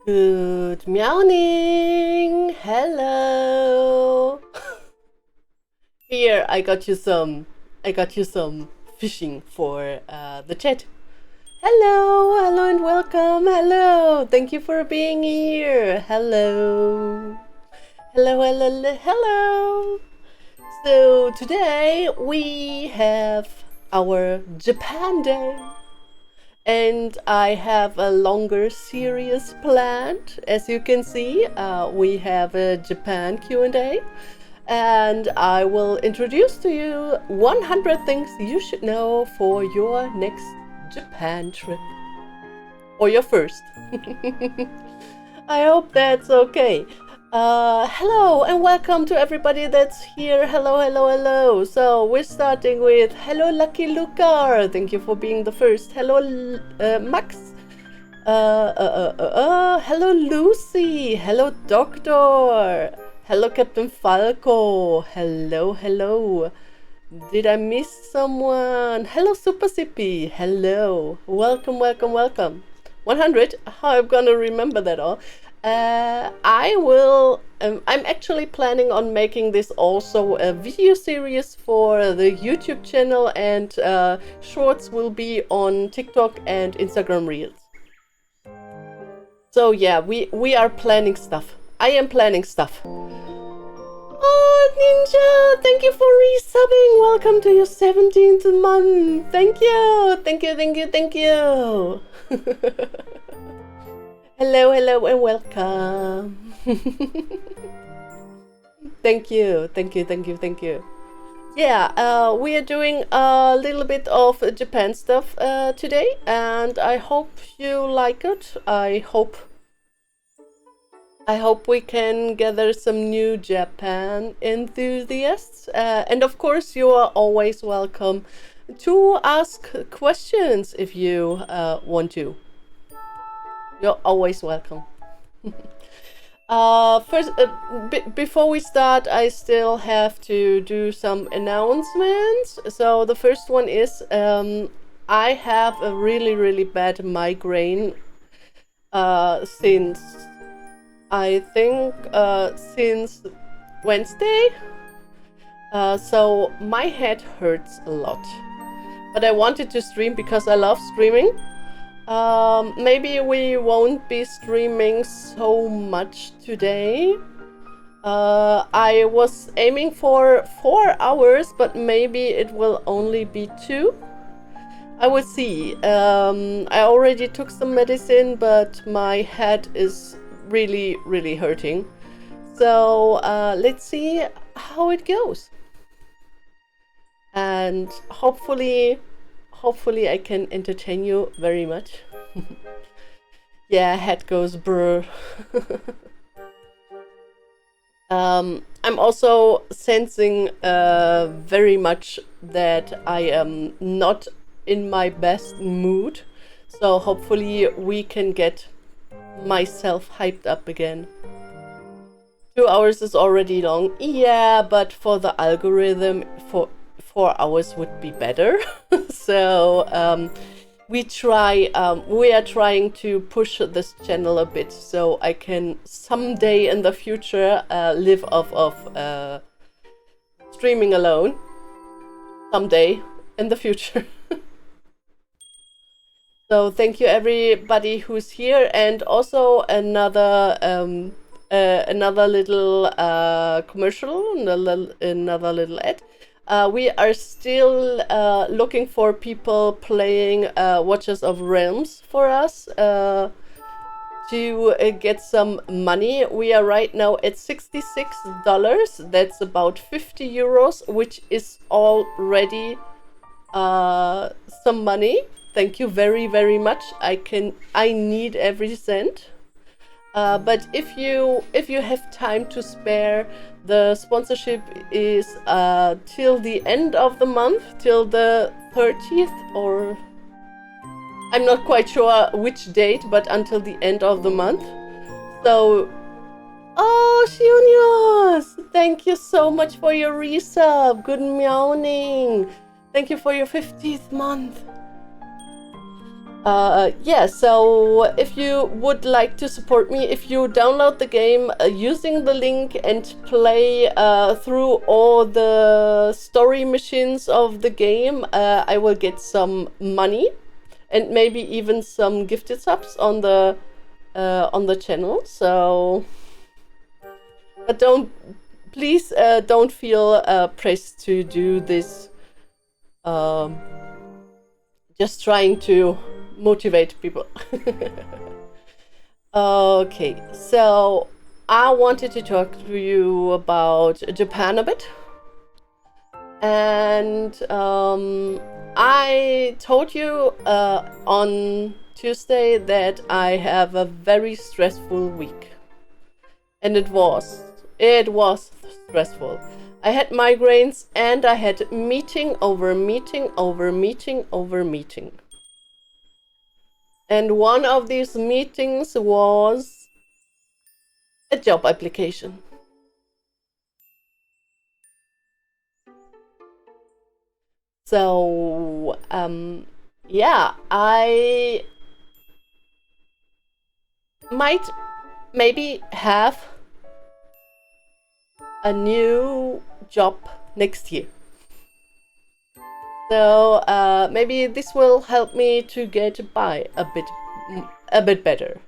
Good morning. Hello. Here, I got you some fishing for the chat. Hello and welcome. Hello. Thank you for being here. Hello. Hello. So today we have our Japan Day. And I have a longer series planned. As you can see, we have a Japan Q&A, and I will introduce to you 100 things you should know for your next Japan trip. Or your first. I hope that's okay. Hello and welcome to everybody that's here. Hello. So we're starting with hello Lucky Lucar. Thank you for being the first. Hello Max. Hello Lucy. Hello Doctor. Hello Captain Falco. Hello. Did I miss someone? Hello Super Sippy. Hello. Welcome. 100. How I'm gonna remember that all? I'm actually planning on making this also a video series for the YouTube channel, and shorts will be on TikTok and Instagram Reels. So yeah, we are planning stuff. I am planning stuff. Oh, Ninja, thank you for resubbing. Welcome to your 17th month. Thank you. Hello and welcome. Thank you. Yeah, we are doing a little bit of Japan stuff today, and I hope you like it. I hope we can gather some new Japan enthusiasts, and of course you are always welcome to ask questions if you want to. You're always welcome. First, before we start, I still have to do some announcements. So the first one is I have a really bad migraine since I think since Wednesday. So my head hurts a lot. But I wanted to stream because I love streaming. Maybe we won't be streaming so much today. I was aiming for 4 hours, but maybe it will only be 2. I will see. I already took some medicine, but my head is really hurting. So let's see how it goes. And hopefully I can entertain you very much. Yeah, head goes brr. I'm also sensing very much that I am not in my best mood. So hopefully we can get myself hyped up again. 2 hours is already long. Yeah, but for the algorithm, 4 hours would be better. So we are trying to push this channel a bit so I can someday in the future live off of streaming alone. Someday in the future. So thank you everybody who's here, and also another little commercial, another little ad. We are still looking for people playing Watchers of Realms for us to get some money. We are right now at $66. That's about 50 euros, which is already some money. Thank you very much. I need every cent. But if you have time to spare, the sponsorship is till the end of the month, till the 30th, or I'm not quite sure which date, but until the end of the month. So, oh, Tsuyuno, thank you so much for your resub. Good morning. Thank you for your 50th month. Yeah, so if you would like to support me, if you download the game using the link and play through all the story missions of the game, I will get some money and maybe even some gifted subs on the channel. So, but please don't feel pressed to do this. Um, just trying to motivate people. Okay, so I wanted to talk to you about Japan a bit. And I told you on Tuesday that I have a very stressful week. And it was stressful. I had migraines and I had meeting over meeting over meeting over meeting. And one of these meetings was a job application. So, yeah, I might maybe have a new job next year. So, maybe this will help me to get by a bit better.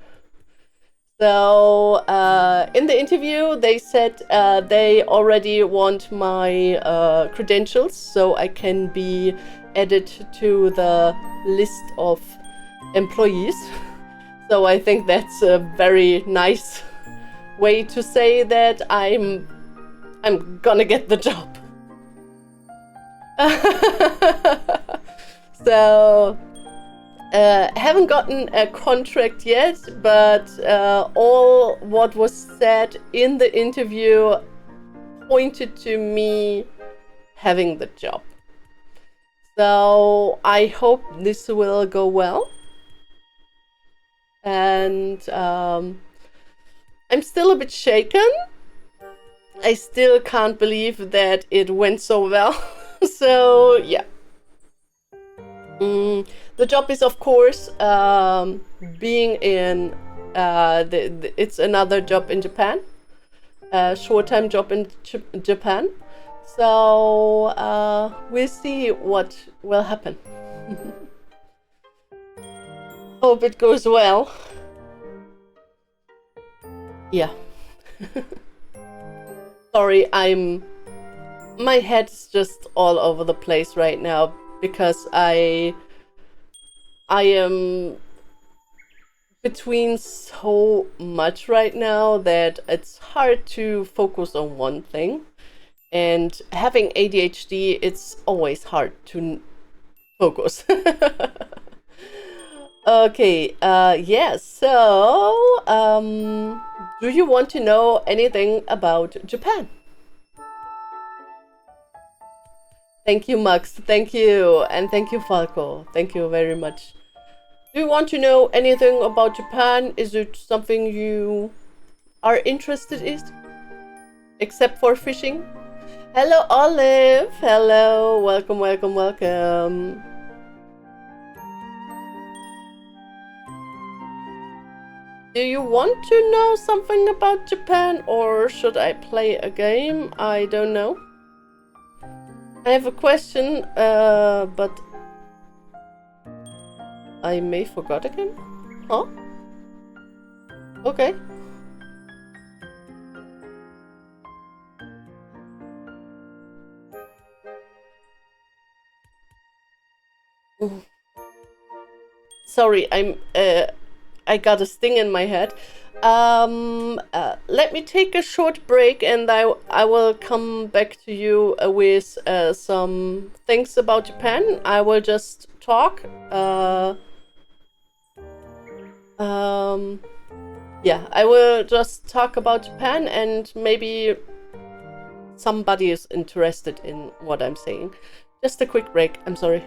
So, in the interview, they said they already want my credentials so I can be added to the list of employees. So, I think that's a very nice way to say that I'm gonna get the job. So, haven't gotten a contract yet, but all what was said in the interview pointed to me having the job. So I hope this will go well. And I'm still a bit shaken. I still can't believe that it went so well. So yeah. The job is, of course, being in. It's another job in Japan, a short-time job in Japan. So we'll see what will happen. Hope it goes well. Yeah. Sorry, my head's just all over the place right now because I am between so much right now that it's hard to focus on one thing. And having ADHD, it's always hard to focus. Okay, yes. So, do you want to know anything about Japan? Thank you, Max. Thank you. And thank you, Falco. Thank you very much. Do you want to know anything about Japan? Is it something you are interested in? Except for fishing? Hello, Olive. Hello. Welcome, welcome, welcome. Do you want to know something about Japan, or should I play a game? I don't know. I have a question, but I may forgot again. Huh? Okay. Sorry, I got a sting in my head. Let me take a short break and I will come back to you with some things about Japan. I will just talk. Yeah, I will just talk about Japan and maybe somebody is interested in what I'm saying. Just a quick break. I'm sorry.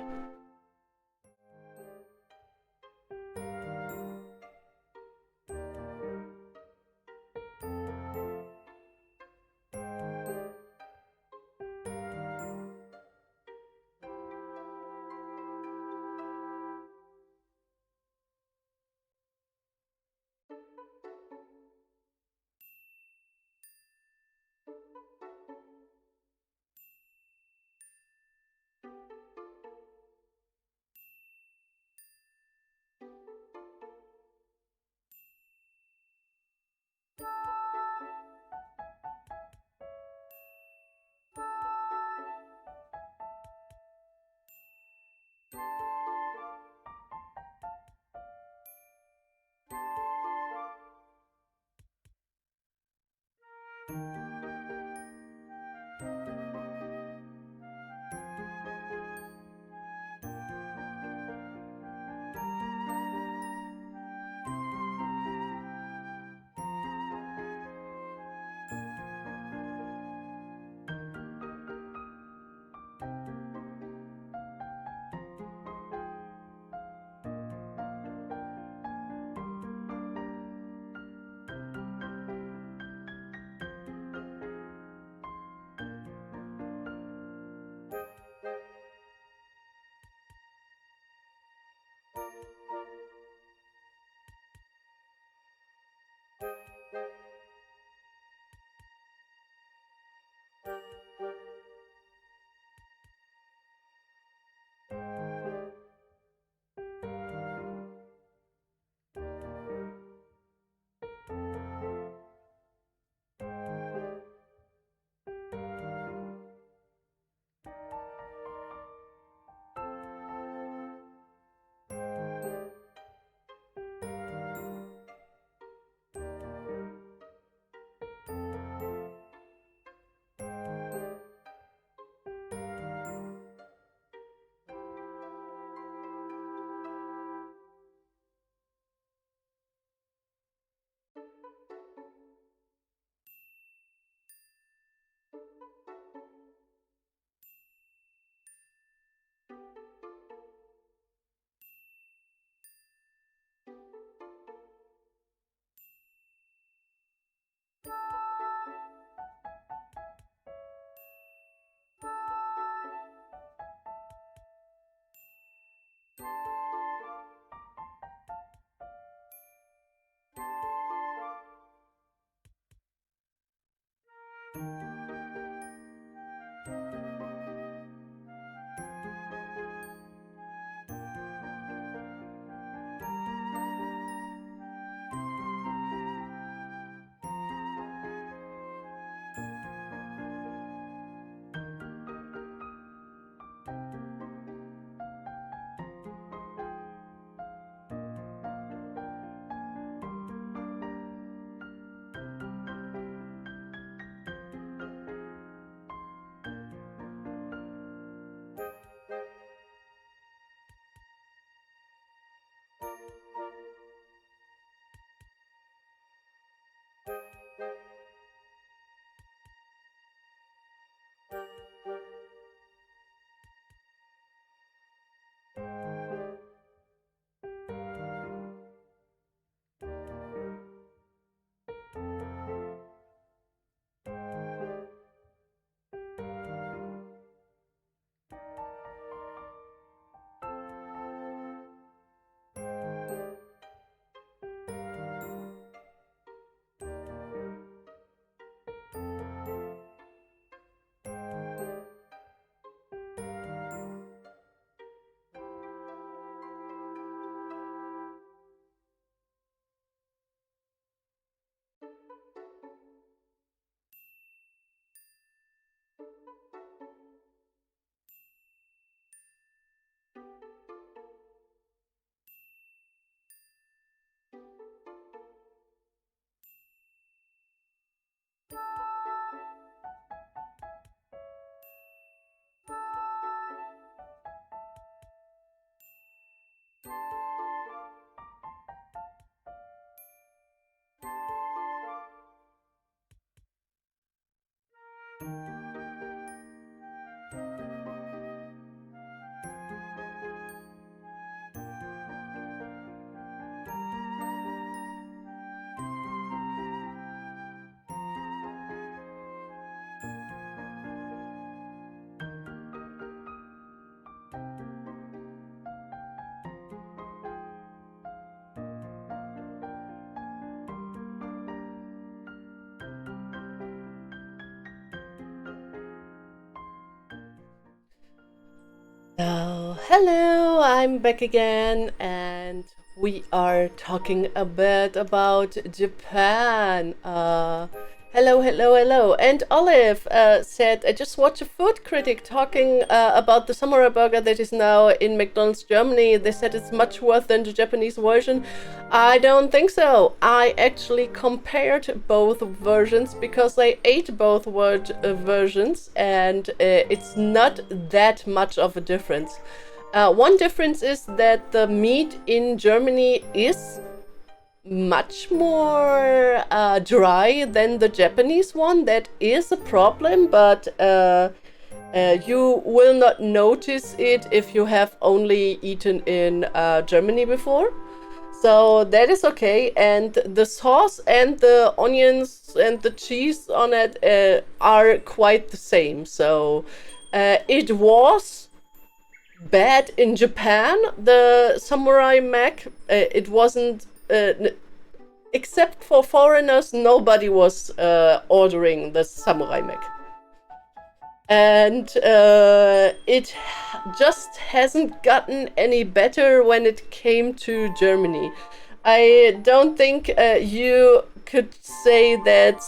Hello, I'm back again, and we are talking a bit about Japan. Hello. And Olive said, I just watched a food critic talking about the samurai burger that is now in McDonald's Germany. They said it's much worse than the Japanese version. I don't think so. I actually compared both versions because I ate both versions, and it's not that much of a difference. One difference is that the meat in Germany is much more dry than the Japanese one. That is a problem, but you will not notice it if you have only eaten in Germany before. So that is okay. And the sauce and the onions and the cheese on it are quite the same. So it was bad in Japan, the samurai mac. It wasn't, except for foreigners, nobody was ordering the samurai mac. And it just hasn't gotten any better when it came to Germany. I don't think you could say that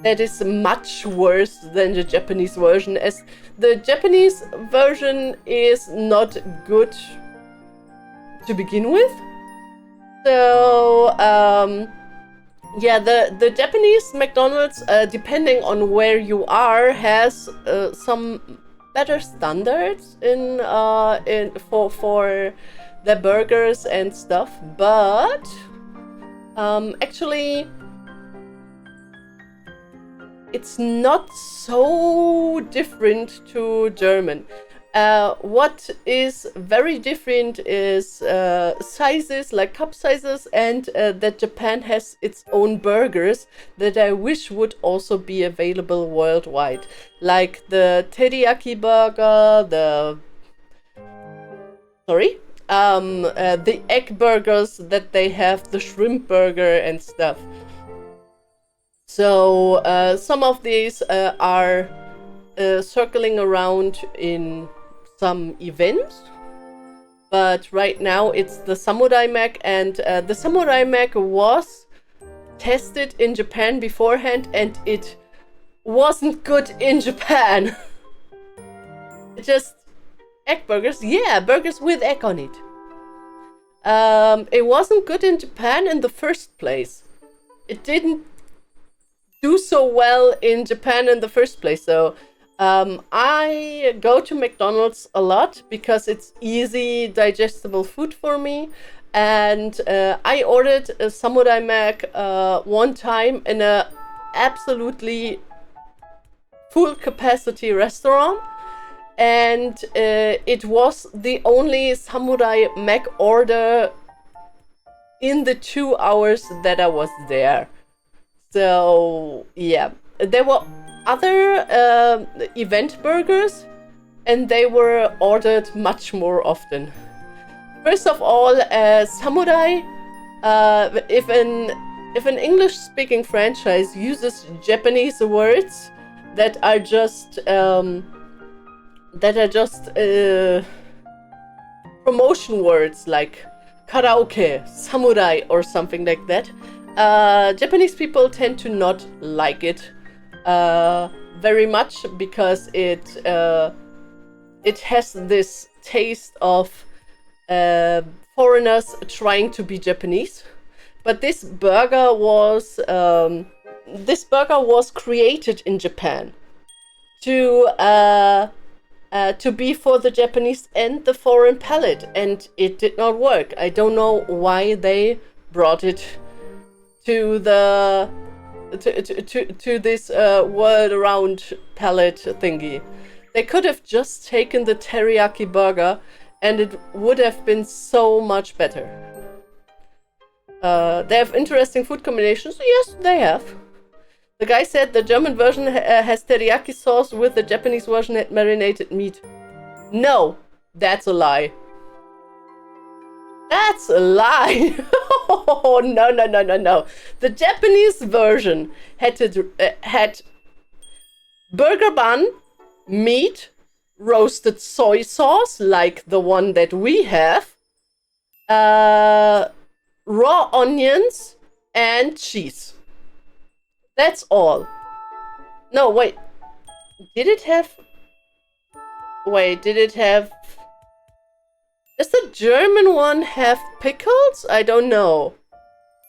that is much worse than the Japanese version, as the Japanese version is not good to begin with. So yeah, the Japanese McDonald's, depending on where you are, has some better standards in for the burgers and stuff, but actually it's not so different to German. What is very different is sizes, like cup sizes, and that Japan has its own burgers that I wish would also be available worldwide, like the teriyaki burger, the egg burgers that they have, the shrimp burger and stuff. So some of these are circling around in some events, but right now it's the samurai mac, and the samurai mac was tested in Japan beforehand, and it wasn't good in Japan. Just egg burgers, yeah, burgers with egg on it. It wasn't good in Japan in the first place. It didn't do so well in Japan in the first place. So I go to McDonald's a lot because it's easy, digestible food for me. And I ordered a samurai mac one time in a absolutely full capacity restaurant. And it was the only samurai mac order in the 2 hours that I was there. So yeah, there were other event burgers, and they were ordered much more often. First of all, samurai, if an English-speaking franchise uses Japanese words that are just promotion words like karaoke, samurai, or something like that, Japanese people tend to not like it very much, because it has this taste of foreigners trying to be Japanese. But this burger was created in Japan to be for the Japanese and the foreign palate, and it did not work. I don't know why they brought it to this world around palette thingy. They could have just taken the teriyaki burger, and it would have been so much better. They have interesting food combinations. Yes, they have. The guy said the German version has teriyaki sauce, with the Japanese version had marinated meat. No, that's a lie. That's a lie. Oh, no. The Japanese version had burger bun, meat, roasted soy sauce, like the one that we have, raw onions, and cheese. That's all. No, wait. Did it have... Wait, did it have... Does the German one have pickles? I don't know.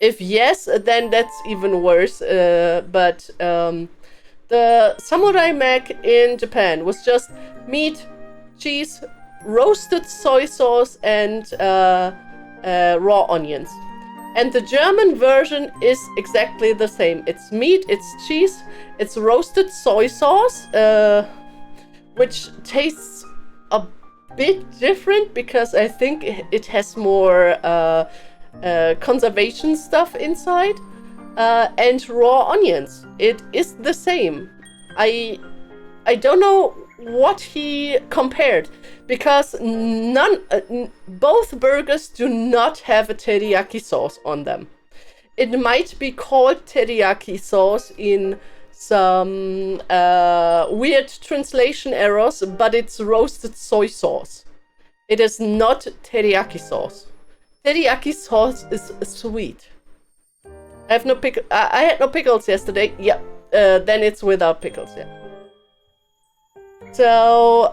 If yes, then that's even worse. But the samurai mac in Japan was just meat, cheese, roasted soy sauce, and raw onions. And the German version is exactly the same. It's meat, it's cheese, it's roasted soy sauce, which tastes a bit different because I think it has more conservation stuff inside, and raw onions. It is the same. I don't know what he compared, because both burgers do not have a teriyaki sauce on them. It might be called teriyaki sauce in some weird translation errors, but it's roasted soy sauce. It is not teriyaki sauce. Teriyaki sauce is sweet. I have no pickle. I had no pickles yesterday. Yeah, then it's without pickles. Yeah. So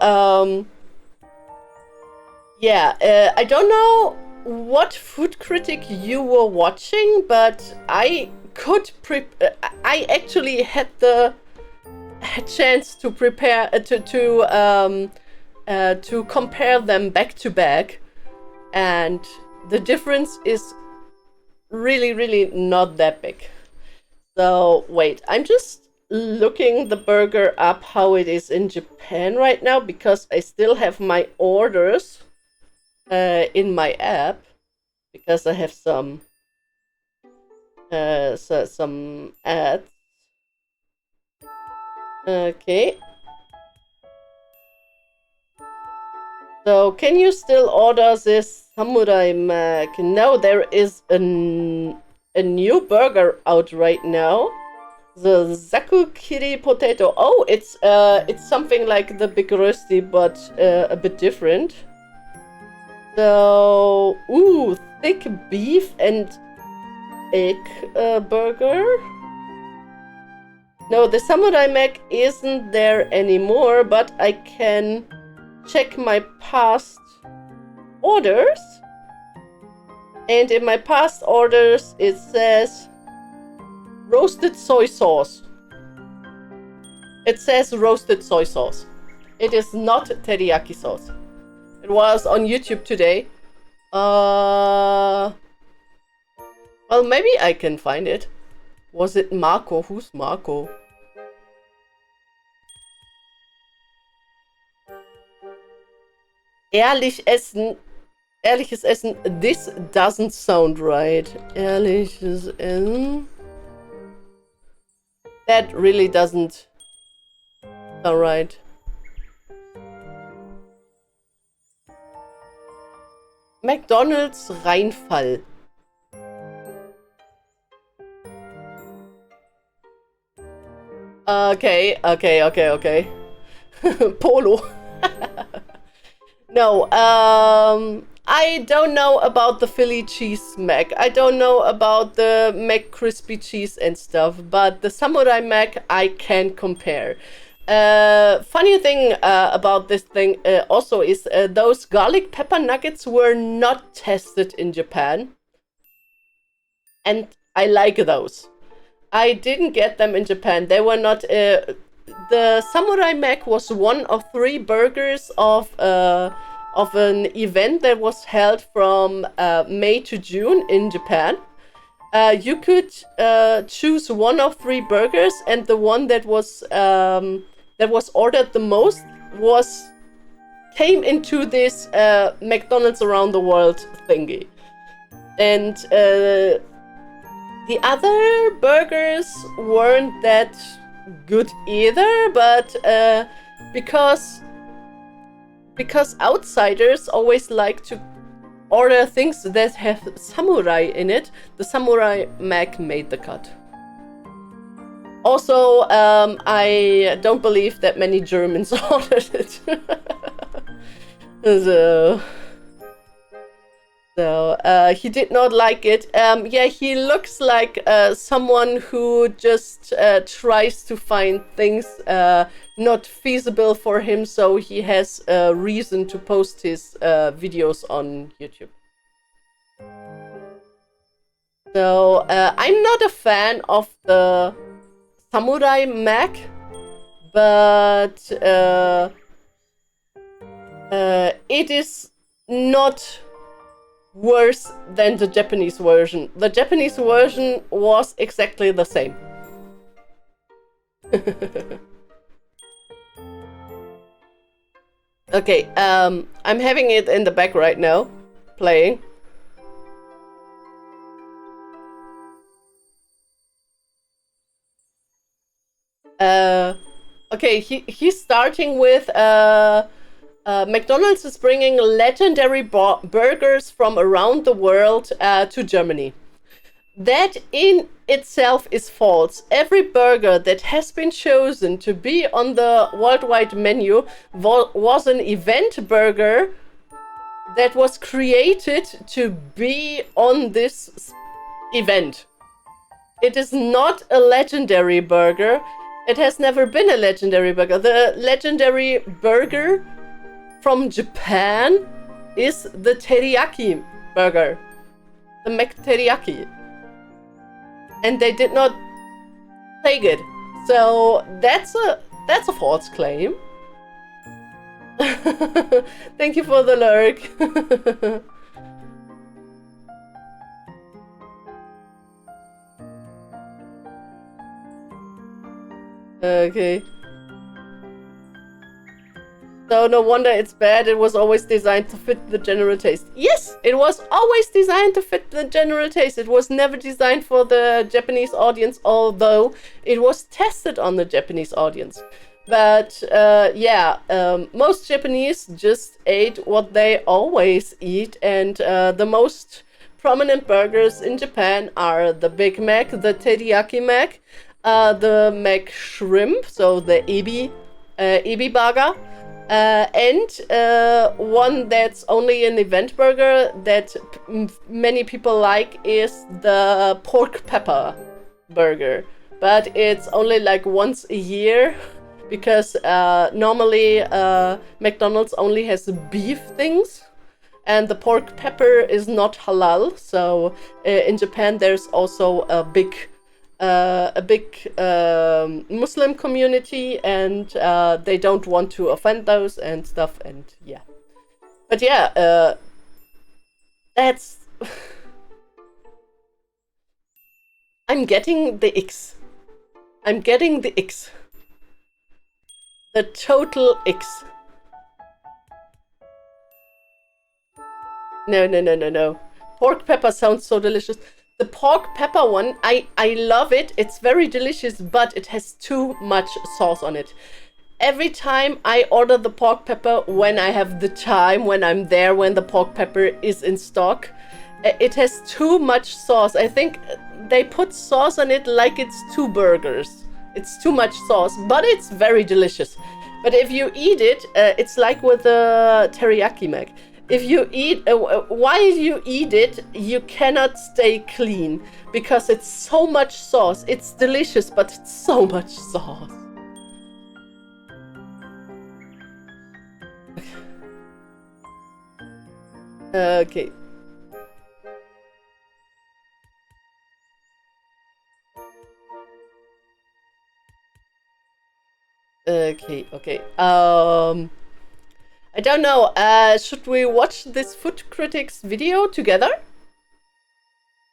yeah, I don't know what food critic you were watching, but I could I actually had the chance to prepare to compare them back to back, and the difference is really not that big. So wait, I'm just looking the burger up how it is in Japan right now, because I still have my orders in my app, because I have some ads. Okay. So can you still order this samurai mac? No, there is a new burger out right now. The zakukiri potato. Oh, it's something like the big rösti, but a bit different. So, ooh, thick beef and egg burger. No, the samurai mac isn't there anymore, but I can check my past orders. And in my past orders, it says roasted soy sauce. It says roasted soy sauce. It is not teriyaki sauce. It was on YouTube today. Well, maybe I can find it. Was it Marco? Who's Marco? Ehrlich essen. Ehrliches Essen. This doesn't sound right. Ehrliches Essen. That really doesn't sound right. McDonald's Reinfall. Okay. Polo. No, I don't know about the Philly cheese mac. I don't know about the McCrispy cheese and stuff, but the samurai mac I can compare. Funny thing about this thing also is those garlic pepper nuggets were not tested in Japan, and I like those. I didn't get them in Japan. They were not. The samurai mac was one of 3 burgers of an event that was held from May to June in Japan. You could choose one of 3 burgers, and the one that was ordered the most came into this McDonald's around the world thingy. And the other burgers weren't that good either, but because outsiders always like to order things that have samurai in it, the samurai mac made the cut. Also, I don't believe that many Germans ordered it. So he did not like it. Yeah, he looks like someone who just tries to find things not feasible for him, so he has a reason to post his videos on YouTube. So I'm not a fan of the samurai Mac, but it is not worse than the Japanese version. The Japanese version was exactly the same. Okay, I'm having it in the back right now, playing. Okay, he's starting with McDonald's is bringing legendary burgers from around the world to Germany. That in itself is false. Every burger that has been chosen to be on the worldwide menu was an event burger that was created to be on this event. It is not a legendary burger. It has never been a legendary burger. The legendary burger from Japan is the teriyaki burger, the McTeriyaki, and they did not take it. So that's a false claim. Thank you for the lurk. Okay. So no wonder it's bad. It was always designed to fit the general taste. Yes, it was always designed to fit the general taste. It was never designed for the Japanese audience, although it was tested on the Japanese audience. But yeah, most Japanese just ate what they always eat, and the most prominent burgers in Japan are the Big Mac, the Teriyaki Mac, the Mac Shrimp, so the ebi burger. And one that's only an event burger that many people like is the pork pepper burger. But it's only like once a year because normally McDonald's only has beef things and the pork pepper is not halal. So in Japan there's also a big Muslim community, and they don't want to offend those and stuff, and yeah. But yeah, that's... I'm getting the X. I'm getting the X. The total X. No. Pork pepper sounds so delicious. The pork pepper one, I love it. It's very delicious, but it has too much sauce on it. Every time I order the pork pepper, when I have the time, when I'm there, when the pork pepper is in stock, it has too much sauce. I think they put sauce on it like it's 2 burgers. It's too much sauce, but it's very delicious. But if you eat it, it's like with the teriyaki mac. If you eat, while you eat it, you cannot stay clean because it's so much sauce. It's delicious, but it's so much sauce. Okay. Okay. I don't know. Should we watch this food critics video together?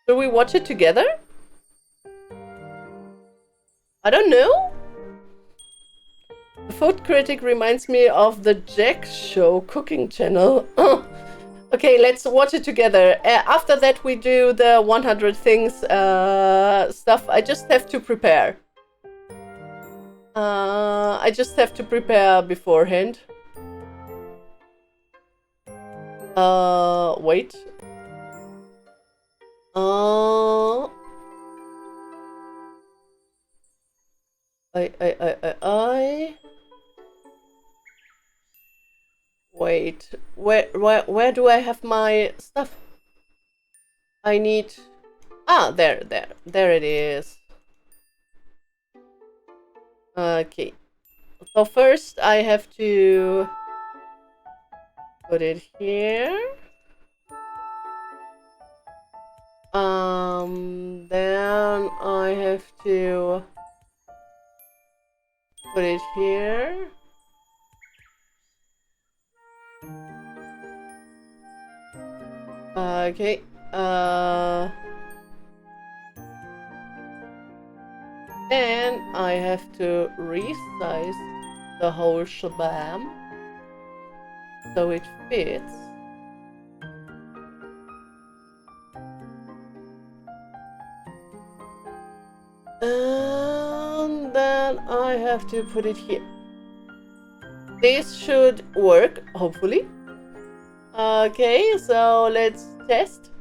Should we watch it together? I don't know. The food critic reminds me of the Jack Show cooking channel. Okay, let's watch it together. After that, we do the 100 things stuff. I just have to prepare. I just have to prepare beforehand. Wait. I. Wait, where do I have my stuff? I need... Ah, there it is. Okay. So first I have to put it here. Then I have to put it here. Okay. Then I have to resize the whole shabam so it fits. And then I have to put it here. This should work, hopefully. Okay, so let's test.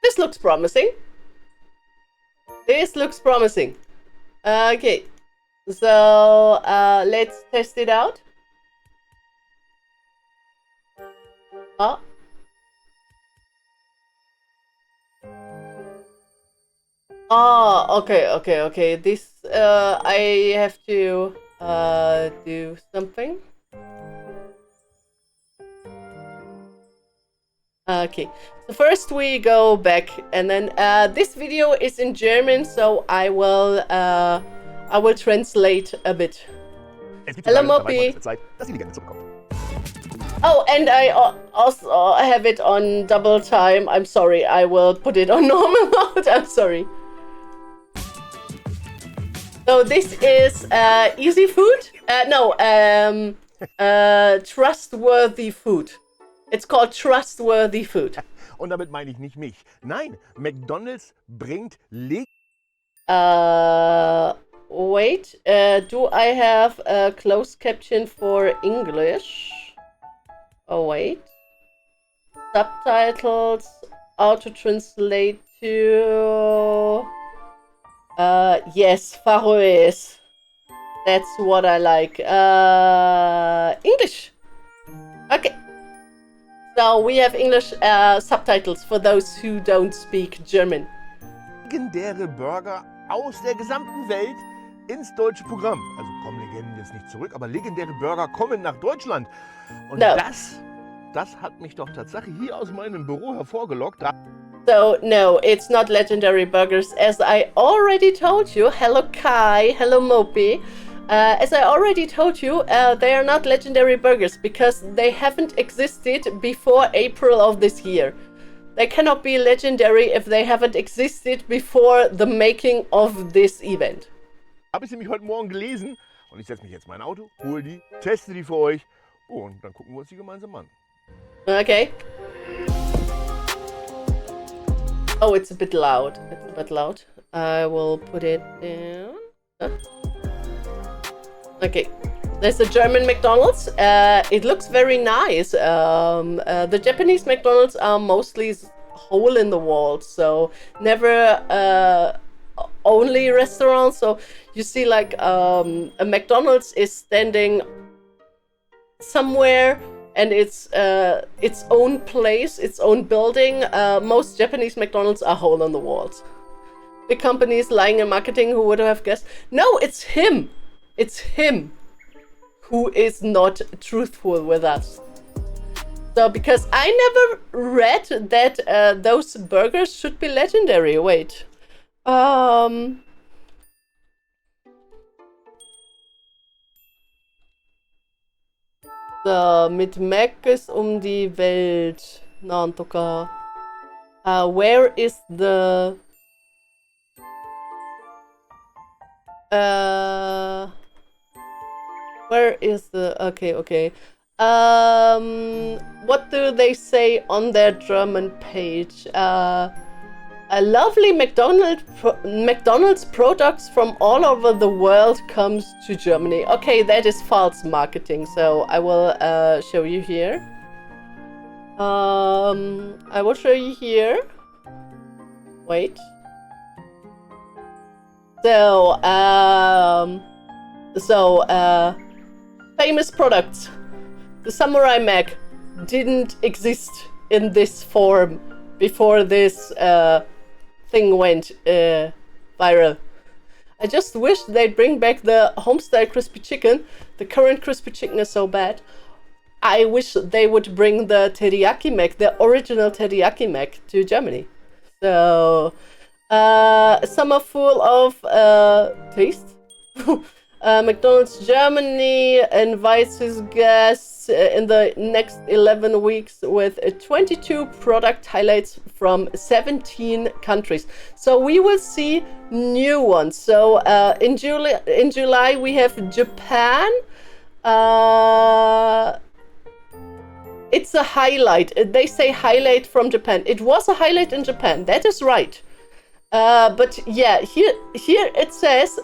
This looks promising. This looks promising. Okay, so let's test it out. Oh. Oh, okay. This, I have to do something. Okay, so first we go back, and then this video is in German, so I will translate a bit. Hello, Moppy. Oh, and I also have it on double time. I'm sorry, I will put it on normal mode. I'm sorry. So this is easy food. Trustworthy food. It's called trustworthy food. Und damit meine ich nicht mich. Nein, McDonald's bringt wait, do I have a closed caption for English? Oh, wait. Subtitles, auto-translate to... yes, Faroese. That's what I like. English. Okay. So we have English subtitles for those who don't speak German. legendäre Burger aus der gesamten Welt ins deutsche Programm. Also kommen Legenden jetzt nicht zurück, aber legendäre Burger kommen nach Deutschland. Und das hat mich doch tatsächlich hier aus meinem Büro hervorgelockt. So, no, it's not legendary burgers. As I already told you, hello Kai, hello Mopi. As I already told you, they are not legendary burgers because they haven't existed before April of this year. They cannot be legendary if they haven't existed before the making of this event. Habe ich nämlich heute Morgen gelesen und ich setze mich jetzt in mein Auto, hole die, teste die für euch und dann gucken wir uns die gemeinsam an. Okay. Oh, it's a bit loud. It's a bit loud. I will put it down. Okay. There's a German McDonald's. It looks very nice. The Japanese McDonald's are mostly hole in the walls, so never only restaurants. So you see, like a McDonald's is standing somewhere, and it's its own place, its own building. Most Japanese McDonald's are hole in the walls. Big companies lying in marketing. Who would have guessed? No, it's him. It's him who is not truthful with us. So, because I never read that those burgers should be legendary. Wait. So, mit Mac ist um die Welt. Nantoka. Where is the... where is the... Okay. What do they say on their German page? A lovely McDonald's products from all over the world comes to Germany. Okay, that is false marketing, so I will show you here. I will show you here. Wait. So, famous products. The Samurai Mac didn't exist in this form before this thing went viral. I just wish they'd bring back the homestyle crispy chicken. The current crispy chicken is so bad. I wish they would bring the teriyaki mac, the original teriyaki mac, to Germany. So, summer full of taste. McDonald's Germany invites his guests in the next 11 weeks with 22 product highlights from 17 countries. So we will see new ones. So in July we have Japan. It's a highlight. They say highlight from Japan. It was a highlight in Japan. That is right. But yeah, here it says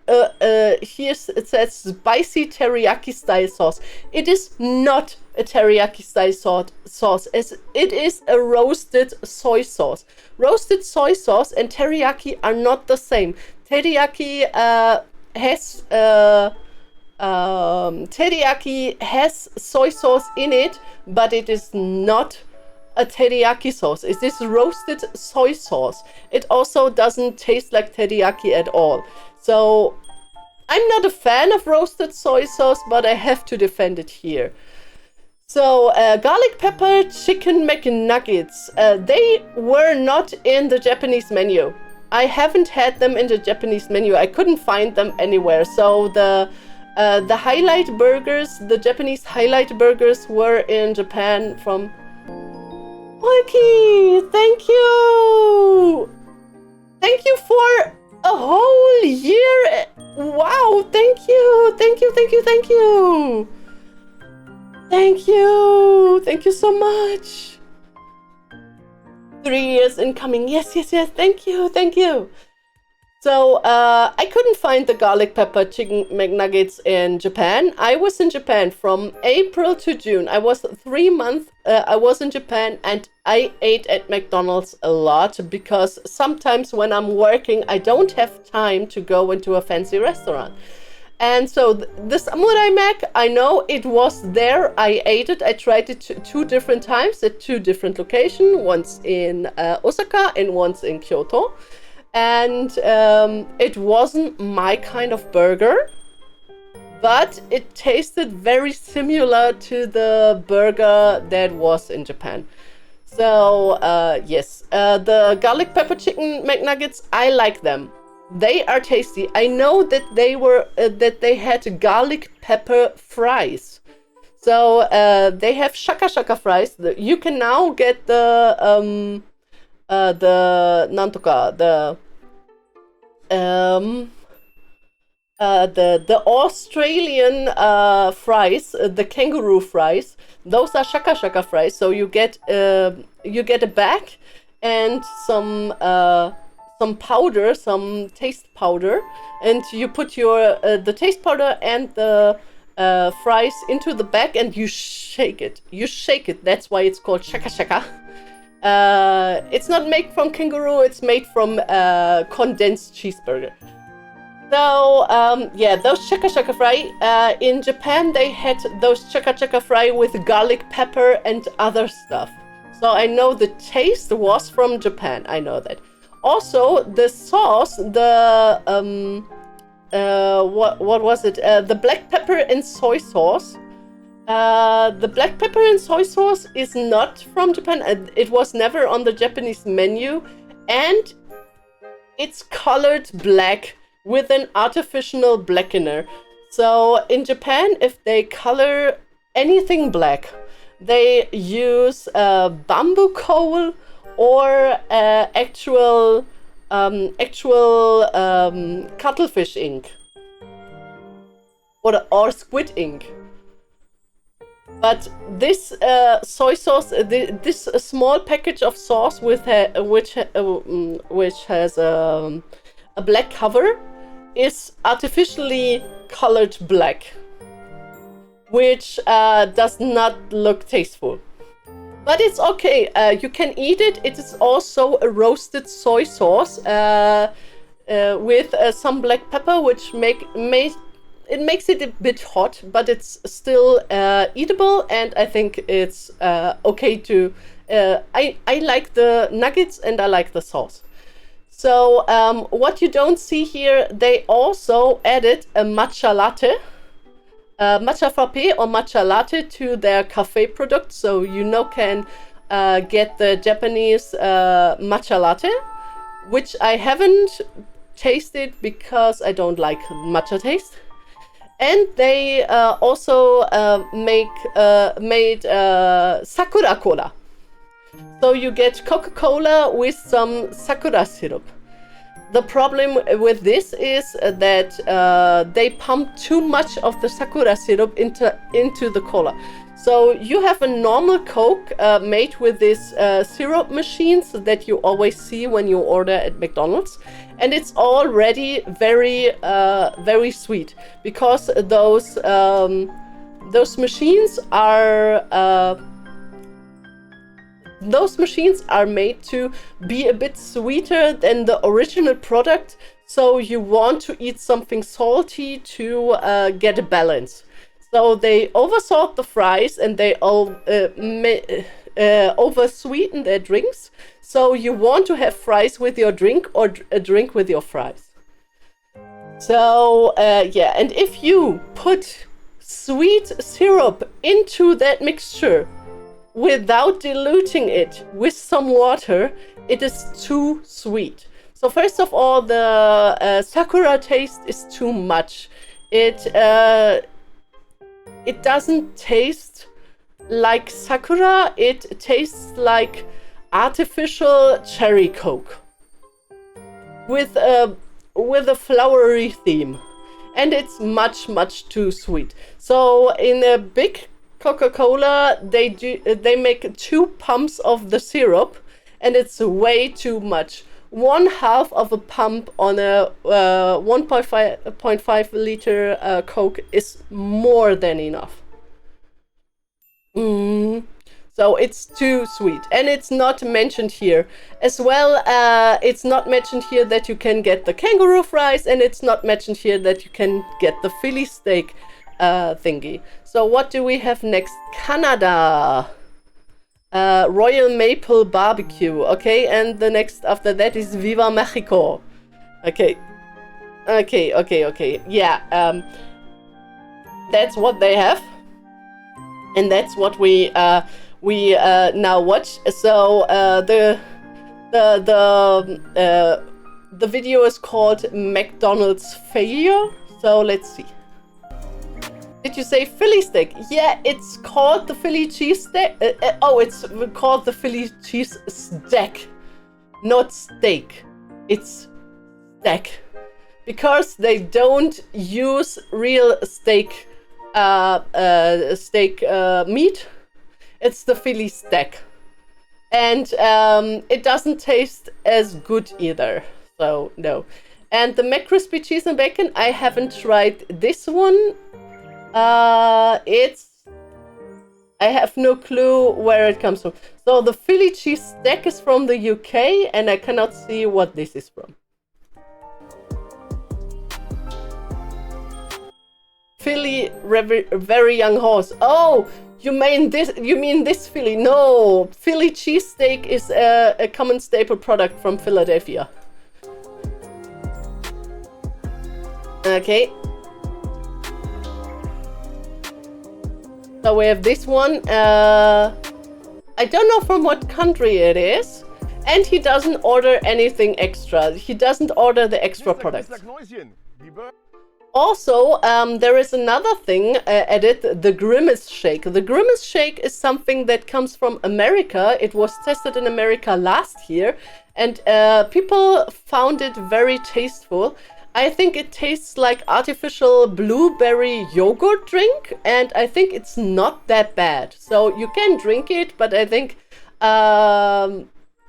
it says spicy teriyaki style sauce. It is not a teriyaki style sauce, as it is a roasted soy sauce. Roasted soy sauce and teriyaki are not the same. Teriyaki has soy sauce in it, but it is not a teriyaki sauce. It is roasted soy sauce. It also doesn't taste like teriyaki at all. So I'm not a fan of roasted soy sauce, but I have to defend it here. So garlic pepper chicken McNuggets. They were not in the Japanese menu. I haven't had them in the Japanese menu. I couldn't find them anywhere. So the highlight burgers, the Japanese highlight burgers, were in Japan from Polky. Thank you. Thank you for a whole year. Wow. Thank you. Thank you. Thank you. Thank you. Thank you. Thank you so much. 3 years incoming. Yes. Thank you. Thank you. So I couldn't find the garlic pepper chicken McNuggets in Japan. I was in Japan from April to June. I was 3 months. I was in Japan and I ate at McDonald's a lot because sometimes when I'm working, I don't have time to go into a fancy restaurant. And so the Samurai Mac, I know it was there. I ate it. I tried it 2 different times at 2 different locations, once in Osaka and once in Kyoto. And it wasn't my kind of burger, but it tasted very similar to the burger that was in Japan. So yes, the garlic pepper chicken McNuggets, I like them. They are tasty. I know that they had garlic pepper fries. So they have shaka shaka fries. You can now get the Australian fries, the kangaroo fries. Those are shaka shaka fries. So you get a bag and some powder, some taste powder, and you put your the taste powder and the fries into the bag and you shake it. That's why it's called shaka shaka. It's not made from kangaroo, it's made from condensed cheeseburger. So, yeah, those shaka shaka fry. In Japan, they had those shaka shaka fry with garlic pepper and other stuff. So I know the taste was from Japan. I know that. Also, the sauce, what was it? The black pepper and soy sauce. The black pepper and soy sauce is not from Japan. It was never on the Japanese menu, and it's colored black with an artificial blackener. So in Japan, if they color anything black, they use bamboo coal or actual cuttlefish ink or squid ink. But this soy sauce, this small package of sauce which has a black cover, is artificially colored black, which does not look tasteful. But it's okay. You can eat it. It is also a roasted soy sauce. with some black pepper, which makes it a bit hot, but it's still eatable, and I think it's okay to. I like the nuggets and I like the sauce. So what you don't see here, they also added a matcha latte, matcha frappe or matcha latte to their cafe product. So can get the Japanese matcha latte, which I haven't tasted because I don't like matcha taste. And they also made Sakura Cola. So you get Coca-Cola with some Sakura syrup. The problem with this is that they pump too much of the Sakura syrup into the cola. So you have a normal Coke made with these syrup machines that you always see when you order at McDonald's. And it's already very, very sweet because those machines are made to be a bit sweeter than the original product. So you want to eat something salty to get a balance. So they oversalt the fries and they oversweeten their drinks. So you want to have fries with your drink or a drink with your fries. So yeah, and if you put sweet syrup into that mixture without diluting it with some water, it is too sweet. So first of all, the Sakura taste is too much. It doesn't taste like Sakura, it tastes like artificial cherry Coke with a flowery theme, and it's much too sweet. So in a big Coca-Cola, they make 2 pumps of the syrup, and it's way too much. 1/2 of a pump on a 1.5 liter Coke is more than enough. So it's too sweet, and it's not mentioned here. As well, it's not mentioned here that you can get the kangaroo fries, and it's not mentioned here that you can get the Philly steak thingy. So what do we have next? Canada. Royal Maple Barbecue. Okay, and the next after that is Viva Mexico. Okay. Yeah, that's what they have. And that's what we now watch. So the video is called McDonald's Failure. So let's see. Did you say Philly steak? Yeah, it's called the Philly cheese steak. It's called the Philly cheese steak, not steak. It's steak because they don't use real steak meat. It's the Philly steak, and it doesn't taste as good either. So no. And the McCrispy cheese and bacon, I haven't tried this one. I have no clue where it comes from. So the Philly cheese steak is from the UK, and I cannot see what this is from. Philly, very young horse. Oh, you mean this Philly? No, Philly cheesesteak is a common staple product from Philadelphia. Okay. So we have this one. I don't know from what country it is. And he doesn't order anything extra. He doesn't order the extra products. Also, there is another thing added, the Grimace Shake. The Grimace Shake is something that comes from America. It was tested in America last year, and people found it very tasteful. I think it tastes like artificial blueberry yogurt drink, and I think it's not that bad. So you can drink it, but I think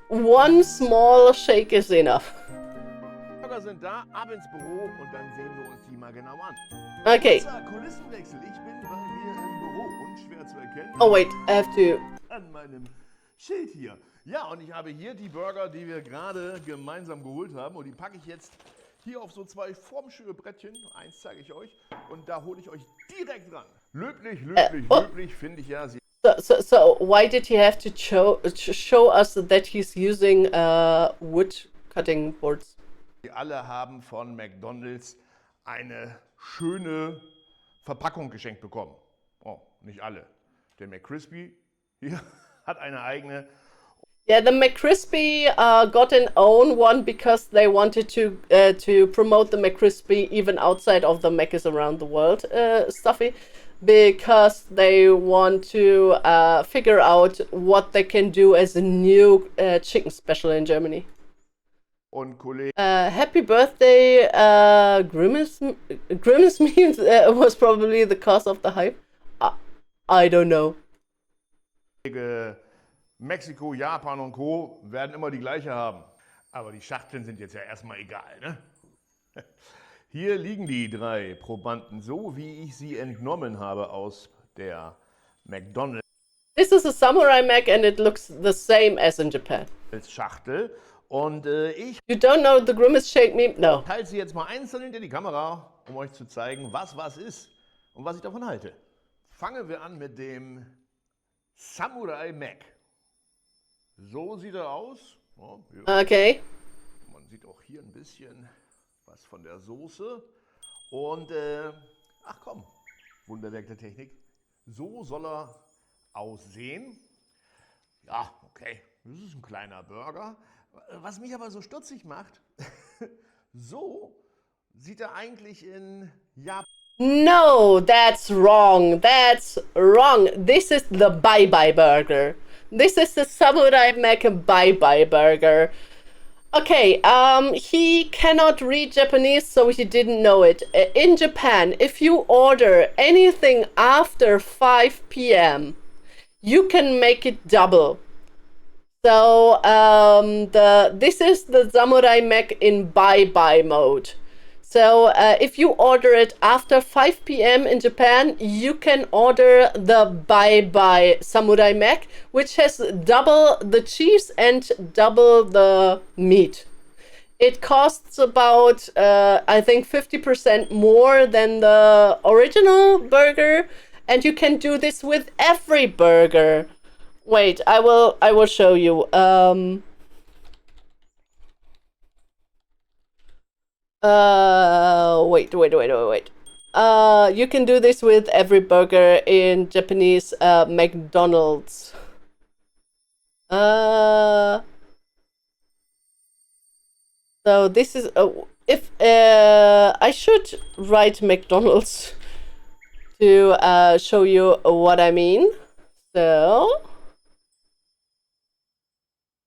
one small shake is enough. Sind da, ab ins Büro und dann sehen wir uns die mal genau an. Okay. Kulissenwechsel. Ich bin bei mir im Büro und schwer zu erkennen. Oh wait, I have to. An meinem Schild hier. Ja, und ich habe hier die Burger, die wir gerade gemeinsam geholt haben, und die packe ich jetzt hier auf so 2 Formschüre-Brettchen. Eins zeige ich euch und da hole ich euch direkt ran. Löblich, löblich finde ich ja. So why did he have to show us that he's using wood cutting boards? Sie alle haben von McDonald's eine schöne Verpackung geschenkt bekommen. Oh, nicht alle. Der McCrispy hier hat eine eigene. Yeah, the McCrispy got an own one because they wanted to promote the McCrispy even outside of the Mc's around the world, Stuffy, because they want to figure out what they can do as a new chicken special in Germany. Und Kollege. Happy birthday, Grimace. Grimace means was probably the cause of the hype. I don't know. Mexiko, Japan und Co. werden immer die gleiche haben. Aber die Schachteln sind jetzt ja erstmal egal, ne? Hier liegen die 3 Probanden, so wie ich sie entnommen habe aus der McDonald's. This is a samurai Mac and it looks the same as in Japan. Schachtel. Und ich. You don't know the Grimace shake meme? No. Halte sie jetzt mal einzeln hinter die Kamera, um euch zu zeigen, was ist und was ich davon halte. Fangen wir an mit dem Samurai Mac. So sieht er aus. Oh, ja. Okay. Man sieht auch hier ein bisschen was von der Soße. Und, ach komm, Wunderwerk der Technik. So soll er aussehen. Ja, okay, das ist ein kleiner Burger. Was mich aber so stutzig macht, so sieht er eigentlich in Japan. No, that's wrong. That's wrong. This is the bye-bye burger. This is the Samurai Mac bye-bye burger. Okay, he cannot read Japanese, so he didn't know it. In Japan, if you order anything after 5 p.m., you can make it double. So, this is the Samurai Mac in bye-bye mode. So if you order it after 5 p.m. in Japan, you can order the bye-bye Samurai Mac, which has double the cheese and double the meat. It costs about, I think, 50% more than the original burger, and you can do this with every burger. Wait, I will show you. Wait. You can do this with every burger in Japanese McDonald's. So this is if I should write McDonald's to show you what I mean. So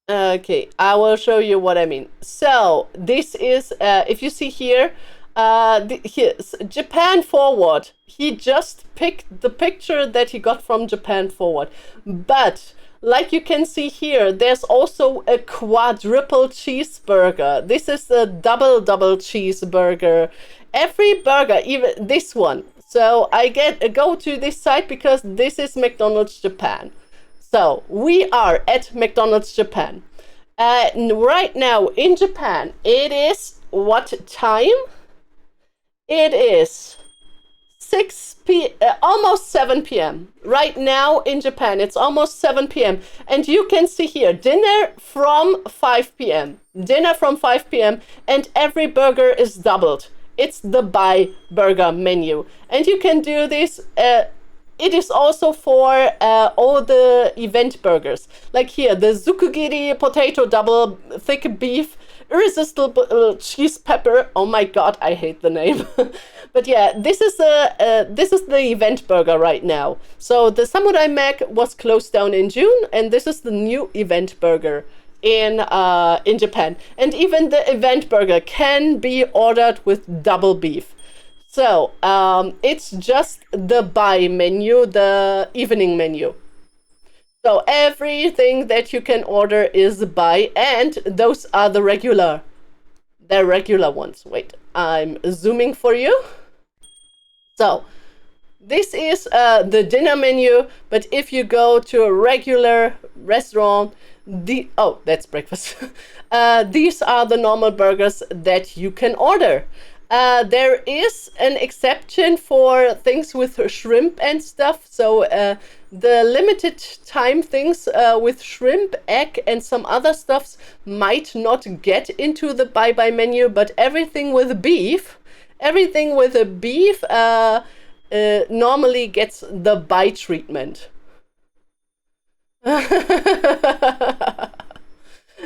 okay, I will show you what I mean. So this is, if you see here, here's Japan Forward. He just picked the picture that he got from Japan Forward. But like you can see here, there's also a quadruple cheeseburger. This is a double cheeseburger. Every burger, even this one. So I go to this site because this is McDonald's Japan. So we are at McDonald's Japan. Right now in Japan, it is what time? It is almost 7 p.m. Right now in Japan, it's almost 7 p.m. And you can see here, dinner from 5 p.m. Dinner from 5 p.m. and every burger is doubled. It's the buy burger menu. And you can do this. It is also for all the event burgers. Like here, the Zukugiri potato double thick beef, irresistible cheese pepper. Oh my god, I hate the name. But yeah, this is the event burger right now. So the Samurai Mac was closed down in June, and this is the new event burger in Japan. And even the event burger can be ordered with double beef. So, it's just the buy menu, the evening menu. So everything that you can order is buy, and those are the regular ones. Wait, I'm zooming for you. So, this is the dinner menu, but if you go to a regular restaurant, That's breakfast. These are the normal burgers that you can order. There is an exception for things with shrimp and stuff. So the limited time things with shrimp, egg, and some other stuffs might not get into the bye-bye menu, but everything with a beef normally gets the bye treatment.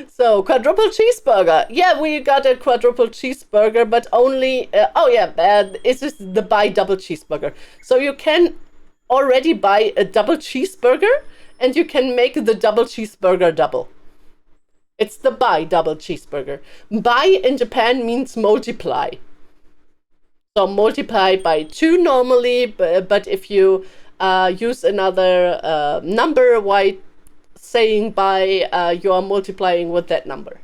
So, quadruple cheeseburger. Yeah, we got a quadruple cheeseburger, but only... this is the buy double cheeseburger. So you can already buy a double cheeseburger, and you can make the double cheeseburger double. It's the buy double cheeseburger. Buy in Japan means multiply. So multiply by 2 normally, but if you use another number while saying by, you are multiplying with that number.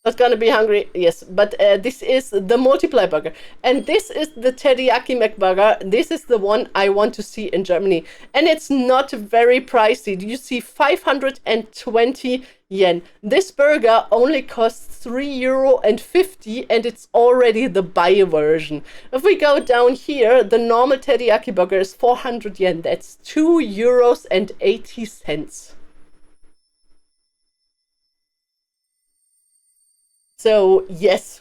That's gonna be hungry, yes, but this is the multiply burger. And this is the teriyaki McBurger. This is the one I want to see in Germany. And it's not very pricey. You see 520 yen. This burger only costs €3.50 and it's already the buy version. If we go down here, the normal teriyaki burger is 400 yen. That's €2.80. So yes,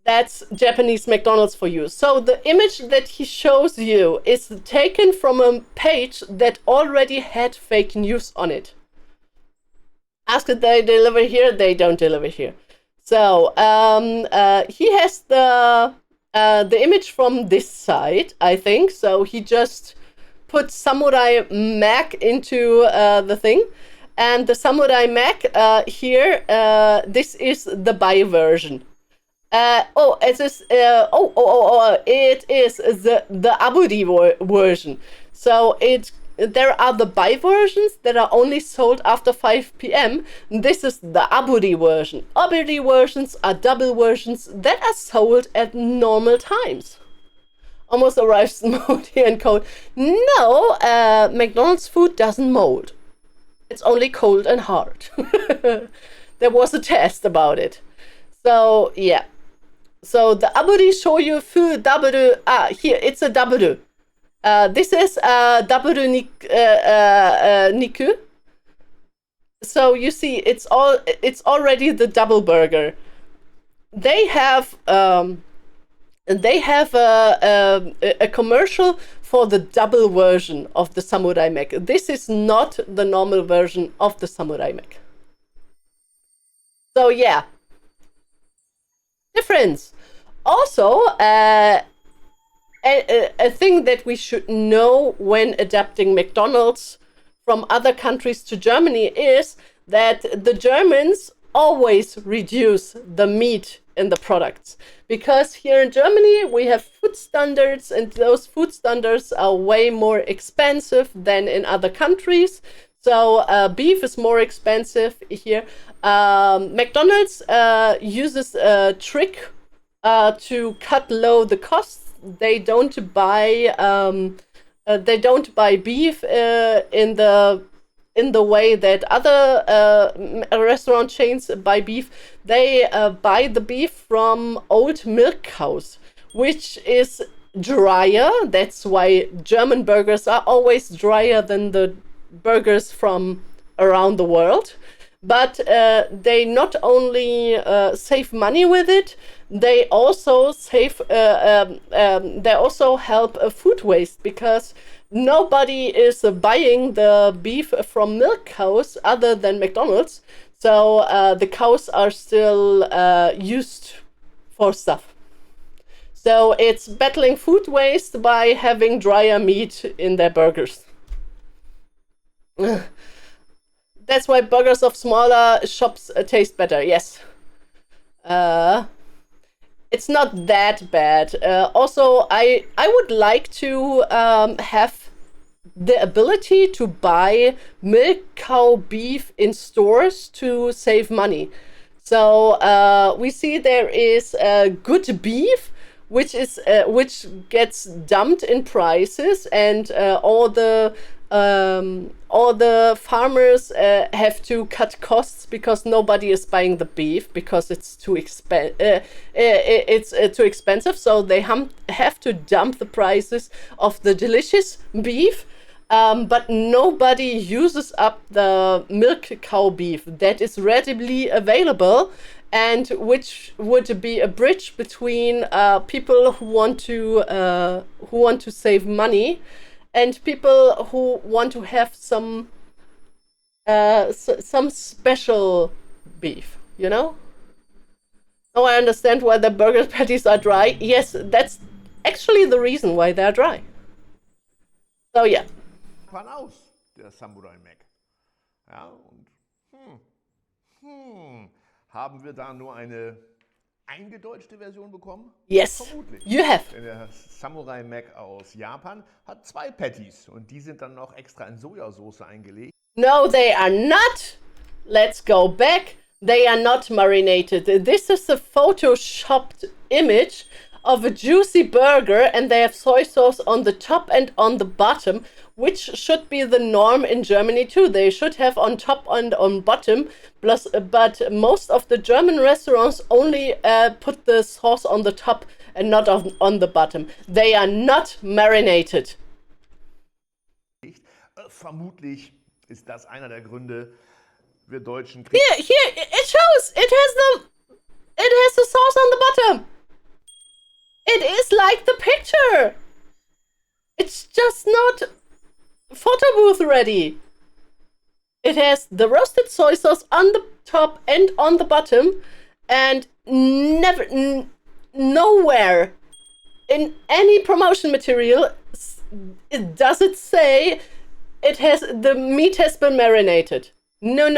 that's Japanese McDonald's for you. So the image that he shows you is taken from a page that already had fake news on it. Ask if they deliver here, they don't deliver here. So he has the image from this side, I think. So he just put Samurai Mac into the thing. And the Samurai Mac here, this is the buy version. It is the Aburi version. So there are the buy versions that are only sold after 5 p.m. This is the Aburi version. Aburi versions are double versions that are sold at normal times. Almost arrives moldy and cold. No, McDonald's food doesn't mold. It's only cold and hard. There was a test about it. So, yeah. So, the Aburi shoyu fu daburu. Here, it's a daburu. This is daburu niku. So, you see, it's already the double burger. They have a commercial for the double version of the Samurai Mac. This is not the normal version of the Samurai Mac. So yeah, difference. Also, a thing that we should know when adapting McDonald's from other countries to Germany is that the Germans always reduce the meat in the products, because here in Germany we have food standards, and those food standards are way more expensive than in other countries. So beef is more expensive here. McDonald's uses a trick to cut low the costs. They don't buy beef in the way that other restaurant chains buy beef. They buy the beef from old milk cows, which is drier. That's why German burgers are always drier than the burgers from around the world. But they not only save money with it, they also help food waste, because nobody is buying the beef from milk cows other than McDonald's. So the cows are still used for stuff. So it's battling food waste by having drier meat in their burgers. That's why burgers of smaller shops taste better, yes. It's not that bad. Also, I would like to have the ability to buy milk cow beef in stores to save money. So we see there is good beef, which gets dumped in prices, and all the all the farmers have to cut costs because nobody is buying the beef because it's too too expensive. So they have to dump the prices of the delicious beef. But nobody uses up the milk cow beef that is readily available, and which would be a bridge between people who want to save money and people who want to have some special beef, you know? Now I understand why the burger patties are dry. Yes, that's actually the reason why they're dry. So yeah. Aus, der Samurai Mac. Ja, und haben wir da nur eine eingedeutschte Version bekommen? Yes, vermutlich. You have. Denn der Samurai Mac aus Japan hat 2 Patties und die sind dann noch extra in Sojasauce eingelegt. No, they are not. Let's go back. They are not marinated. This is a photoshopped image of a juicy burger, and they have soy sauce on the top and on the bottom, which should be the norm in Germany too. They should have on top and on bottom, plus, but most of the German restaurants only put the sauce on the top and not on the bottom. They are not marinated. Vermutlich ist das einer der Gründe, wir Deutschen kriegen. Here, it shows. It has the sauce on the bottom. It is like the picture. It's just not photo booth ready. It has the roasted soy sauce on the top and on the bottom, and nowhere in any promotion material does it say the meat has been marinated. No.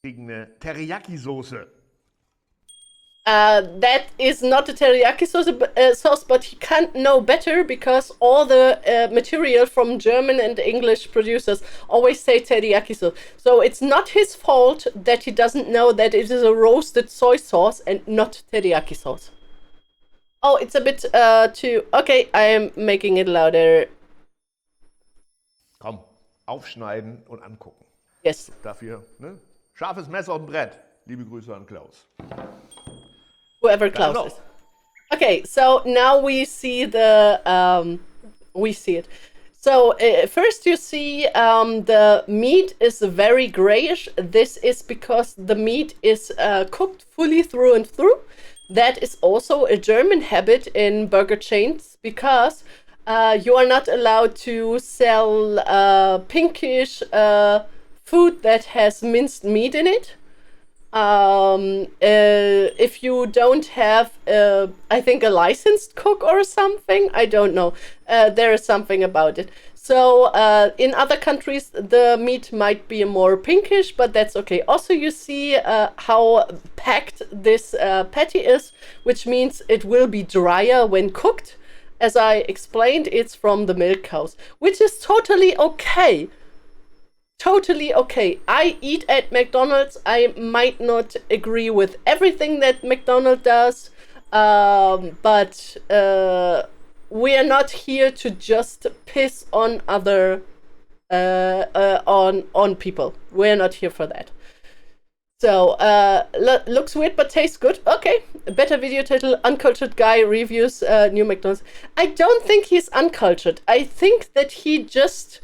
Kriegen eine Teriyaki-Soße. That is not a teriyaki sauce, but he can't know better because all the material from German and English producers always say teriyaki sauce. So it's not his fault that he doesn't know that it is a roasted soy sauce and not teriyaki sauce. Oh, it's a bit too... Okay, I am making it louder. Komm, aufschneiden und angucken. Yes. Dafür, ne? Scharfes Messer auf dem Brett. Liebe Grüße an Klaus. Whoever Klaus is. Okay, so now we see we see it. So first you see the meat is very grayish. This is because the meat is cooked fully through and through. That is also a German habit in burger chains because you are not allowed to sell pinkish food that has minced meat in it. If you don't have, I think, a licensed cook or something, I don't know. There is something about it. So in other countries, the meat might be more pinkish, but that's okay. Also, you see how packed this patty is, which means it will be drier when cooked. As I explained, it's from the milk cows, which is totally okay. Totally okay. I eat at McDonald's. I might not agree with everything that McDonald's does, but we are not here to just piss on other on people. We're not here for that. So looks weird but tastes good. Okay, a better video title: Uncultured Guy Reviews New McDonald's. I don't think he's uncultured. I think that he just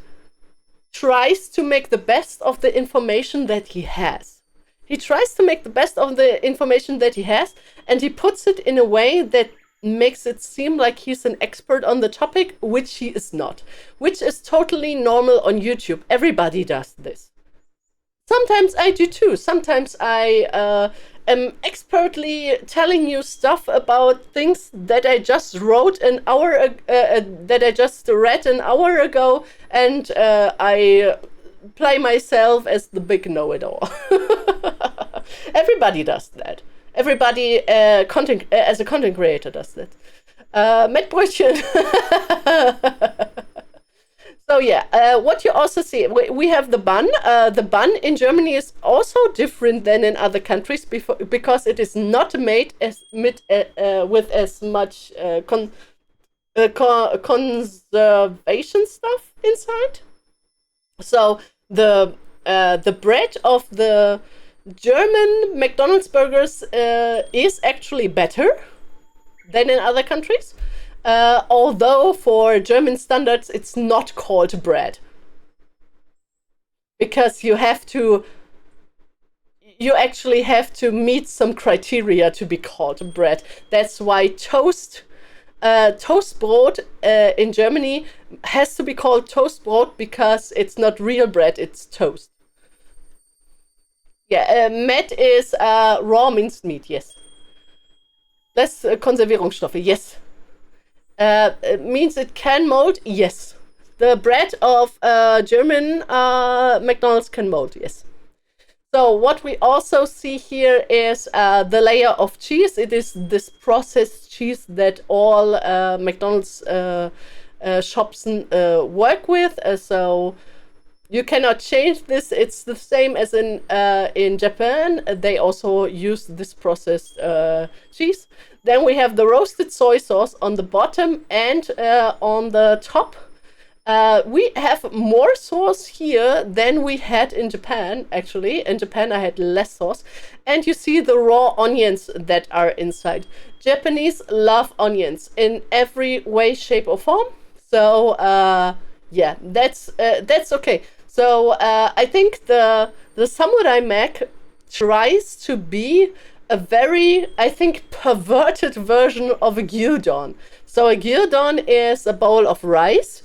tries to make the best of the information that he has. He tries to make the best of the information that he has, and he puts it in a way that makes it seem like he's an expert on the topic, which he is not, which is totally normal on YouTube. Everybody does this. Sometimes I do too. Sometimes I am expertly telling you stuff about things that I just wrote that I just read an hour ago, and I play myself as the big know-it-all. Everybody does that. Everybody as a content creator does that. Mettbrötchen. So yeah, what you also see, we have the bun. The bun in Germany is also different than in other countries because it is not made with as much conservation stuff inside. So the bread of the German McDonald's burgers is actually better than in other countries. Although for German standards, it's not called bread. Because you actually have to meet some criteria to be called bread. That's why Toastbrot in Germany has to be called Toastbrot because it's not real bread, it's toast. Yeah, Met is raw minced meat, yes. Less Konservierungsstoffe, yes. It means it can mold, yes. The bread of German McDonald's can mold, yes. So what we also see here is the layer of cheese. It is this processed cheese that all McDonald's shops work with. So you cannot change this. It's the same as in Japan. They also use this processed cheese. Then we have the roasted soy sauce on the bottom and on the top. We have more sauce here than we had in Japan, actually. In Japan, I had less sauce. And you see the raw onions that are inside. Japanese love onions in every way, shape, or form. So, yeah, that's okay. So, I think the Samurai Mac tries to be a very, I think, perverted version of a gyudon. So, a gyudon is a bowl of rice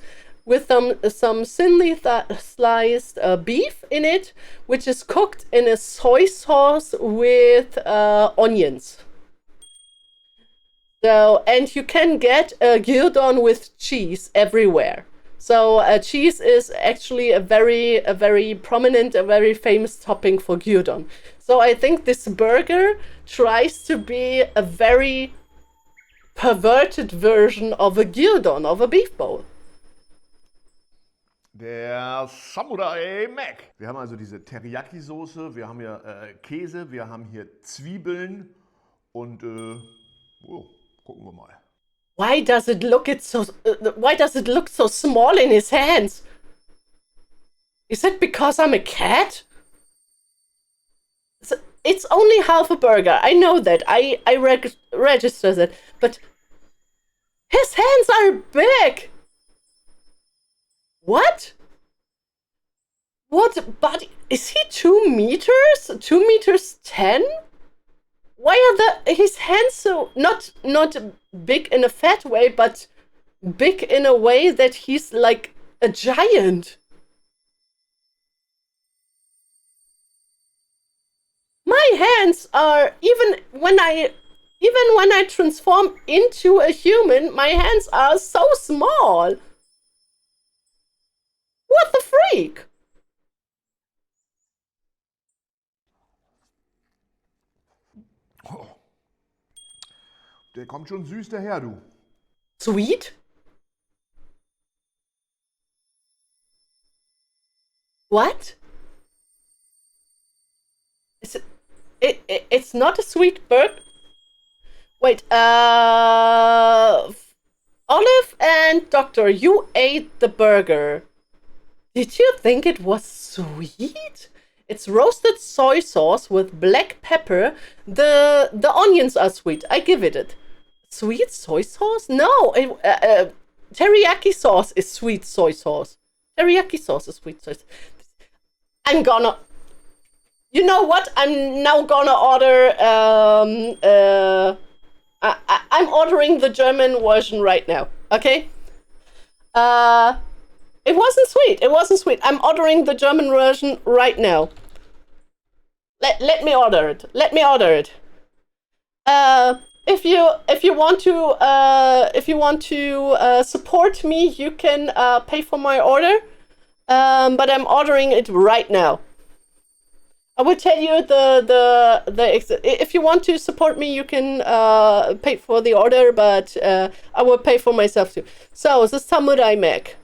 with some thinly sliced beef in it, which is cooked in a soy sauce with onions. So, and you can get a gyudon with cheese everywhere. So cheese is actually a very prominent, a very famous topping for gyudon. So I think this burger tries to be a very perverted version of a gyudon, of a beef bowl. Der Samurai Mac. Wir haben also diese Teriyaki-Soße, wir haben hier Käse, wir haben hier Zwiebeln und gucken wir mal. Why does it look so small in his hands? Is it because I'm a cat? It's only half a burger. I know that. I register that, but his hands are big. What? What? But is he 2 meters? 2 meters 10? Why are his hands so not big in a fat way, but big in a way that he's like a giant? My hands are even when I transform into a human, my hands are so small. What the freak? Oh. Der kommt schon süß daher, du. Sweet? What? It's not a sweet burger. Wait, Olive and Doctor, you ate the burger. Did you think it was sweet? It's roasted soy sauce with black pepper. The onions are sweet. I give it. Sweet soy sauce? No, teriyaki sauce is sweet soy sauce. Teriyaki sauce is sweet soy sauce. You know what? I'm now gonna order. I'm ordering the German version right now. Okay. It wasn't sweet. It wasn't sweet. I'm ordering the German version right now. Let me order it. Let me order it. If you want to support me, you can pay for my order. But I'm ordering it right now. I will tell you if you want to support me, you can pay for the order, but I will pay for myself too. So the Samurai Mac.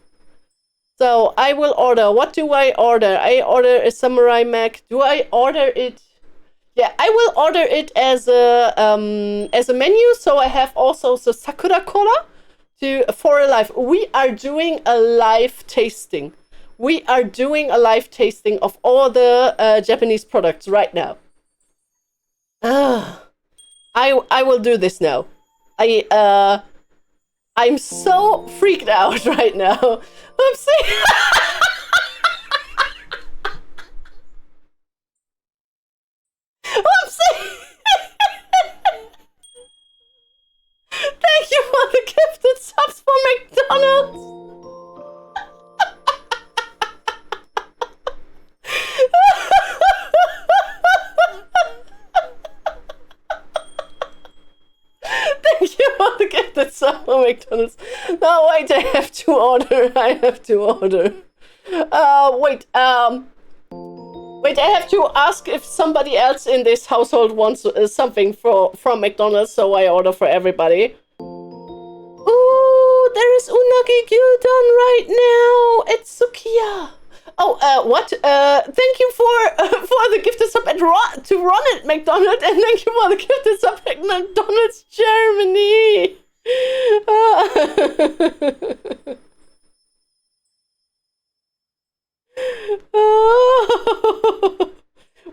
So I will order. What do I order? I order a Samurai Mac. Do I order it? Yeah, I will order it as a menu. So I have also the Sakura Cola for a live. We are doing a live tasting. We are doing a live tasting of all the Japanese products right now. I will do this now. I'm so freaked out right now. I'm saying. I'm saying. Thank you for the gifted subs for McDonald's. Thank you for the gifted sub for McDonald's. No, wait, I have to order. Wait, I have to ask if somebody else in this household wants something from McDonald's, so I order for everybody. Ooh, there is unagi gyudon right now. It's Sukiya. Oh, what? Thank you for the gifted sub to Ron at McDonald's, and thank you for the gifted sub at McDonald's Germany.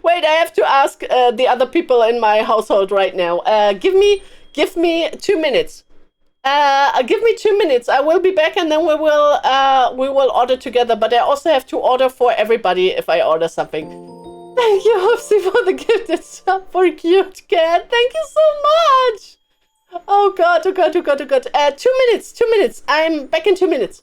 Wait, I have to ask the other people in my household right now. Give me 2 minutes. Give me 2 minutes. I will be back, and then we will order together. But I also have to order for everybody if I order something. Thank you, Hopsy, for the gifted sub for cute cat. Thank you so much. Oh god. 2 minutes. 2 minutes. I'm back in 2 minutes.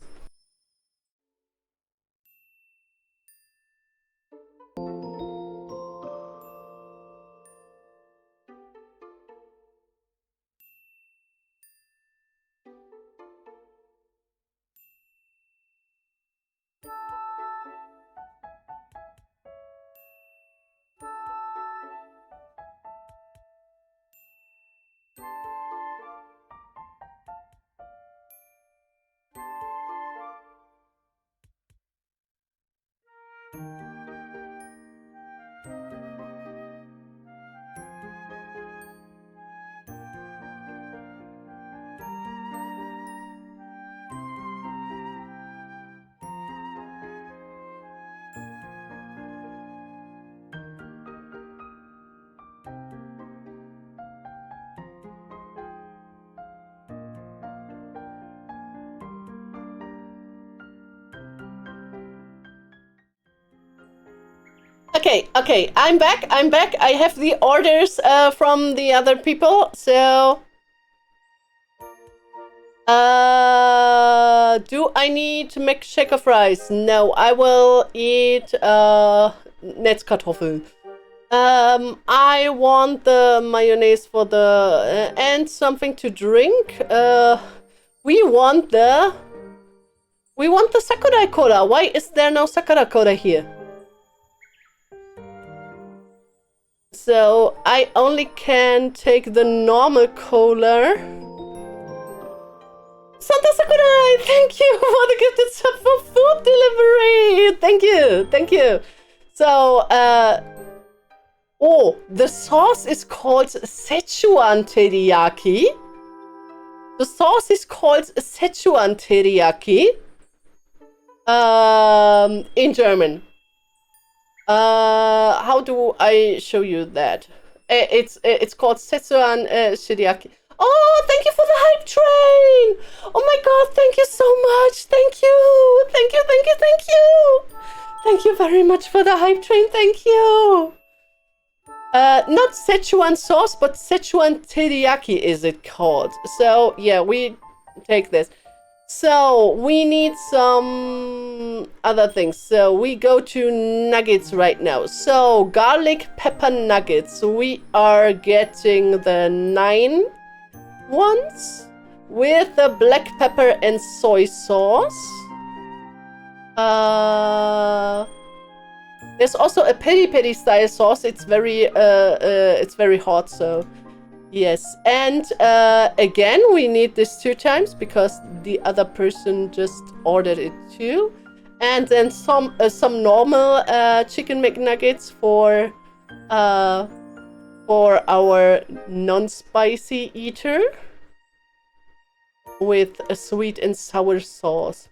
Okay, I'm back. I have the orders from the other people, so... do I need to make shake of rice? No, I will eat Netzkartoffeln. I want the mayonnaise for the... and something to drink. We want the Sakurai Cola. Why is there no Sakurai Cola here? So I only can take the normal cola. Santa Sakurai, thank you for the gifted sub for food delivery. Thank you. So, the sauce is called Szechuan teriyaki. The sauce is called Szechuan teriyaki. In German. How do I show you that? It's called Szechuan teriyaki. Oh, thank you for the hype train! Oh my god, thank you so much! Thank you! Thank you very much for the hype train, thank you! Not Szechuan sauce, but Szechuan teriyaki is it called. So, yeah, we take this. So, we need some other things. So, we go to nuggets right now. So, garlic pepper nuggets. We are getting the 9 ones with the black pepper and soy sauce. There's also a peri-peri style sauce. It's very hot, so yes. And again, we need this 2 times because the other person just ordered it too. And then some normal chicken McNuggets for our non-spicy eater. with a sweet and sour sauce.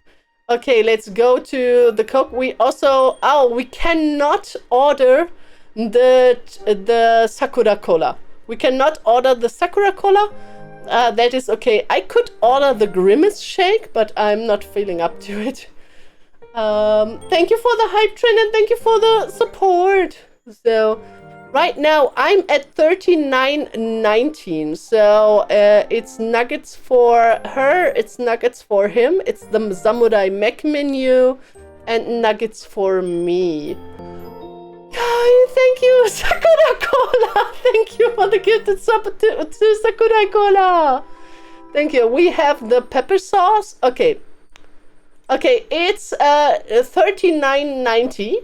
Okay, let's go to the Coke. We also, we cannot order the Sakura Cola. We cannot order the Sakura Cola. That is okay. I could order the Grimace Shake, but I'm not feeling up to it. Thank you for the hype train and thank you for the support. So right now I'm at 39.19. So it's nuggets for her, it's nuggets for him, it's the Samurai Mech menu, and nuggets for me. Thank you, Sakura Cola. Thank you for the gifted sub to Sakura Cola. Thank you. We have the pepper sauce. Okay. Okay, it's 39.90.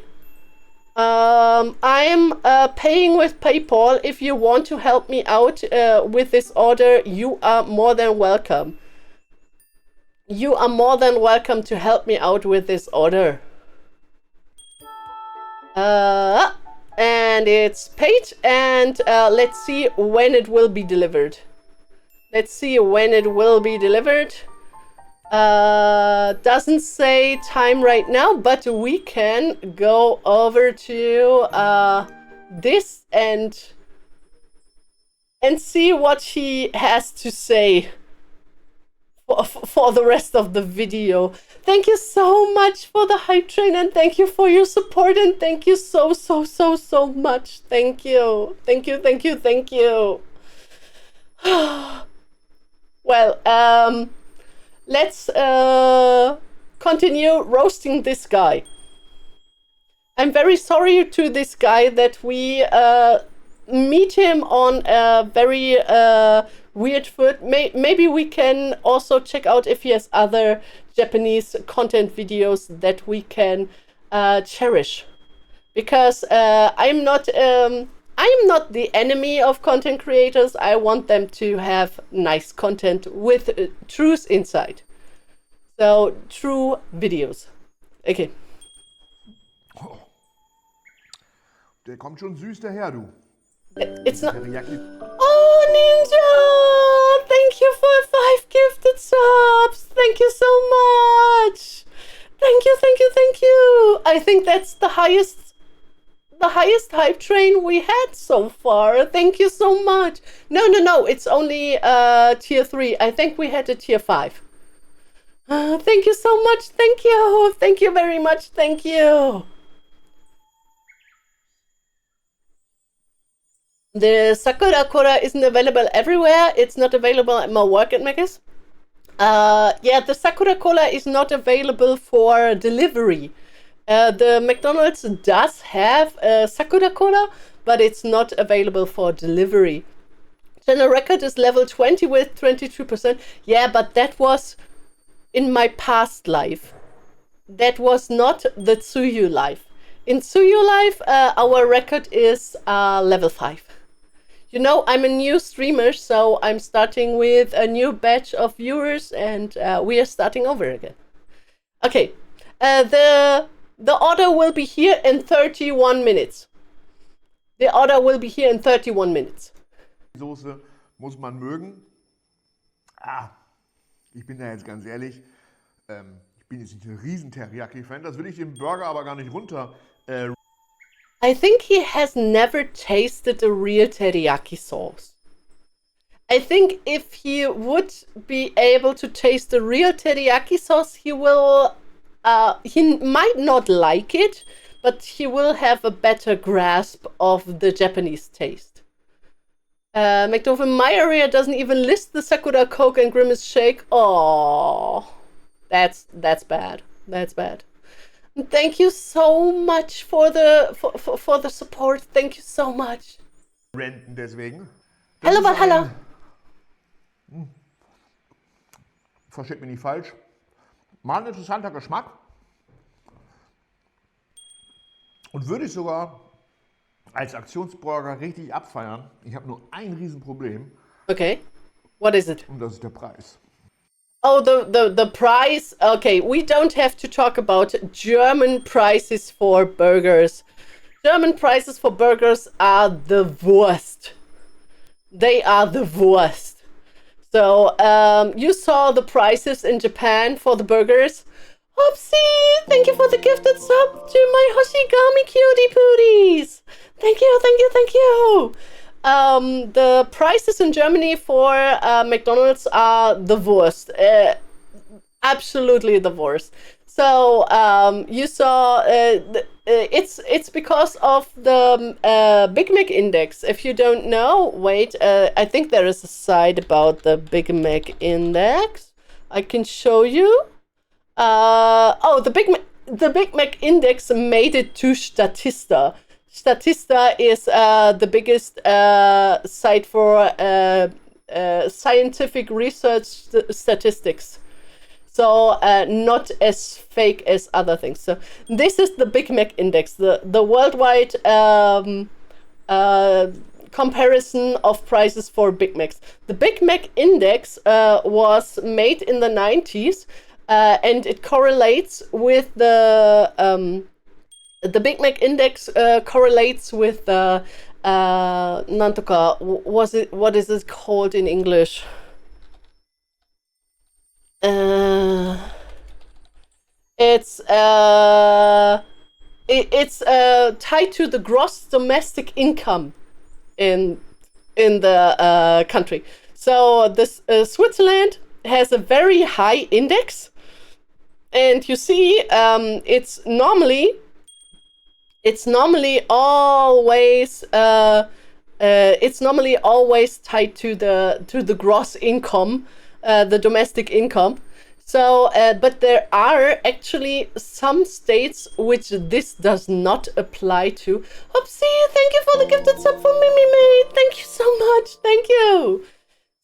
I'm paying with PayPal. If you want to help me out with this order, you are more than welcome. You are more than welcome to help me out with this order. And it's paid, and let's see when it will be delivered. Let's see when it will be delivered. Doesn't say time right now, but we can go over to this and see what he has to say for the rest of the video. Thank you so much for the hype train, and thank you for your support, and thank you so much. Thank you. Thank you, thank you, thank you. Well, let's continue roasting this guy. I'm very sorry to this guy that we meet him on a very weird foot. Maybe we can also check out if he has other Japanese content videos that we can cherish. Because I'm not the enemy of content creators. I want them to have nice content with truth inside. So, true videos. Okay. Oh. Der kommt schon süß daher, du. It's not... Oh, Ninja! Thank you for 5 gifted subs! Thank you so much! Thank you, thank you, thank you! I think that's the highest hype train we had so far. Thank you so much. No, it's only tier 3. I think we had a tier 5. Thank you so much. Thank you. Thank you very much. Thank you. The Sakura Cola isn't available everywhere. It's not available at my work at Megas. Yeah, the Sakura Cola is not available for delivery. The McDonald's does have Sakura Cola, but it's not available for delivery. Channel record is level 20 with 22%. Yeah, but that was in my past life. That was not the Tsuyu life. In Tsuyu life, our record is level 5. You know, I'm a new streamer, so I'm starting with a new batch of viewers, and we are starting over again. Okay, the order will be here in 31 minutes. The order will be here in 31 minutes. Die Soße muss man mögen. Ich bin da jetzt ganz ehrlich, ich bin jetzt nicht ein riesen Teriyaki-Fan. Das will ich dem Burger aber gar nicht runter. I think he has never tasted a real teriyaki sauce. I think if he would be able to taste the real teriyaki sauce, he might not like it, but he will have a better grasp of the Japanese taste. McDowell, in my area doesn't even list the Sakura Coke and Grimace Shake. Oh, that's bad. That's bad. Thank you so much for the support. Thank you so much. Renten deswegen. Hallo, Valhalla. Versteht mich nicht falsch. Mal ein interessanter Geschmack. Und würde ich sogar als Aktionsburger richtig abfeiern. Ich habe nur ein Riesenproblem. Okay. What is it? Und das ist der Preis. Oh, the price. Okay, we don't have to talk about German prices for burgers. German prices for burgers are the worst. They are the worst. So you saw the prices in Japan for the burgers. Oopsie! Thank you for the gifted sub to my Hoshigami cutie pooties. Thank you, thank you, thank you. The prices in Germany for McDonald's are the worst. Absolutely the worst. So you saw it's because of the Big Mac index. If you don't know, wait, I think there is a site about the Big Mac index. I can show you. The Big Mac index made it to Statista. Statista is the biggest site for scientific research statistics. So not as fake as other things. So this is the Big Mac index, the worldwide comparison of prices for Big Macs. The Big Mac index was made in the 90s. And it correlates with the Big Mac index correlates with the nantoka. What is it called in English? It's tied to the gross domestic income in the country. So this Switzerland has a very high index. And you see, it's normally always tied to the gross income, the domestic income. So, but there are actually some states which this does not apply to. Oopsie! Thank you for the gifted sub for Mimi Mate. Thank you so much. Thank you.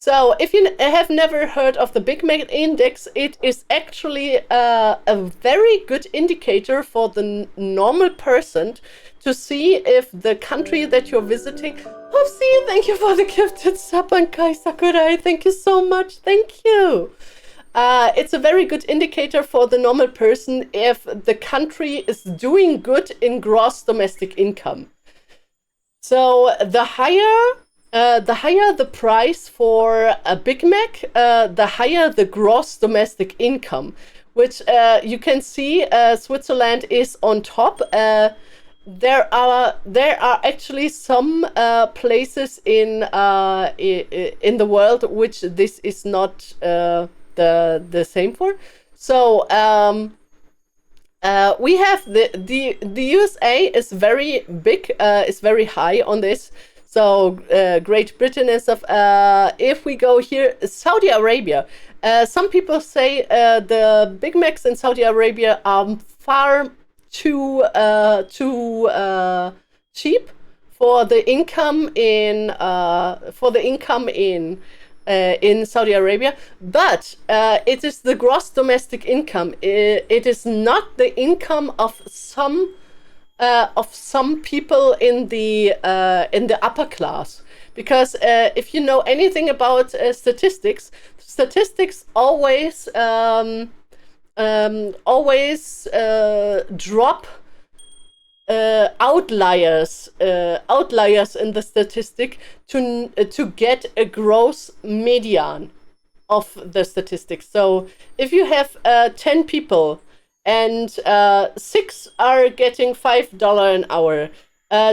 So if you have never heard of the Big Mac Index, it is actually a very good indicator for the normal person to see if the country that you're visiting... Oopsie, thank you for the gifted sub, and Kai Sakurai. Thank you so much. Thank you. It's a very good indicator for the normal person if the country is doing good in gross domestic income. So the higher the price for a Big Mac, the higher the gross domestic income, which you can see Switzerland is on top. There are actually some places in the world which this is not the same for. So we have the USA is very big, is very high on this. So Great Britain and stuff. If we go here, Saudi Arabia. Some people say the Big Macs in Saudi Arabia are far too cheap for the income in Saudi Arabia. But it is the gross domestic income. It is not the income of some people in the upper class, because if you know anything about statistics always drop outliers in the statistic to get a gross median of the statistics. So if you have 10 people and 6 are getting $5 an hour,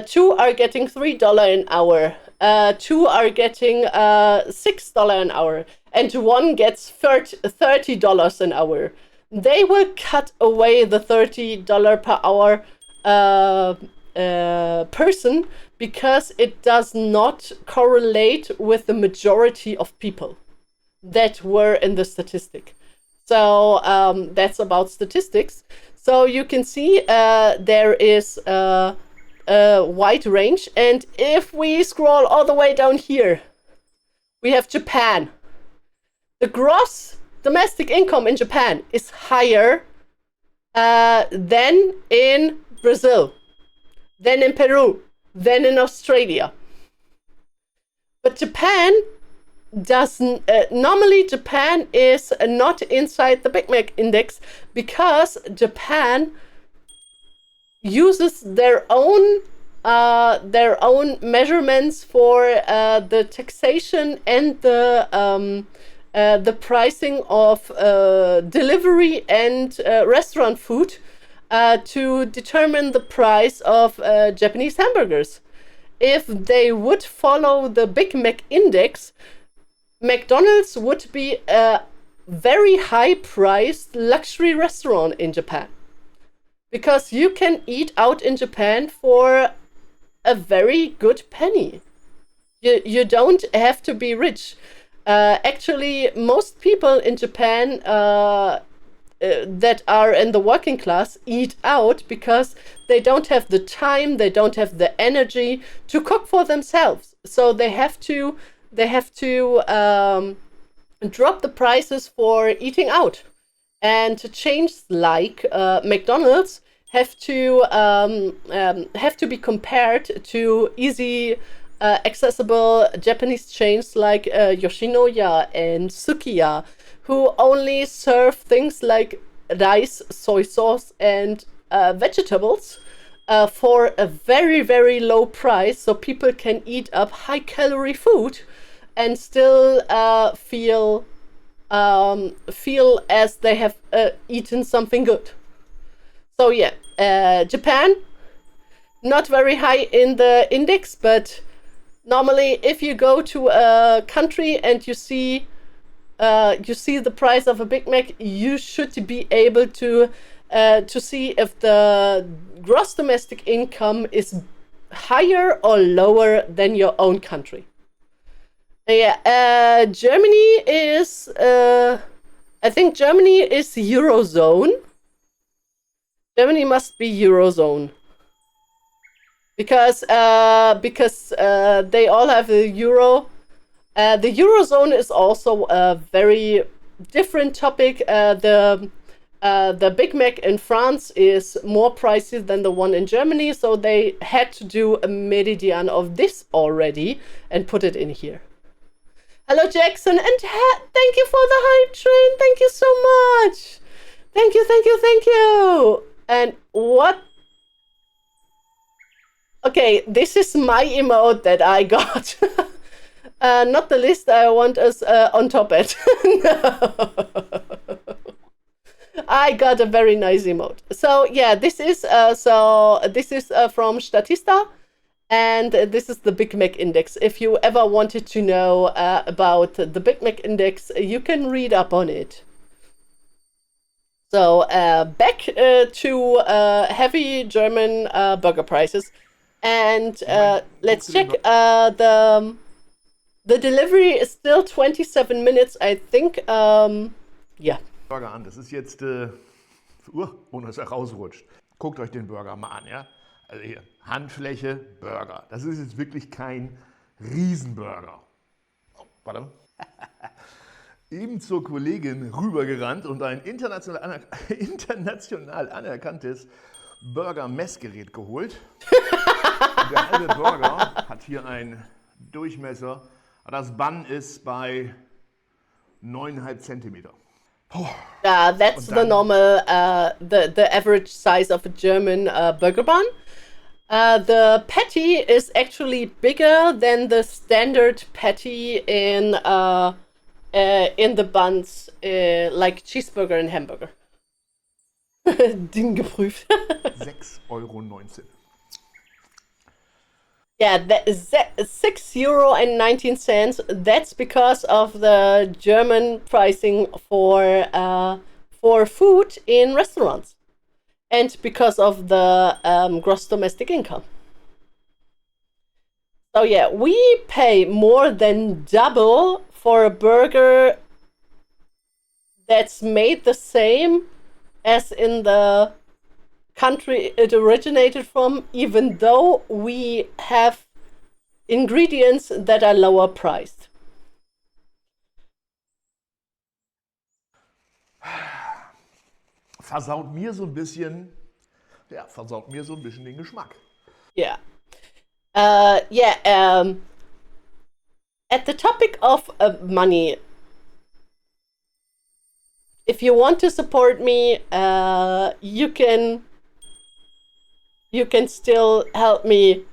2 are getting $3 an hour, 2 are getting $6 an hour, and 1 gets $30 an hour. They will cut away the $30 per hour person because it does not correlate with the majority of people that were in the statistic. So that's about statistics. So you can see there is a wide range. And if we scroll all the way down here, we have Japan. The gross domestic income in Japan is higher than in Brazil, than in Peru, than in Australia. But Japan doesn't normally Japan is not inside the Big Mac index because Japan uses their own their own measurements for the taxation and the pricing of delivery and restaurant food to determine the price of Japanese hamburgers. If they would follow the Big Mac index, McDonald's would be a very high-priced luxury restaurant in Japan. Because you can eat out in Japan for a very good penny. You don't have to be rich. Actually, most people in Japan that are in the working class eat out because they don't have the time, they don't have the energy to cook for themselves. So they have to drop the prices for eating out. And chains like McDonald's have to be compared to easy, accessible Japanese chains like Yoshinoya and Sukiya, who only serve things like rice, soy sauce, and vegetables for a very, very low price, so people can eat up high-calorie food and still feel as they have eaten something good. So yeah, Japan, not very high in the index, but normally if you go to a country and you see the price of a Big Mac, you should be able to see if the gross domestic income is higher or lower than your own country. Yeah, Germany is, I think Germany is Eurozone. Germany must be Eurozone. Because they all have the euro. The Eurozone is also a very different topic. The Big Mac in France is more pricey than the one in Germany, so they had to do a meridian of this already and put it in here. Hello, Jackson, and thank you for the hype train. Thank you so much. Thank you, thank you, thank you. And what? Okay, this is my emote that I got. Not the list. I want us on top it. No. I got a very nice emote. So yeah, this is from Statista. And this is the Big Mac Index. If you ever wanted to know about the Big Mac Index, you can read up on it. So back to heavy German burger prices. And let's check. The delivery is still 27 minutes, I think. Yeah. Burger an. Das ist jetzt, ohne dass er rausrutscht. Guckt euch den Burger mal an, ja? Also hier, Handfläche, Burger. Das ist jetzt wirklich kein Riesenburger. Oh, warte mal. Eben zur Kollegin rübergerannt und ein international anerkanntes Burger-Messgerät geholt. Und der halbe Burger hat hier einen Durchmesser. Das Bun ist bei 9,5 Zentimeter. That's the normal, the average size of a German burger bun. The patty is actually bigger than the standard patty in the buns, like cheeseburger and hamburger. Ding geprüft. 6,19 €. Yeah, that is €6.19. That's because of the German pricing for food in restaurants, and because of the gross domestic income. So yeah, we pay more than double for a burger that's made the same as in the country it originated from, even though we have ingredients that are lower priced. Versaut mir so ein bisschen den Geschmack. Yeah. At the topic of money, if you want to support me, you can still help me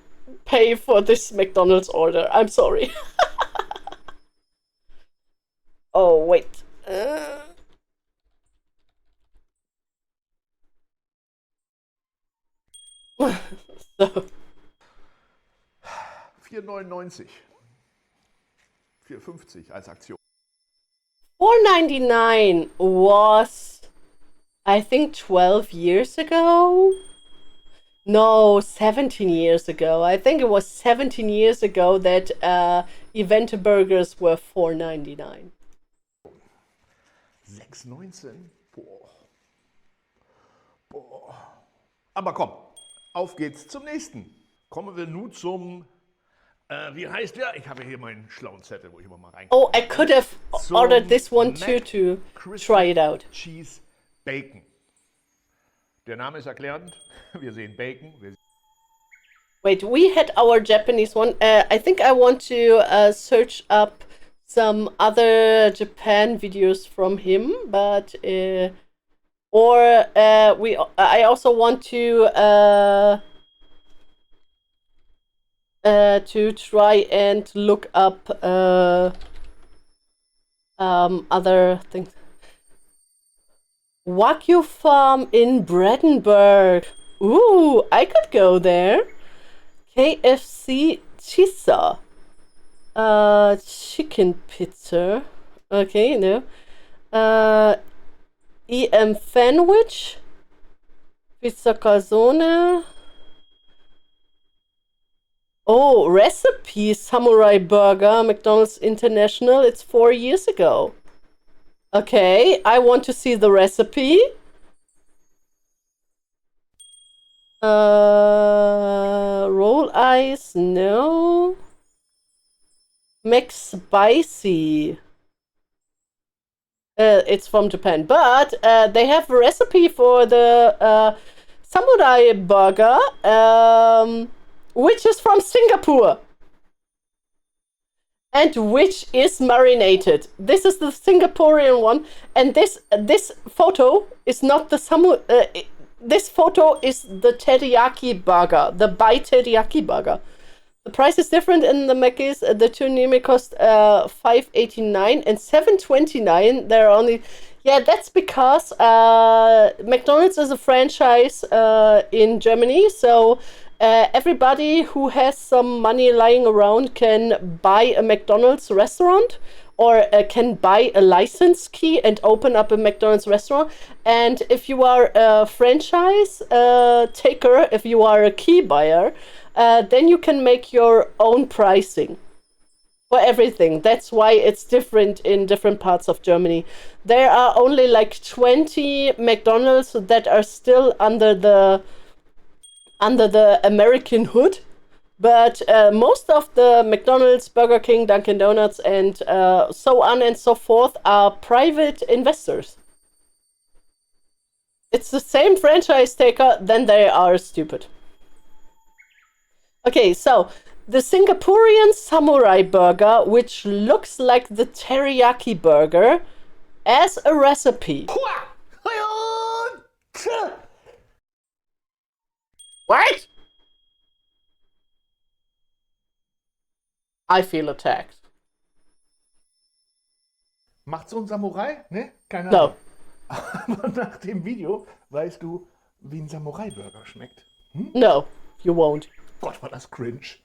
pay for this McDonald's order. I'm sorry. Oh, wait. So. 4,99. 4,50 als Aktion. $4.99 was, I think, 12 years ago. No, 17 years ago. I think it was 17 years ago that event burgers were $4.99. 6,19? Boah. Boah. Aber komm, auf geht's zum nächsten. Kommen wir nun zum, wie heißt der? Ich habe hier meinen schlauen Zettel, wo ich immer mal reinkomme. Oh, I could have ordered this one too to try it out. Cheese Bacon. Der Name ist erklärend. Wir sehen Bacon. Wait, we had our Japanese one. I think I want to search up some other Japan videos from him, but I also want to try and look up other things. Wagyu Farm in Brandenburg. Ooh, I could go there. KFC Chisa. Chicken pizza. Okay, no. EM Sandwich. Pizza Calzone. Oh, recipe Samurai Burger, McDonald's International. It's 4 years ago. Okay, I want to see the recipe. Roll ice, no. McSpicy. It's from Japan, but they have a recipe for the Samurai Burger, which is from Singapore. And which is marinated. This is the Singaporean one, and this photo is not the this photo is the teriyaki burger, the Bai teriyaki burger. The price is different in the Mc's. The two Nime cost $5.89 and $7.29. They're only, yeah, that's because McDonald's is a franchise in Germany, so everybody who has some money lying around can buy a McDonald's restaurant or can buy a license key and open up a McDonald's restaurant. And if you are a franchise taker, if you are a key buyer, then you can make your own pricing for everything. That's why it's different in different parts of Germany. There are only like 20 McDonald's that are still under the American hood, but most of the McDonald's, Burger King, Dunkin' Donuts, and so on and so forth are private investors. It's the same franchise taker, then they are stupid. Okay, so the Singaporean Samurai Burger, which looks like the teriyaki burger, as a recipe. What? I feel attacked. Macht so ein Samurai? Ne? Keine No. Ahnung. Aber nach dem Video weißt du, wie ein Samurai-Burger schmeckt. Hm? No, you won't. Gott, war das cringe.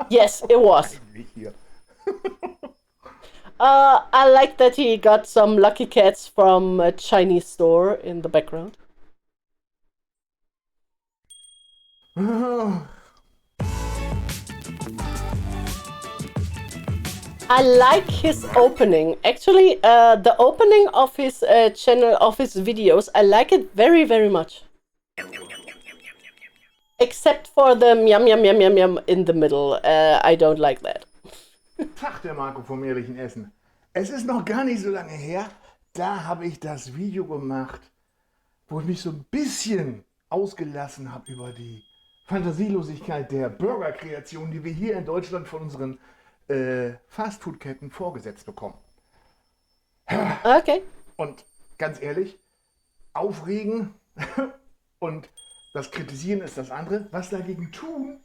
Yes, it was. Hier. I like that he got some Lucky Cats from a Chinese store in the background. I like his opening. Actually, the opening of his channel, of his videos, I like it very, very much. Except for the yum yum yum yum yum in the middle. I don't like that. Tag, der Marco vom ehrlichen Essen. Es ist noch gar nicht so lange her, da habe ich das Video gemacht, wo ich mich so ein bisschen ausgelassen habe über die Fantasielosigkeit der Burgerkreation, die wir hier in Deutschland von unseren Fastfood-Ketten vorgesetzt bekommen. Okay. Und ganz ehrlich, aufregen und das Kritisieren ist das andere. Was dagegen tun,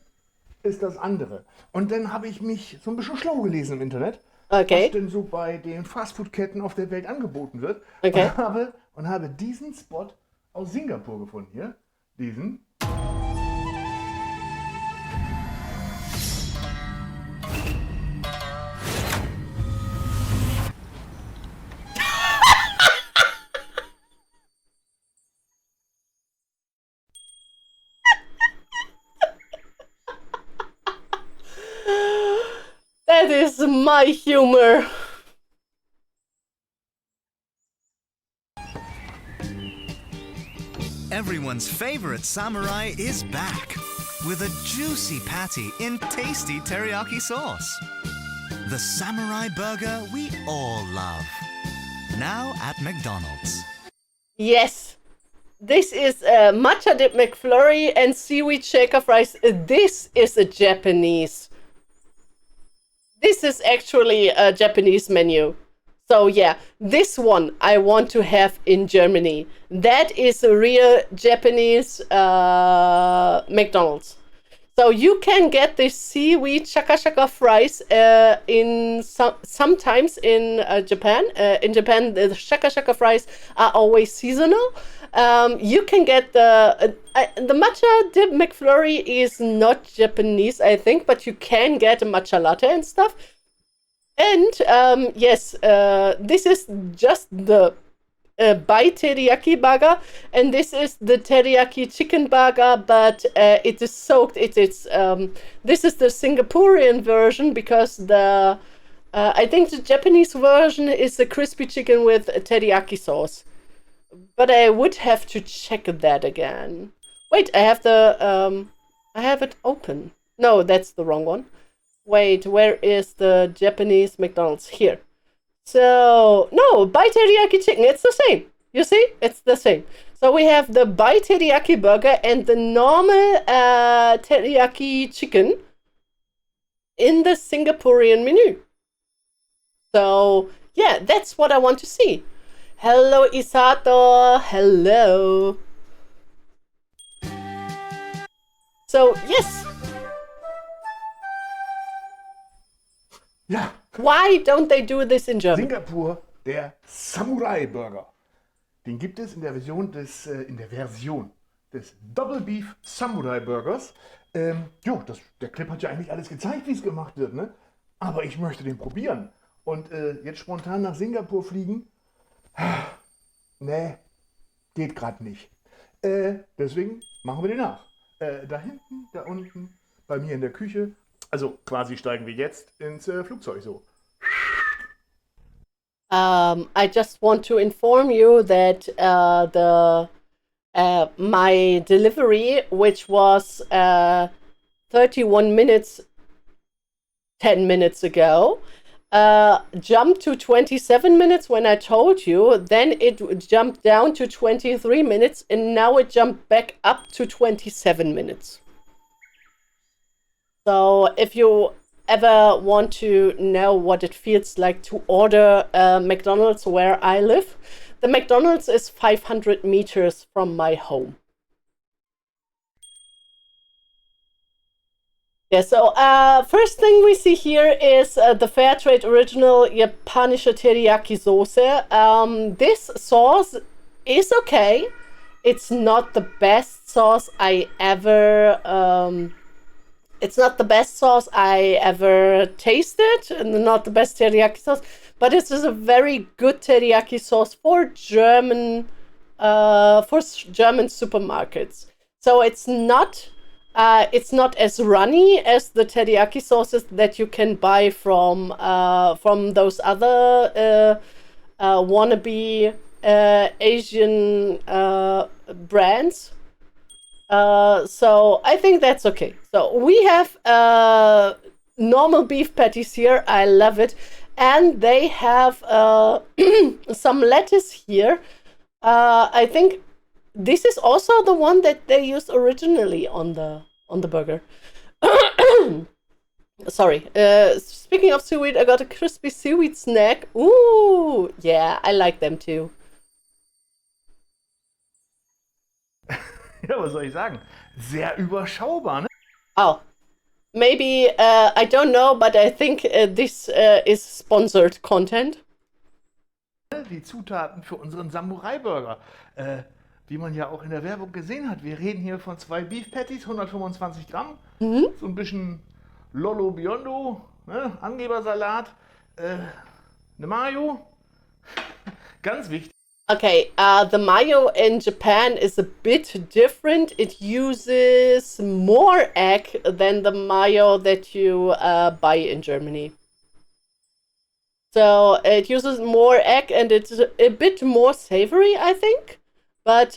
ist das andere. Und dann habe ich mich so ein bisschen schlau gelesen im Internet, was Okay, denn so bei den Fastfood-Ketten auf der Welt angeboten wird. okay. Und habe diesen Spot aus Singapur gefunden hier. Diesen. That is my humor. Everyone's favorite samurai is back with a juicy patty in tasty teriyaki sauce. The samurai burger we all love. Now at McDonald's. Yes, this is a matcha dip McFlurry and seaweed shaker fries. This is a Japanese. This is actually a Japanese menu. So yeah, this one I want to have in Germany. That is a real Japanese McDonald's. So you can get this seaweed shaka shaka fries in sometimes in Japan. In Japan, the shaka shaka fries are always seasonal. You can get the matcha dip McFlurry is not Japanese, I think, but you can get a matcha latte and stuff. And yes, this is just the Bai teriyaki burger, and this is the teriyaki chicken burger, but it is soaked. This is the Singaporean version because the I think the Japanese version is the crispy chicken with teriyaki sauce. But I would have to check that again. Wait, I have it open. No, that's the wrong one. Wait, where is the Japanese McDonald's? Here. So, no, Bai teriyaki chicken, it's the same. You see? It's the same. So we have the Bai teriyaki burger and the normal teriyaki chicken in the Singaporean menu. So, yeah, that's what I want to see. Hello, Isato. Hello. So, yes. Ja. Why don't they do this in German? Singapur, der Samurai Burger. Den gibt es in der Version des Double Beef Samurai Burgers. Der Clip hat ja eigentlich alles gezeigt, wie es gemacht wird, ne? Aber ich möchte den probieren. Und jetzt spontan nach Singapur fliegen? Nee, geht gerade nicht. Deswegen machen wir den nach. Da hinten, da unten, bei mir in der Küche. Also quasi steigen wir jetzt ins Flugzeug so. I just want to inform you that my delivery, which was 31 minutes, 10 minutes ago, jumped to 27 minutes when I told you. Then it jumped down to 23 minutes, and now it jumped back up to 27 minutes. So if you ever want to know what it feels like to order McDonald's where I live, the McDonald's is 500 meters from my home. Yeah, so first thing we see here is the Fairtrade Original Japanische Teriyaki Sauce. This sauce is okay. It's not the best sauce I ever tasted, and not the best teriyaki sauce, but it is a very good teriyaki sauce for German supermarkets. So it's not as runny as the teriyaki sauces that you can buy from those other wannabe Asian brands. So I think that's okay. So we have normal beef patties here. I love it. And they have some lettuce here. I think this is also the one that they used originally on the burger. Sorry. Speaking of seaweed, I got a crispy seaweed snack. Ooh, yeah, I like them too. Ja, was soll ich sagen? Sehr überschaubar, ne? Oh, maybe, I don't know, but I think this is sponsored content. Die Zutaten für unseren Samurai-Burger. Wie man ja auch in der Werbung gesehen hat. Wir reden hier von 2 Beef Patties, 125 Gramm. So ein bisschen Lollo Biondo, ne? Angebersalat, eine Mayo. Ganz wichtig. Okay, the mayo in Japan is a bit different. It uses more egg than the mayo that you buy in Germany. So it uses more egg and it's a bit more savory, I think. But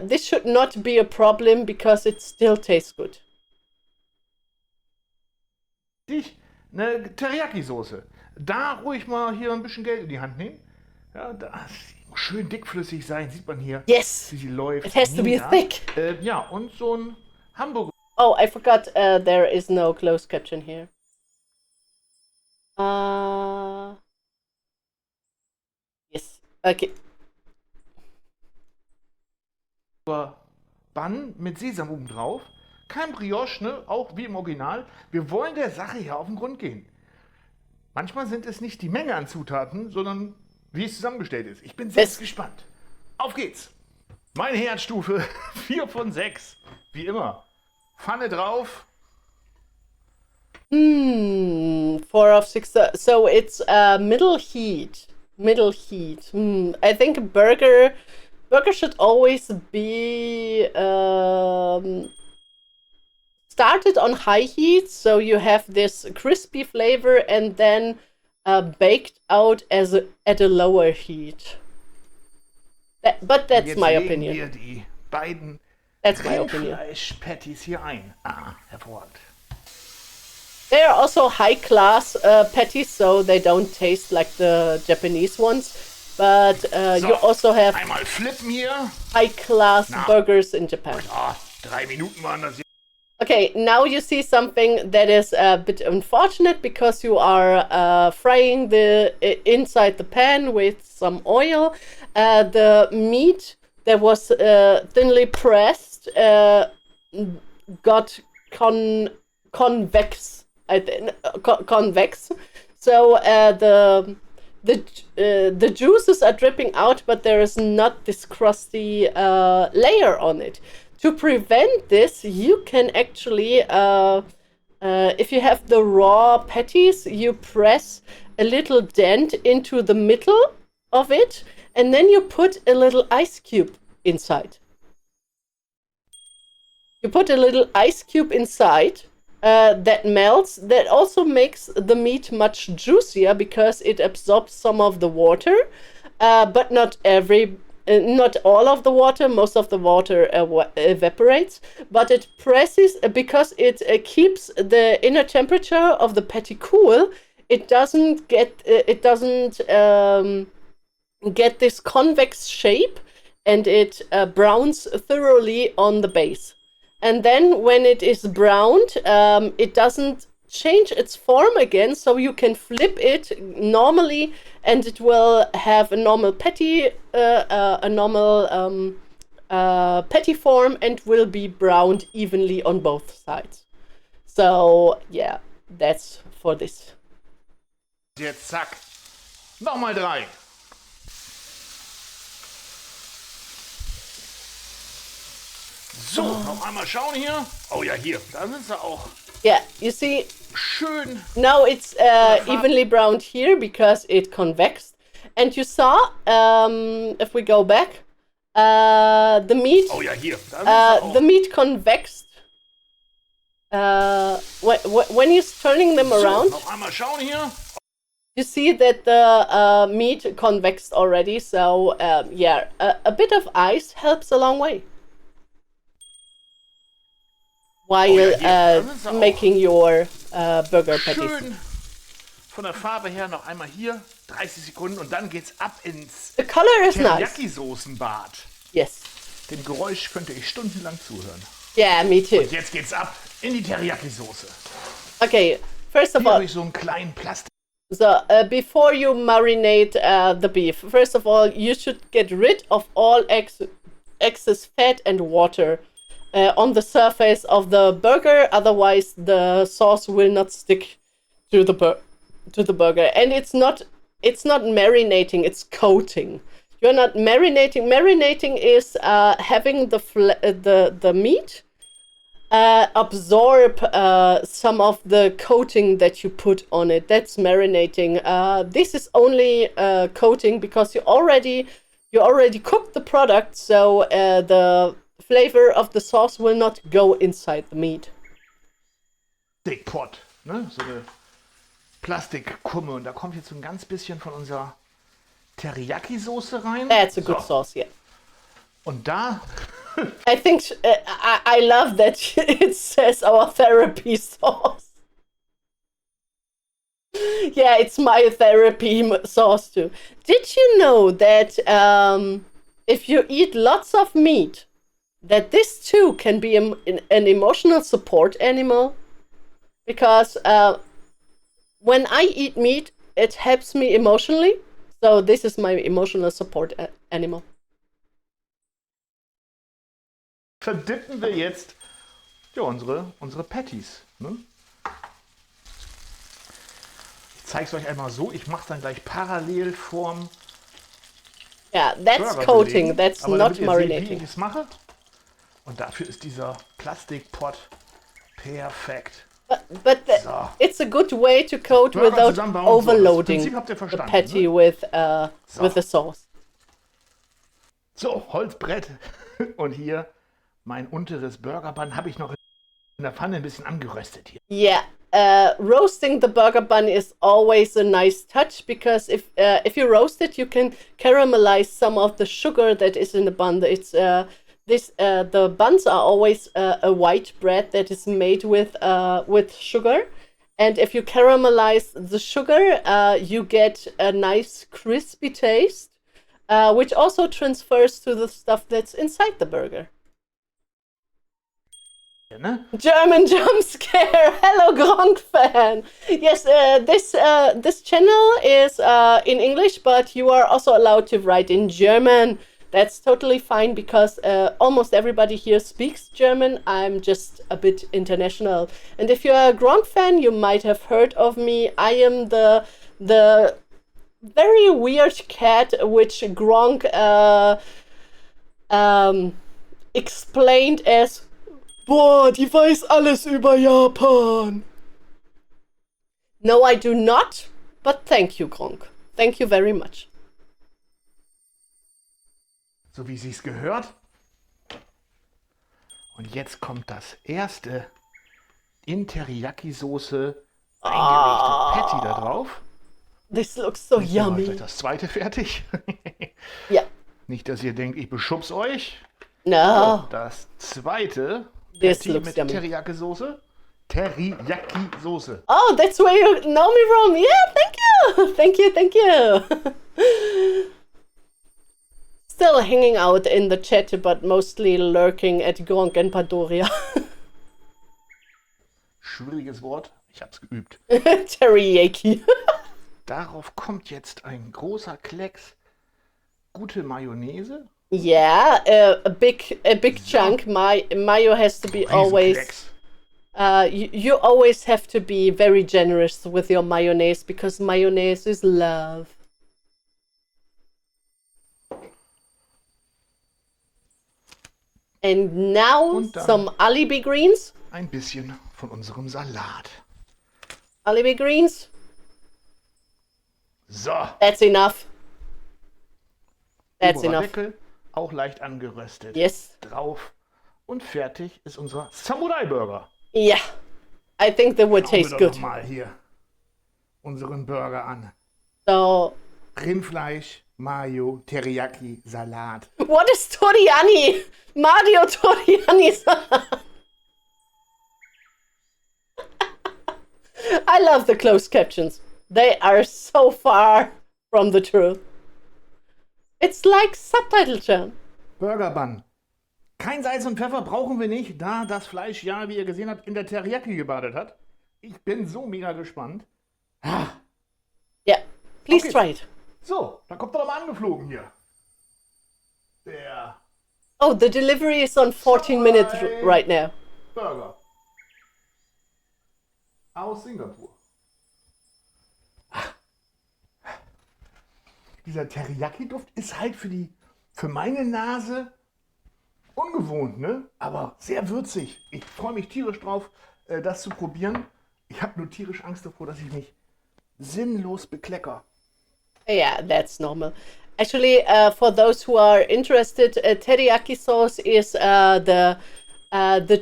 this should not be a problem because it still tastes good. Eine Teriyaki-Soße. Da ruhig mal hier ein bisschen Geld in die Hand nehmen. Ja, das muss schön dickflüssig sein, sieht man hier. Yes, wie sie läuft. it has to be thick. Ja, und so ein Hamburger. Oh, I forgot there is no closed caption here. Yes, okay. Bun mit Sesam oben drauf. Kein Brioche, ne? Auch wie im Original. Wir wollen der Sache hier auf den Grund gehen. Manchmal sind es nicht die Menge an Zutaten, sondern wie es zusammengestellt ist. Ich bin selbst gespannt. Auf geht's. Meine Herzstufe 4 von 6. Wie immer. Pfanne drauf. 4 of 6. So it's middle heat. Middle heat. I think a burger should always be started on high heat, so you have this crispy flavor, and then baked out at a lower heat. But that's my opinion. Wir die beiden That's my opinion. Rindfleisch-Patties hier ein. Hervorragend. They are also high-class patties, so they don't taste like the Japanese ones. But you also have einmal flippen hier. High-class burgers in Japan. 3 Minuten waren das. Okay, now you see something that is a bit unfortunate because you are frying the inside the pan with some oil. The meat that was thinly pressed got convex. Convex. So the juices are dripping out, but there is not this crusty layer on it. To prevent this, you can actually, if you have the raw patties, you press a little dent into the middle of it, and then you put a little ice cube inside. You put a little ice cube inside that melts. That also makes the meat much juicier because it absorbs some of the water, but not all of the water. Most of the water evaporates, but it presses because it keeps the inner temperature of the patty cool. It doesn't get get this convex shape, and it browns thoroughly on the base. And then when it is browned, it doesn't change its form again, so you can flip it normally, and it will have a normal patty, patty form, and will be browned evenly on both sides. So yeah, that's for this. Jetzt zack. Nochmal 3. So, noch einmal schauen hier. Oh ja, hier, da sind sie auch. Yeah, you see, schön. Now it's evenly browned here because it convexed. And you saw, if we go back, the meat. Oh ja, hier. Da sind sie auch. The meat convexed. When you're turning them around, noch einmal schauen hier. You see that the meat convexed already. So yeah, a bit of ice helps a long way. While making your burger patties. Schön von der Farbe her noch einmal hier, 30 Sekunden und dann geht's ab ins The color is nice. Teriyaki-Soßenbad. Yes. Dem Geräusch könnte ich stundenlang zuhören. Yeah, me too. Und jetzt geht's ab in die Teriyaki-Soße. Okay, first of hier all, habe ich so einen kleinen Plastik. So before you marinate the beef, first of all, you should get rid of all excess fat and water on the surface of the burger. Otherwise, the sauce will not stick to the burger. And it's not marinating. It's coating. You're not marinating. Marinating is having the meat absorb some of the coating that you put on it. That's marinating. This is only coating because you already cooked the product, so the flavor of the sauce will not go inside the meat. Plastikpot, ne? So eine Plastikkumme. Und da kommt jetzt so ein ganz bisschen von unserer Teriyaki-Soße rein. That's a good sauce, yeah. Und da... I think I love that it says our therapy sauce. Yeah, it's my therapy sauce too. Did you know that if you eat lots of meat, that this too can be an emotional support animal? Because when I eat meat, it helps me emotionally. So this is my emotional support animal. Verdippen wir jetzt unsere Patties. Ne? Ich zeige es euch einmal so. Ich mache es dann gleich parallel vorm Yeah, that's Burger coating. belegen. That's Aber not damit ihr marinating. seht, wie ich es mache. Und dafür ist dieser Plastikpot perfekt. But So. it's a good way to coat Burger without zusammenbauen. So, das overloading Prinzip habt ihr the verstanden, patty ne? with the sauce. So, Holzbrett. Und hier mein unteres Burgerbun habe ich noch in der Pfanne ein bisschen angeröstet hier. Yeah, roasting the burger bun is always a nice touch because if you roast it, you can caramelize some of the sugar that is in the bun. It's the buns are always a white bread that is made with sugar, and if you caramelize the sugar, you get a nice crispy taste, which also transfers to the stuff that's inside the burger. Ne? German jump scare. Hello, Gronk fan. Yes, this channel is in English, but you are also allowed to write in German. That's totally fine because almost everybody here speaks German. I'm just a bit international. And if you're a Gronk fan, you might have heard of me. I am the very weird cat which Gronk explained as "Boah, die weiß alles über Japan." No, I do not, but thank you, Gronk. Thank you very much. So wie sich's gehört. Und jetzt kommt das erste in Teriyaki-Soße eingelegte Patty da drauf. This looks so Jetzt ist yummy. gleich das zweite fertig. Yeah. Nicht, dass ihr denkt, ich beschub's euch. No. So, das zweite This Patty looks mit yummy. Teriyaki-Soße. Teriyaki-Soße. Oh, that's where you know me from. Yeah, thank you. Thank you, thank you. Still hanging out in the chat, but mostly lurking at Gronk and Padoria. Schwieriges Wort. Ich hab's geübt. Teriyaki. Darauf kommt jetzt ein großer Klecks gute Mayonnaise. Yeah, a big chunk. Mayo has to be always. Riesenklecks. You always have to be very generous with your mayonnaise because mayonnaise is love. And now Und dann some alibi greens. ein bisschen von unserem Salat. Alibi greens. So. That's enough. That's enough. Deckel, auch leicht angeröstet. Yes. Drauf. Und fertig ist unser Samurai-Burger. Yeah. I think that would taste Schauen wir good. doch mal hier unseren Burger an. So, Rindfleisch, Mayo, Teriyaki, Salat. what is Toriani? Mario Toriani salad. I love the closed captions. They are so far from the truth. It's like subtitle churn. Burger Bun. Kein Salz und Pfeffer brauchen wir nicht, da das Fleisch ja, wie ihr gesehen habt, in der Teriyaki gebadet hat. Ich bin so mega gespannt. Yeah, please Okay. try it. So, dann kommt er doch mal angeflogen hier. Der Oh, the delivery is on 14 minutes right now. Burger. Aus Singapur. Dieser Teriyaki-Duft ist halt für meine Nase ungewohnt, ne? Aber sehr würzig. Ich freue mich tierisch drauf, das zu probieren. Ich habe nur tierisch Angst davor, dass ich mich sinnlos beklecker. Yeah, that's normal. Actually, for those who are interested, teriyaki sauce is the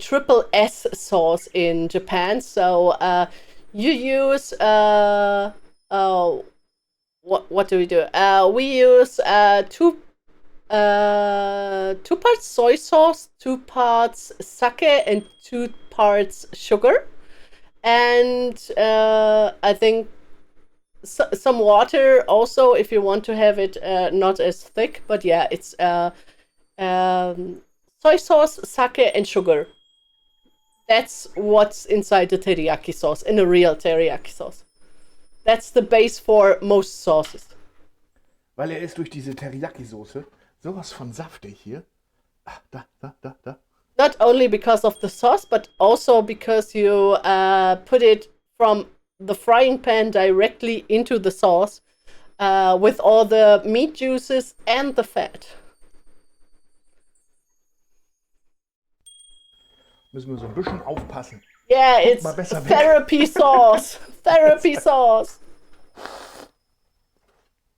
triple S sauce in Japan. So you use what do we do? We use two parts soy sauce, 2 parts sake, and 2 parts sugar, and I think some water also if you want to have it not as thick. But yeah, it's soy sauce, sake, and sugar. That's what's inside the teriyaki sauce, in a real teriyaki sauce. That's the base for most sauces. Weil er ist durch diese Teriyaki-Soße sowas von saftig hier. Da. Not only because of the sauce, but also because you put it from the frying pan directly into the sauce with all the meat juices and the fat. Müssen wir so ein bisschen aufpassen. Yeah, it's mal besser weg. therapy sauce. Therapy sauce.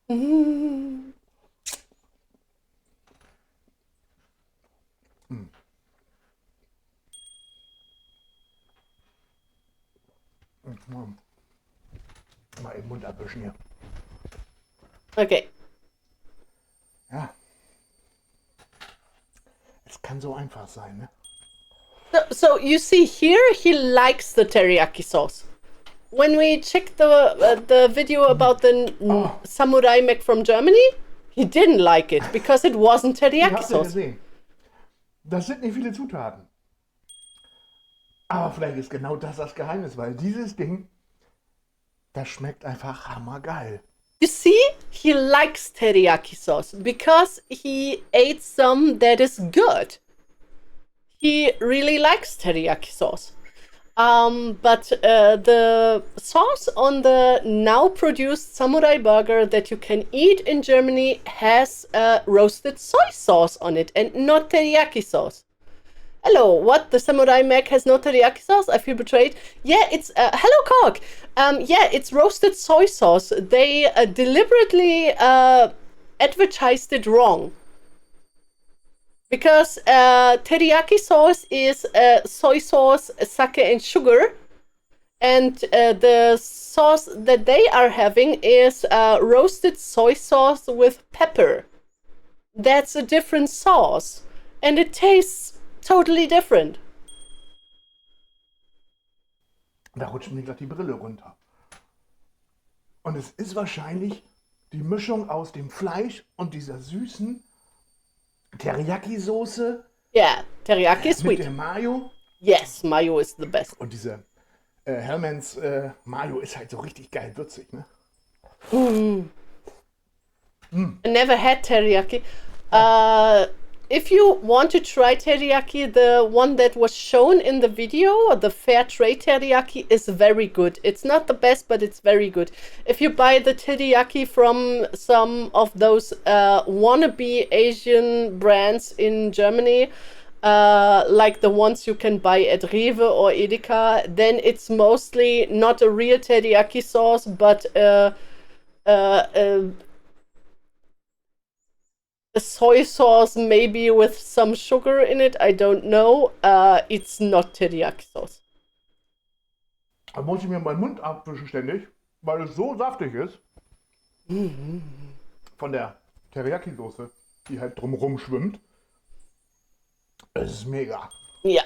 Mal im Mund abwischen hier. Okay. Ja. Es kann so einfach sein, ne? So you see here, he likes the teriyaki sauce. When we checked the video about the samurai mac from Germany, he didn't like it because it wasn't teriyaki Habt ihr sauce. gesehen? Das sind nicht viele Zutaten. Aber vielleicht ist genau das Geheimnis, weil dieses Ding, das schmeckt einfach hammergeil. You see, he likes teriyaki sauce because he ate some that is good. He really likes teriyaki sauce. But the sauce on the now produced samurai burger that you can eat in Germany has roasted soy sauce on it and not teriyaki sauce. Hello, what? The samurai mac has no teriyaki sauce? I feel betrayed. Yeah, it's hello, Cock. Yeah, it's roasted soy sauce. They deliberately advertised it wrong. Because teriyaki sauce is soy sauce, sake, and sugar. And the sauce that they are having is roasted soy sauce with pepper. That's a different sauce. And it tastes totally different. Da rutscht mir gleich die Brille runter. Und es ist wahrscheinlich die Mischung aus dem Fleisch und dieser süßen Teriyaki-Soße. Yeah, teriyaki is Mit sweet. der Mayo. Yes, mayo is the best. Und diese Hellmann's Mayo ist halt so richtig geil würzig, ne? I never had teriyaki. If you want to try teriyaki, the one that was shown in the video, the fair trade teriyaki, is very good. It's not the best, but it's very good. If you buy the teriyaki from some of those wannabe Asian brands in Germany, like the ones you can buy at Rewe or Edeka, then it's mostly not a real teriyaki sauce, but a soy sauce, maybe with some sugar in it. I don't know. It's not teriyaki sauce. Da muss ich mir meinen Mund abwischen ständig, weil es so saftig ist. Von der Teriyaki-Soße, die halt drumherum schwimmt. Es ist mega. Yeah.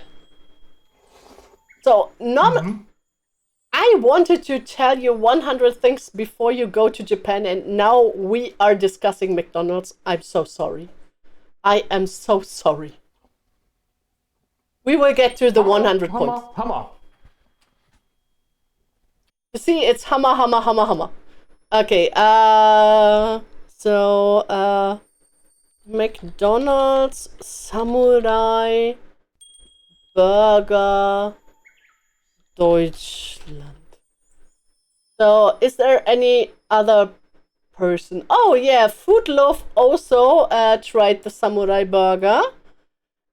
So, I wanted to tell you 100 things before you go to Japan, and now we are discussing McDonald's. I'm so sorry. I am so sorry. We will get to the 100 points. Hammer. You see, it's hammer, hammer, hammer, hammer. Okay, McDonald's Samurai Burger Deutschland. So, is there any other person? Oh yeah, Food Love also tried the Samurai Burger.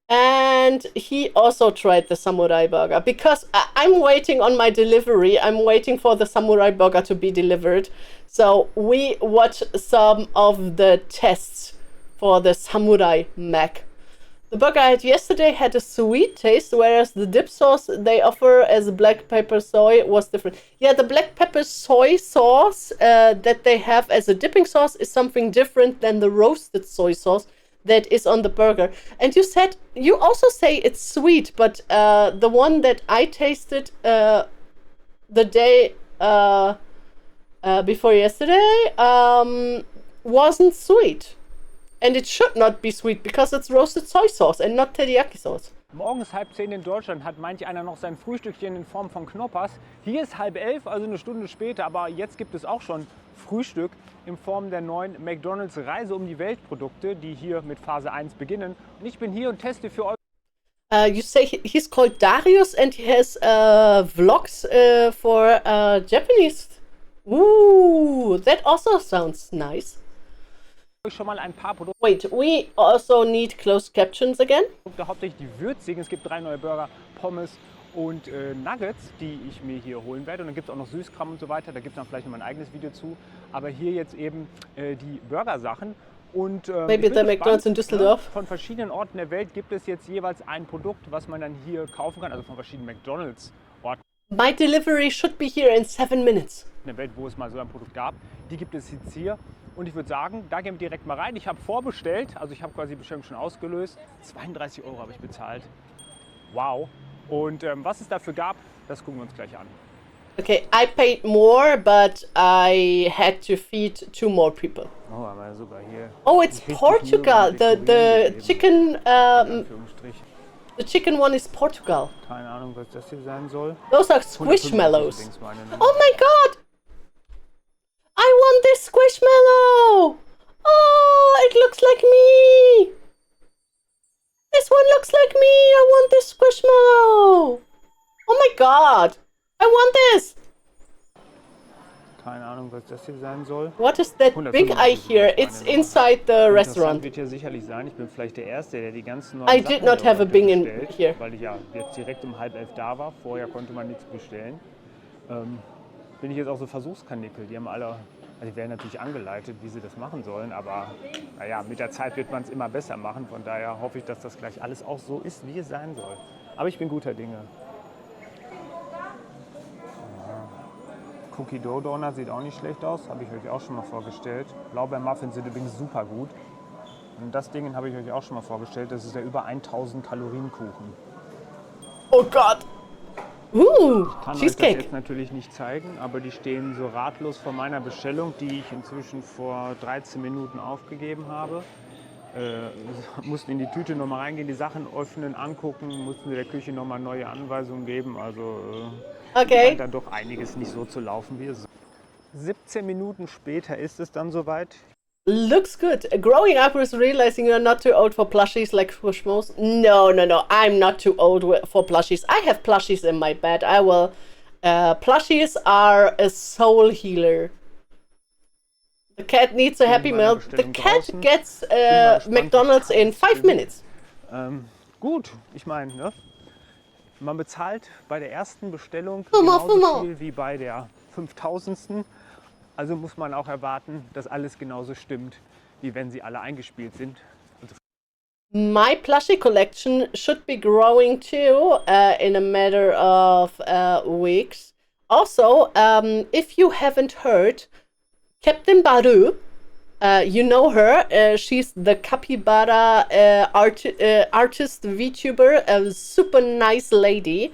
And he also tried the Samurai Burger because I'm waiting on my delivery. I'm waiting for the Samurai Burger to be delivered. So we watch some of the tests for the Samurai Mac. The burger I had yesterday had a sweet taste, whereas the dip sauce they offer as black pepper soy was different. Yeah, the black pepper soy sauce that they have as a dipping sauce is something different than the roasted soy sauce that is on the burger. And you also say it's sweet, but the one that I tasted the day before yesterday wasn't sweet. And it should not be sweet because it's roasted soy sauce and not teriyaki sauce. Morgens 9:30 in Deutschland hat manch einer noch sein Frühstückchen in Form von Knoppers. Hier ist 10:30, also eine Stunde später, aber jetzt gibt es auch schon Frühstück in Form der neuen McDonald's Reise um die Welt Produkte, die hier mit Phase 1 beginnen. Und ich bin hier und teste für euch. You say he's called Darius and he has vlogs for Japanese. Ooh, that also sounds nice. Schon mal ein paar Produkte. Wait, we also need closed captions again? Hauptsächlich die würzigen. Es gibt 3 neue Burger, Pommes und Nuggets, die ich mir hier holen werde. Und dann gibt es auch noch Süßkram und so weiter. Da gibt es dann vielleicht noch mal ein eigenes Video zu. Aber hier jetzt eben die Burger-Sachen. Und Maybe the McDonald's in Düsseldorf. Von verschiedenen Orten der Welt gibt es jetzt jeweils ein Produkt, was man dann hier kaufen kann. Also von verschiedenen McDonald's-Orten. My delivery should be here in 7 minutes. In der Welt, wo es mal so ein Produkt gab. Die gibt es jetzt hier. Und ich würde sagen, da gehen wir direkt mal rein. Ich habe vorbestellt, also ich habe quasi die Bestellung schon ausgelöst. 32 € habe ich bezahlt. Wow. Und was es dafür gab, das gucken wir uns gleich an. Okay, I paid more, but I had to feed 2 more people. Oh, aber sogar hier. Oh, it's Portugal. The chicken. The chicken one is Portugal. Keine Ahnung, was das hier sein soll. Those are squishmallows. Oh my god! I want this squishmallow! Oh, it looks like me! This one looks like me! I want this squishmallow! Oh my god! I want this! Keine Ahnung, was das hier sein soll. What is that big eye here? It's inside the restaurant. Wird hier sicherlich sein. Ich bin vielleicht der Erste, der die ganzen neuen I did not have a Bing in here. Weil ich ja jetzt direkt um 10:30 da war. Vorher konnte man nichts bestellen. Bin ich jetzt auch so Versuchskanickel. Die haben alle, also die werden natürlich angeleitet, wie sie das machen sollen, aber naja, mit der Zeit wird man es immer besser machen. Von daher hoffe ich, dass das gleich alles auch so ist, wie es sein soll. Aber ich bin guter Dinge. Cookie Dough Donut sieht auch nicht schlecht aus, habe ich euch auch schon mal vorgestellt. Blaubeermuffins sind übrigens super gut. Und das Ding habe ich euch auch schon mal vorgestellt, das ist der über 1000 Kalorien Kuchen. Oh Gott! Ich kann euch das Cheesecake. jetzt natürlich nicht zeigen, aber die stehen so ratlos vor meiner Bestellung, die ich inzwischen vor 13 Minuten aufgegeben habe. Mussten in die Tüte nochmal reingehen, die Sachen öffnen, angucken, mussten der Küche nochmal neue Anweisungen geben. Also scheint dann doch einiges nicht so zu laufen, wie es soll. 17 Minuten später ist es dann soweit. Looks good. Growing up with realizing you're not too old for plushies like Squishmallows. No, I'm not too old for plushies. I have plushies in my bed. I will. Plushies are a soul healer. The cat needs a happy meal. The cat gets McDonald's in 5 minutes. Gut, ich meine, ne? Man bezahlt bei der ersten Bestellung genauso viel wie bei der 5000. Also muss man auch erwarten, dass alles genauso stimmt, wie wenn sie alle eingespielt sind. My plushie collection should be growing too in a matter of weeks. Also, if you haven't heard, Captain Baru, you know her, she's the capybara artist VTuber, a super nice lady.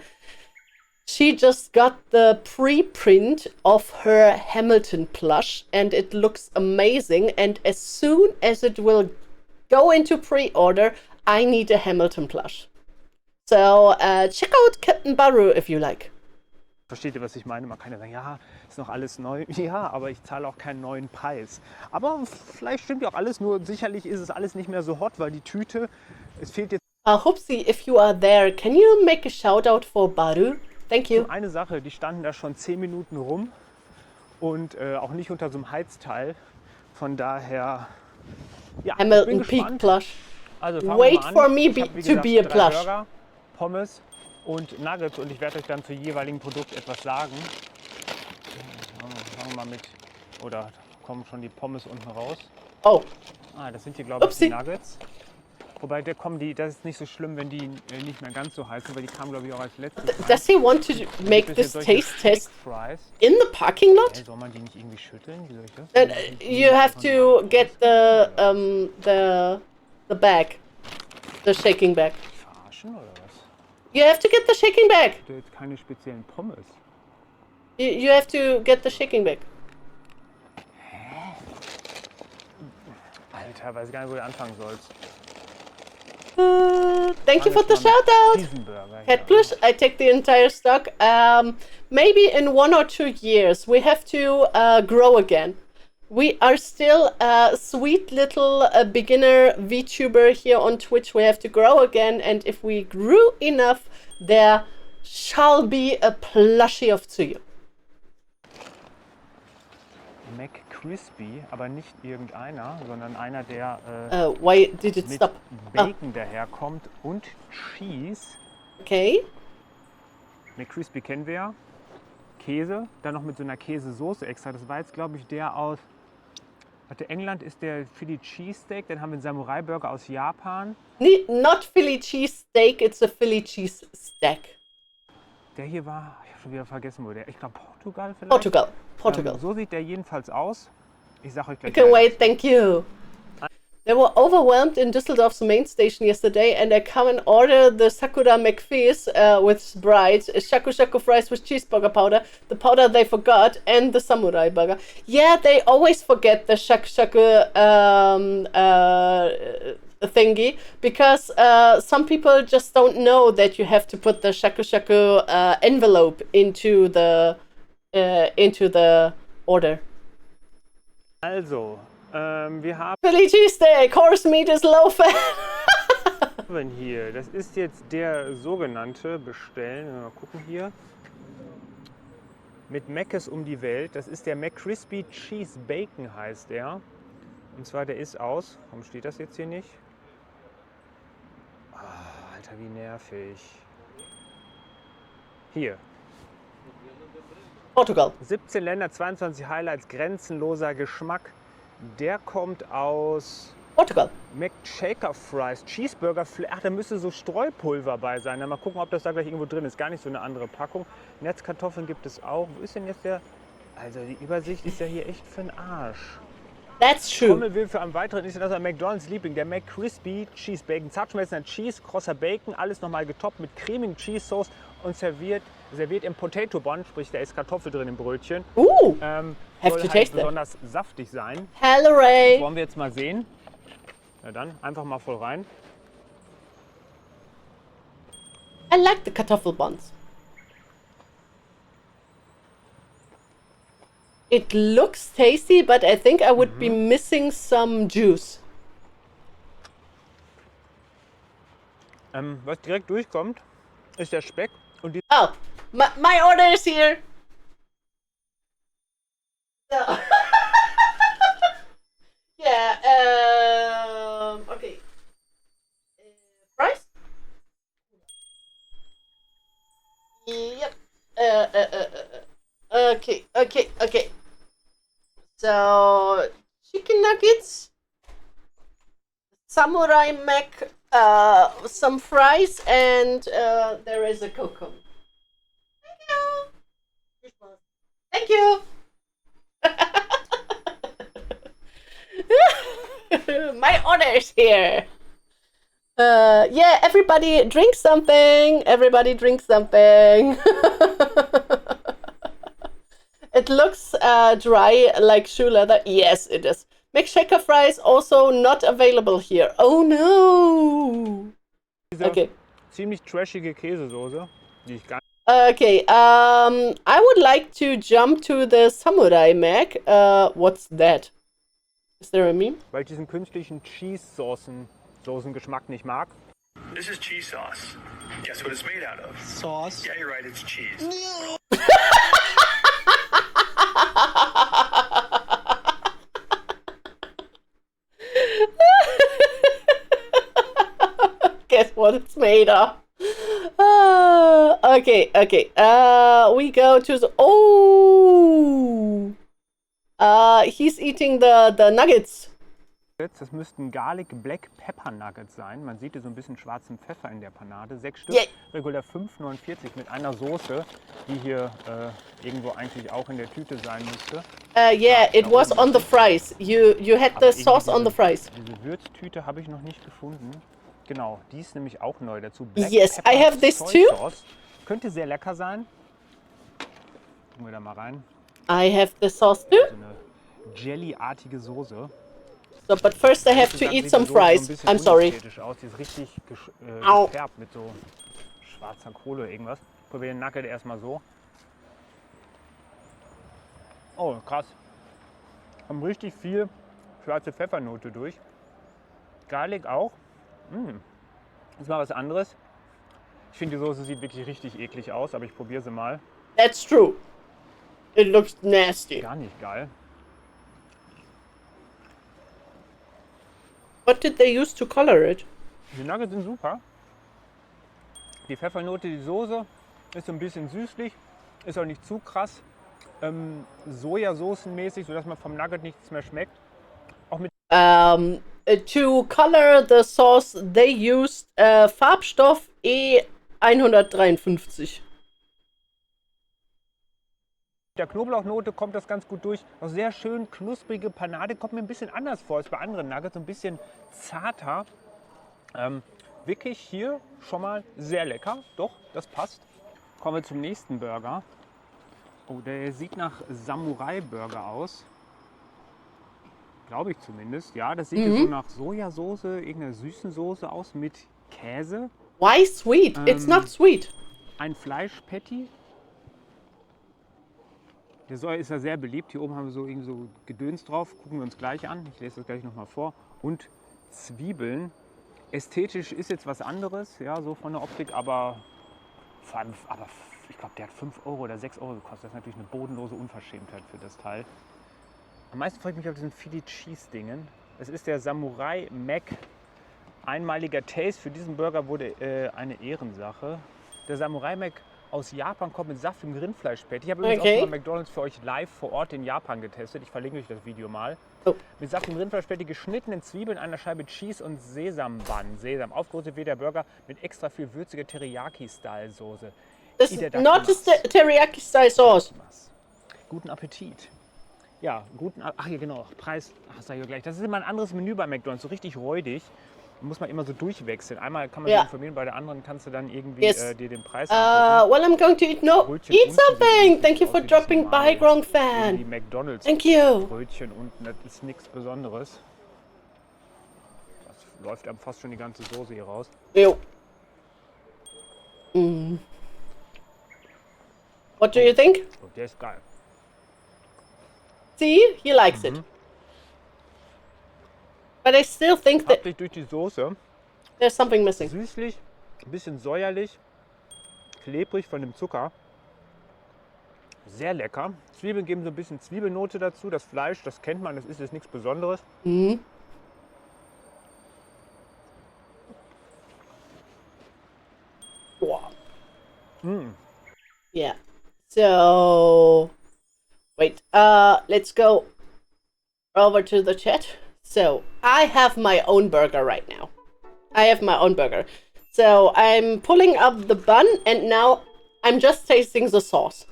She just got the preprint of her Hamilton plush and it looks amazing. And as soon as it will go into pre-order, I need a Hamilton plush. So check out Captain Baru if you like. Versteht ihr, was ich meine? Man kann ja sagen, ja, ist noch alles neu. Ja, aber ich zahle auch keinen neuen Preis. Aber vielleicht stimmt ja auch alles, nur sicherlich ist es alles nicht mehr so hot, weil die Tüte, es fehlt jetzt... Hopsi, if you are there, can you make a shout out for Baru? Thank you. Eine Sache, die standen da schon 10 Minuten rum und auch nicht unter so einem Heizteil. Von daher, ja, Hamilton Peak Plush. Also wait for me ich hab, wie to gesagt, be a 3 plush. Burger, Pommes und Nuggets und ich werde euch dann zu jeweiligen Produkt etwas sagen. Fangen wir mal mit, oder kommen schon die Pommes unten raus. Oh. Das sind hier, glaube ich, die Nuggets. Wobei, das ist nicht so schlimm, wenn die nicht mehr ganz so heiß sind, weil die kamen, glaube ich, auch als letztes. Does he want to make this taste test in the parking lot? Soll man die nicht irgendwie schütteln? Wie soll ich das? You have to get the bag, the shaking bag. Verarschen oder was? You have to get the shaking bag. Du hast keine speziellen Pommes. You have to get the shaking bag. Alter, weiß gar nicht, wo du anfangen sollst. Thank you for the shout out. Cat Plush, I take the entire stock. Maybe in 1 or 2 years we have to grow again. We are still a sweet little beginner VTuber here on Twitch. We have to grow again, and if we grew enough, there shall be a plushie of Tsuyu. McCrispy, aber nicht irgendeiner, sondern einer, der why did it mit stop? Bacon daherkommt und Cheese. Okay. McCrispy kennen wir ja. Käse, dann noch mit so einer Käsesoße extra. Das war jetzt, glaube ich, der aus... Warte, England ist der Philly Cheesesteak, dann haben wir einen Samurai Burger aus Japan. Not Philly Cheesesteak, it's a Philly Cheese Stack. Der hier war, ich habe schon wieder vergessen, wo der, ich glaube Portugal vielleicht? Portugal. So sieht der jedenfalls aus. Ich sag euch gleich. You can wait, thank you. They were overwhelmed in Düsseldorf's main station yesterday, and they come and order the Sakura McFeast with Sprite, shaku shaku fries with cheeseburger powder, the powder they forgot, and the samurai burger. Yeah, they always forget the shaku shaku thingy, because some people just don't know that you have to put the shaku shaku envelope into the order. Also, wir haben Philly cheesesteak, horse meat is low fat. hier, das ist jetzt der sogenannte Bestellen, mal gucken hier, mit Mc's um die Welt. Das ist der McCrispy Cheese Bacon heißt der. Und zwar der ist aus, warum steht das jetzt hier nicht? Oh, Alter, wie nervig. Hier. Portugal. 17 Länder, 22 Highlights, grenzenloser Geschmack. Der kommt aus Portugal. McShaker Fries, Cheeseburger, ach, da müsste so Streupulver bei sein. Mal gucken, ob das da gleich irgendwo drin ist. Gar nicht so eine andere Packung. Netzkartoffeln gibt es auch. Wo ist denn jetzt der? Also die Übersicht ist ja hier echt für den Arsch. That's true. Trommelwirbel für einen weiteren internationalen McDonald's Liebling, der McCrispy Cheese Bacon. Zartschmelzender Cheese, krosser Bacon, alles nochmal getoppt mit cremigem Cheese Sauce und serviert im Potato Bun, sprich da ist Kartoffel drin im Brötchen. Have soll to halt taste besonders saftig sein. Hello, Ray. Das wollen wir jetzt mal sehen. Na dann, einfach mal voll rein. I like the Kartoffel buns. It looks tasty, but I think I would be missing some juice. Was direkt durchkommt, ist der Speck und die... Oh, my order is here. So. Yeah, okay. Price? Yep. Okay. So, chicken nuggets, samurai mac, some fries, and there is a cocoa. Thank you. My order is here. Yeah, everybody drink something. Everybody drink something. It looks dry like shoe leather. Yes, it is. McShaker fries also not available here. Oh no. Diese Okay. ziemlich trashige Käsesoße, die ich gar Okay, I would like to jump to the Samurai Mac. What's that? Is there a meme? Weil ich diesen künstlichen Cheese-Soßengeschmack nicht mag. This is cheese sauce. Guess what it's made out of? Sauce. Yeah, you're right, it's cheese. Guess what it's made of? Okay. We go to the. Oh! He's eating the nuggets. Das müssten Garlic Black Pepper Nuggets sein. Man sieht hier so ein bisschen schwarzen Pfeffer in der Panade. 6 Stück, Yeah. regulär 5,49 mit einer Soße, die hier irgendwo eigentlich auch in der Tüte sein müsste. Yeah, it was on the fries. You had the sauce on the fries. Diese Würztüte habe ich noch nicht gefunden. Genau, die ist nämlich auch neu dazu. Black Yes, Pepper I have this Soy too. Sauce. Könnte sehr lecker sein. Gucken wir da mal rein. I have the sauce too. So eine Jelly-artige Soße. So, but first I have to Insgesamt eat sieht some die Soße fries. so ein bisschen I'm sorry. unästhetisch aus. Die ist richtig Au. gefärbt mit so schwarzer Kohle oder irgendwas. Probier den Nugget erstmal so. Oh, krass. Haben richtig viel schwarze Pfeffernote durch. Garlic auch. Das ist mal was anderes. Ich finde, die Soße sieht wirklich richtig eklig aus, aber ich probiere sie mal. That's true. It looks nasty. Gar nicht geil. What did they use to color it? Die Nuggets sind super. Die Pfeffernote, die Soße ist so ein bisschen süßlich, ist auch nicht zu krass Sojasoßenmäßig, sodass man vom Nugget nichts mehr schmeckt. Auch mit To color the sauce, they used Farbstoff E153. der Knoblauchnote kommt das ganz gut durch. Noch sehr schön knusprige Panade, kommt mir ein bisschen anders vor als bei anderen Nuggets, ein bisschen zarter. Wirklich hier schon mal sehr lecker, doch, das passt. Kommen wir zum nächsten Burger. Oh, der sieht nach Samurai-Burger aus. Glaube ich zumindest. Ja, das sieht hier so nach Sojasauce, irgendeiner süßen Soße aus mit Käse. Why sweet? It's not sweet. Ein Fleischpatty. Der Soja ist ja sehr beliebt. Hier oben haben wir so irgendwie so Gedöns drauf. Gucken wir uns gleich an. Ich lese das gleich nochmal vor. Und Zwiebeln. Ästhetisch ist jetzt was anderes, ja, so von der Optik, aber ich glaube, der hat 5 Euro oder 6 Euro gekostet. Das ist natürlich eine bodenlose Unverschämtheit für das Teil. Am meisten freue ich mich auf diesen Philly Cheese Dingen. Es ist der Samurai Mac. Einmaliger Taste. Für diesen Burger wurde eine Ehrensache. Der Samurai Mac aus Japan kommt mit saftigem Rindfleischpatty. Ich habe übrigens auch schon mal McDonald's für euch live vor Ort in Japan getestet. Ich verlinke euch das Video mal. Oh. Mit saftigem Rindfleischpatty, geschnittenen Zwiebeln, einer Scheibe Cheese und Sesambun. Sesam. Aufgerüstet wird der Burger mit extra viel würziger Teriyaki-Style-Soße. This is not a teriyaki-style sauce. Guten Appetit. Ja, ach hier genau, Preis, ach sag ich gleich. Das ist immer ein anderes Menü bei McDonald's, so richtig räudig. Muss man immer so durchwechseln. Einmal kann man sich informieren, bei der anderen kannst du dann irgendwie dir den Preis angucken. Well, I'm going to eat. No, eat something. Thank you for dropping by, Grong Die fan. McDonald's Thank you. Brötchen unten, das ist nichts Besonderes. Das läuft einem fast schon die ganze Soße hier raus. Ew. What do you think? Oh, der ist geil. See, he likes it. But I still think that Haptig durch die Soße. there's something missing. Süßlich, ein bisschen säuerlich, klebrig von dem Zucker. Sehr lecker. Zwiebeln geben so ein bisschen Zwiebelnote dazu. Das Fleisch, das kennt man, das ist jetzt nichts Besonderes. Wow. Yeah. So, wait. Let's go over to the chat. So, I have my own burger right now. I have my own burger. So, I'm pulling up the bun and now I'm just tasting the sauce.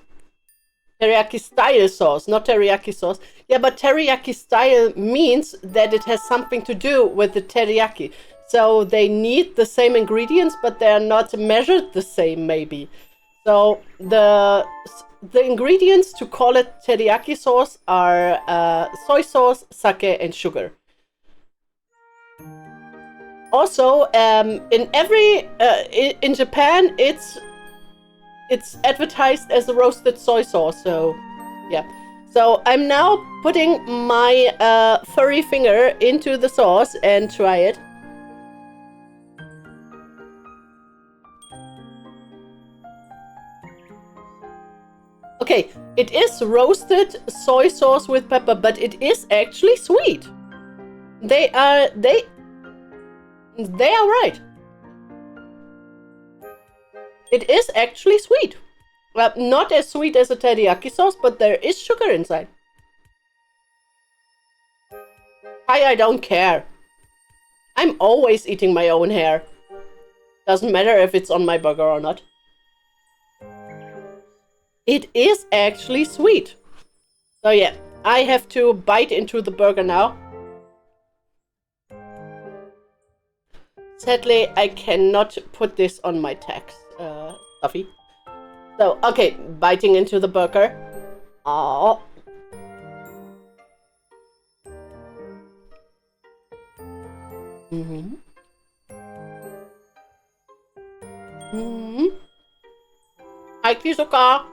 Teriyaki style sauce, not teriyaki sauce. Yeah, but teriyaki style means that it has something to do with the teriyaki. So, they need the same ingredients, but they're not measured the same, maybe. So, the ingredients to call it teriyaki sauce are soy sauce, sake, and sugar. Also, in Japan, it's it's advertised as a roasted soy sauce, so yeah. So I'm now putting my furry finger into the sauce and try it. Okay, it is roasted soy sauce with pepper, but it is actually sweet. They are right. It is actually sweet. Well, not as sweet as a teriyaki sauce, but there is sugar inside. I don't care. I'm always eating my own hair. Doesn't matter if it's on my burger or not. It is actually sweet. So yeah, I have to bite into the burger now. Sadly, I cannot put this on my tax stuffy. So, okay, biting into the burger. Oh. Mm-hmm. Mm-hmm. Hi, Kizuka.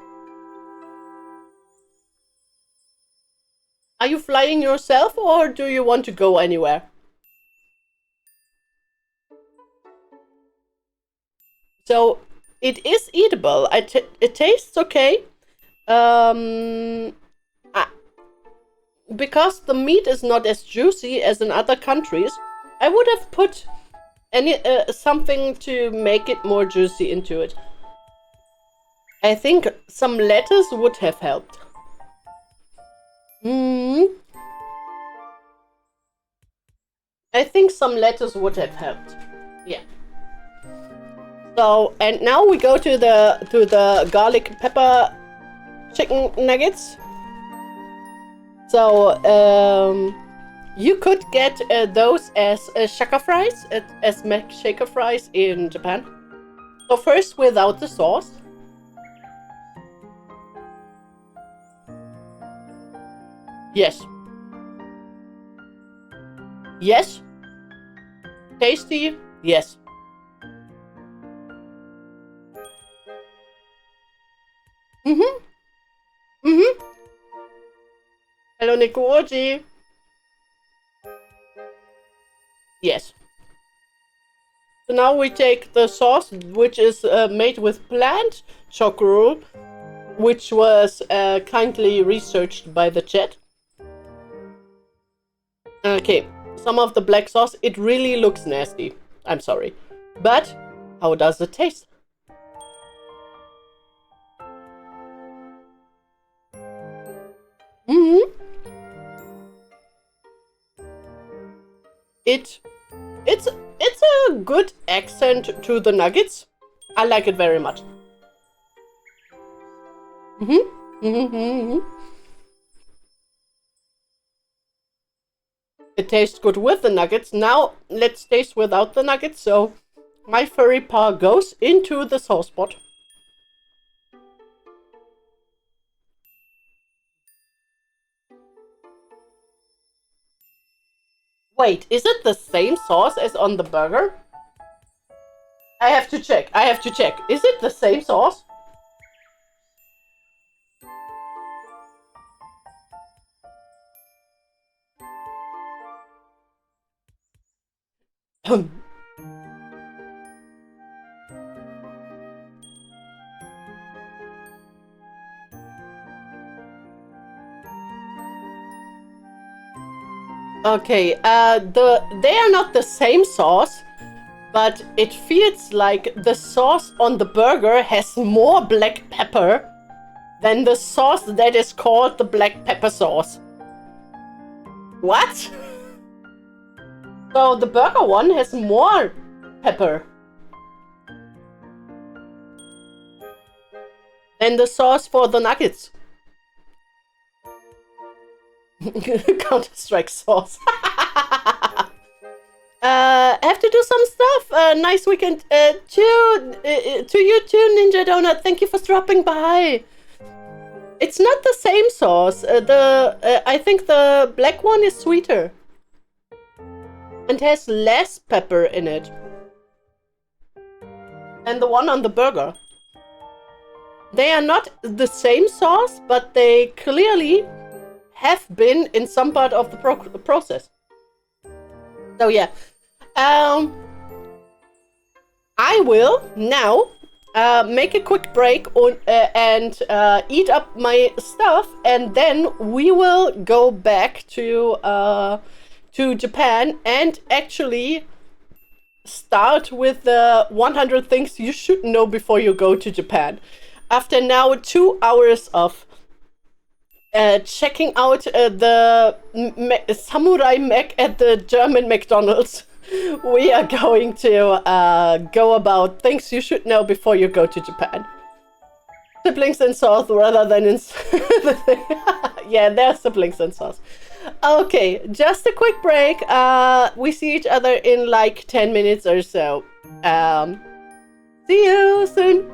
Are you flying yourself or do you want to go anywhere? So it is eatable. It tastes okay. Because the meat is not as juicy as in other countries, I would have put something to make it more juicy into it. I think some lettuce would have helped. I think some lettuce would have helped. Yeah. So, and now we go to the garlic pepper chicken nuggets. So, you could get those as shaka fries, as shaker fries in Japan. So first, without the sauce. Yes. Yes. Tasty. Yes. Hello, Nikuoji. Yes. So now we take the sauce, which is made with plant chockerel, which was kindly researched by the chat. Okay, some of the black sauce, it really looks nasty. I'm sorry. But how does it taste? It's a good accent to the nuggets. I like it very much. It tastes good with the nuggets. Now let's taste without the nuggets. So my furry paw goes into the sauce pot. Wait, is it the same sauce as on the burger? I have to check. Is it the same sauce? Okay, they are not the same sauce, but it feels like the sauce on the burger has more black pepper than the sauce that is called the black pepper sauce. What? So the burger one has more pepper than the sauce for the nuggets. Counter-Strike sauce. Have to do some stuff. Nice weekend to you too, Ninja Donut. Thank you for dropping by. It's not the same sauce. I think the black one is sweeter and has less pepper in it than the one on the burger. They are not the same sauce, but they clearly have been in some part of the process. So yeah, I will now make a quick break and eat up my stuff, and then we will go back to Japan and actually start with the 100 things you should know before you go to Japan. After now 2 hours of checking out the Samurai Mac at the German McDonald's, we are going to go about things you should know before you go to Japan. Siblings in sauce rather than in... Yeah, they're siblings in sauce. Okay, just a quick break. We see each other in like 10 minutes or so. See you soon.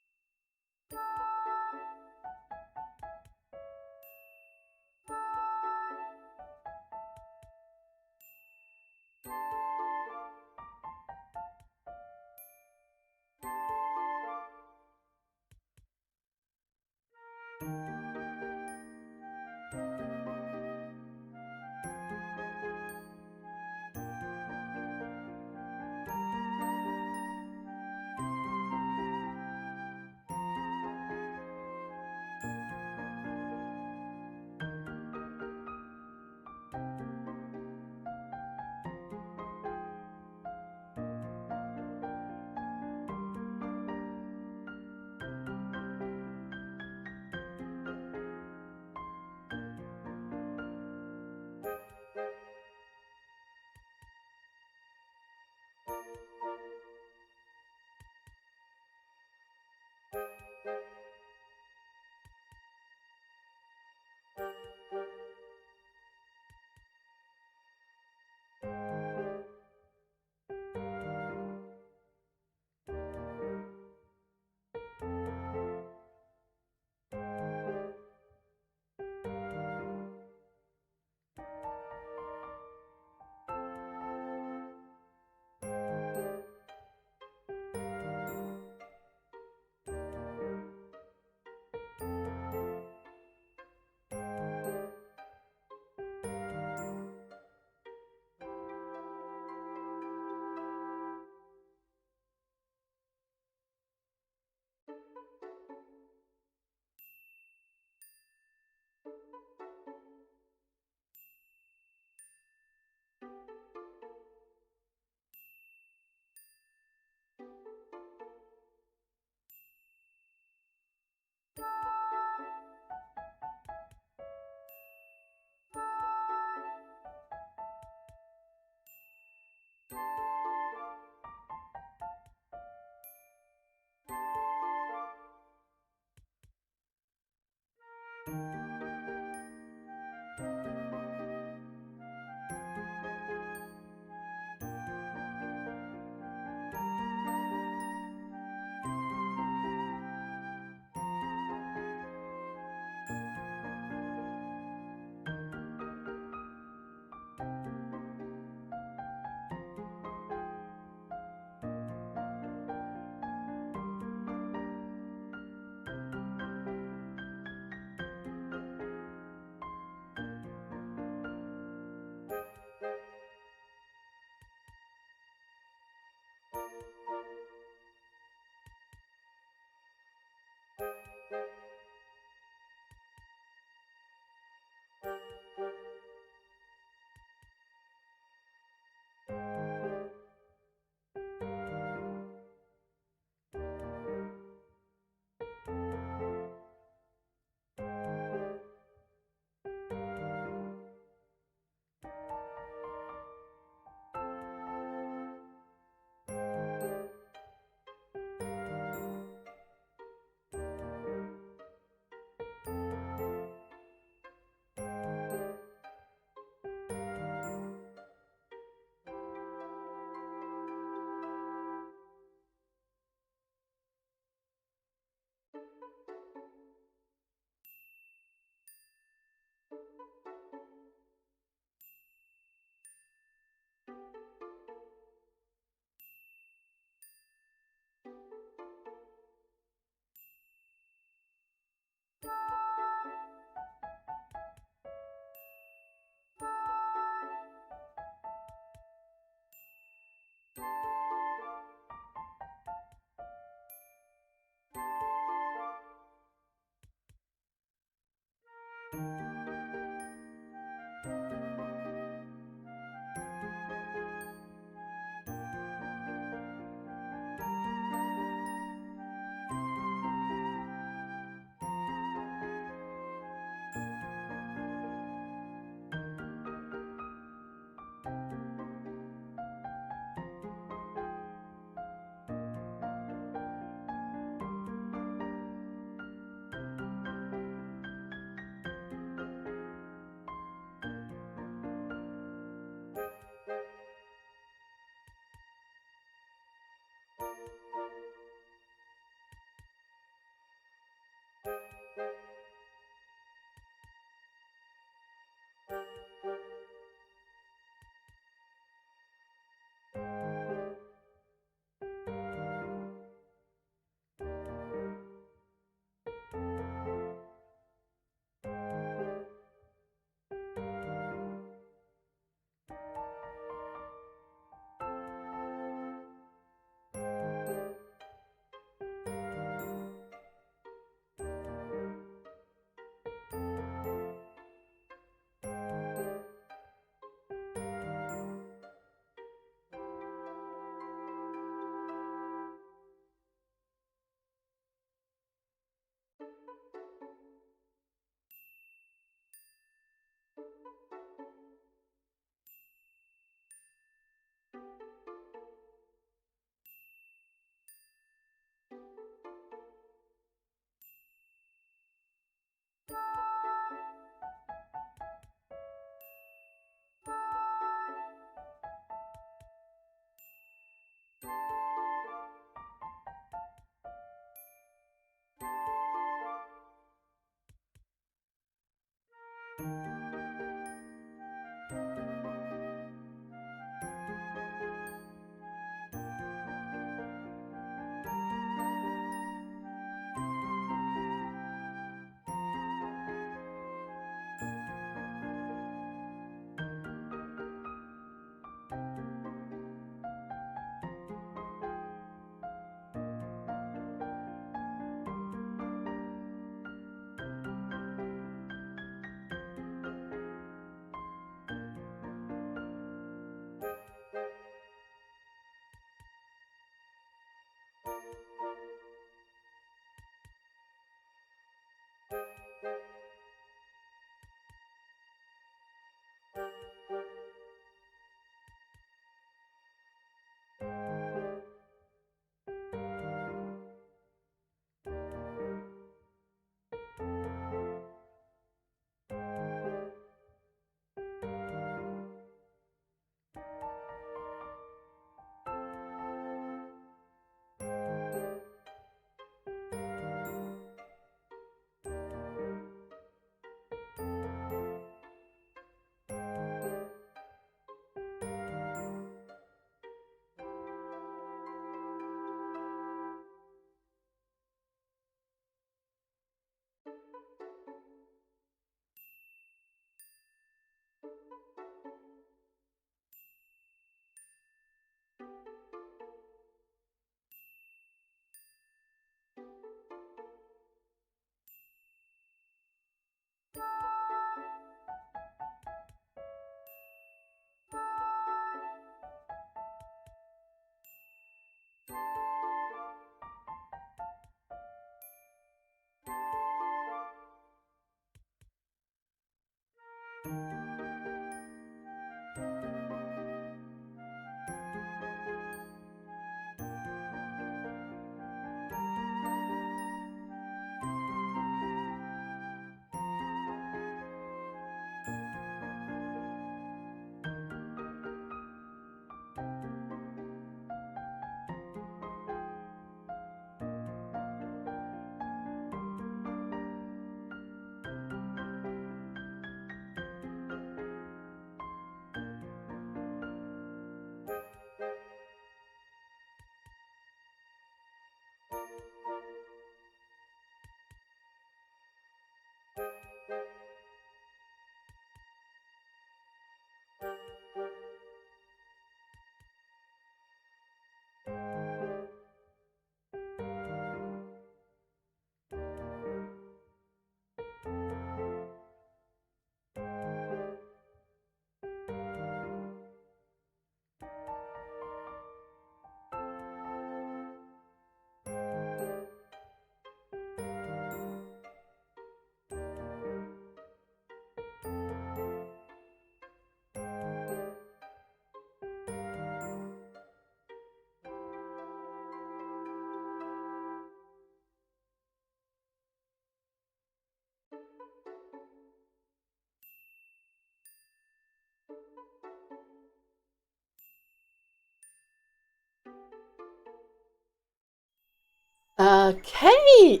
Okay,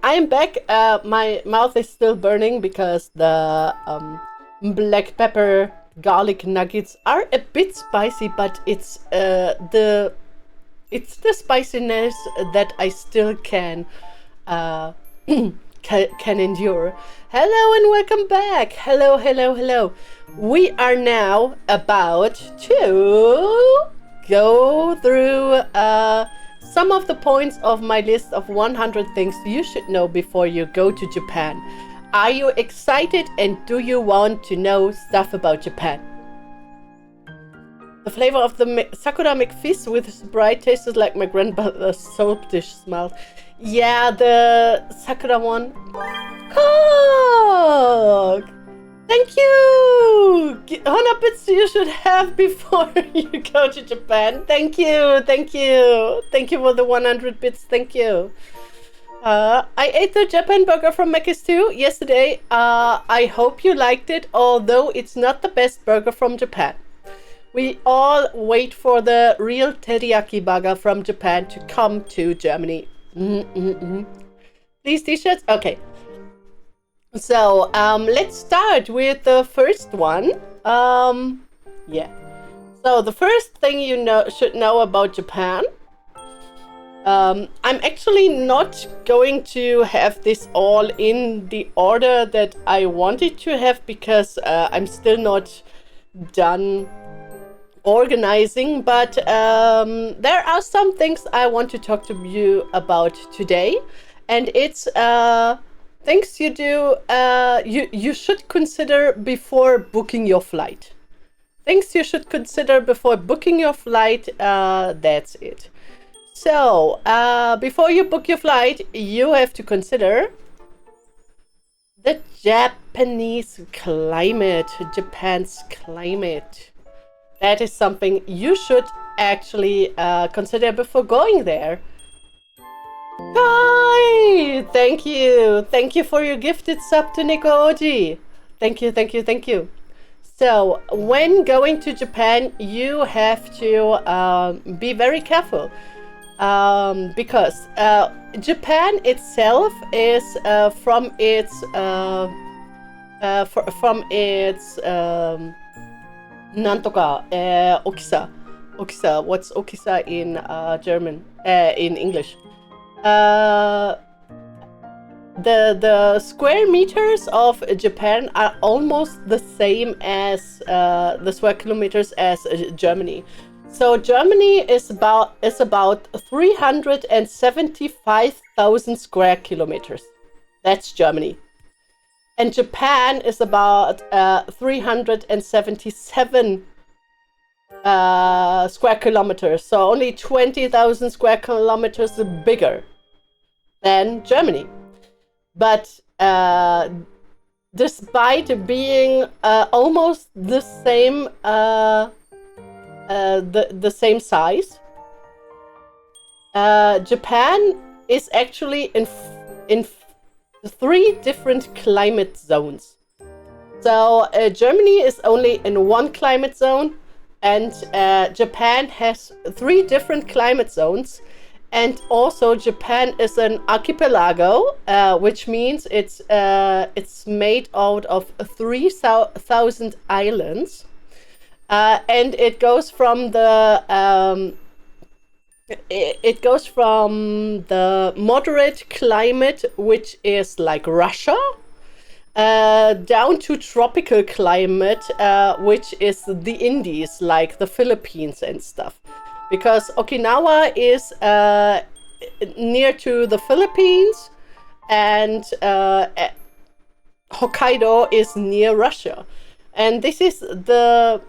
I'm back. My mouth is still burning because the black pepper garlic nuggets are a bit spicy, but it's the spiciness that I still can can endure. Hello and welcome back. Hello, hello, hello. We are now about to go through some of the points of my list of 100 things you should know before you go to Japan. Are you excited and do you want to know stuff about Japan? The flavor of the Sakura McFizz with Sprite tasted like my grandmother's soap dish smelled. Yeah, the Sakura one. Coke! Thank you! 100 bits you should have before you go to Japan. Thank you, thank you. Thank you for the 100 bits, thank you. I ate the Japan burger from Mc's too yesterday. I hope you liked it, although it's not the best burger from Japan. We all wait for the real teriyaki burger from Japan to come to Germany. These t-shirts? Okay. So, let's start with the first one. Yeah. So, the first thing you should know about Japan. I'm actually not going to have this all in the order that I wanted to have because I'm still not done organizing, but there are some things I want to talk to you about today, and it's things you do you should consider before booking your flight. Things you should consider before booking your flight. That's it. So before you book your flight, you have to consider the Japanese climate, Japan's climate. That is something you should actually consider before going there. Hi! Thank you. Thank you for your gifted sub to Nico Oji. Thank you, thank you, thank you. So, when going to Japan, you have to be very careful. Because Japan itself is from its Nantoka, Okisa. Okisa. What's Okisa in German? In English. The square meters of Japan are almost the same as the square kilometers as Germany. So Germany is about 375,000 square kilometers. That's Germany. And Japan is about 377 square kilometers. So only 20,000 square kilometers bigger than Germany. But despite being almost the same the same size, Japan is actually in 3 different climate zones. So Germany is only in 1 climate zone, and Japan has 3 different climate zones. And also Japan is an archipelago, which means it's made out of 3,000 islands, and it goes from the moderate climate, which is like Russia, down to tropical climate, which is the Indies, like the Philippines and stuff. Because Okinawa is near to the Philippines, and Hokkaido is near Russia. And this is the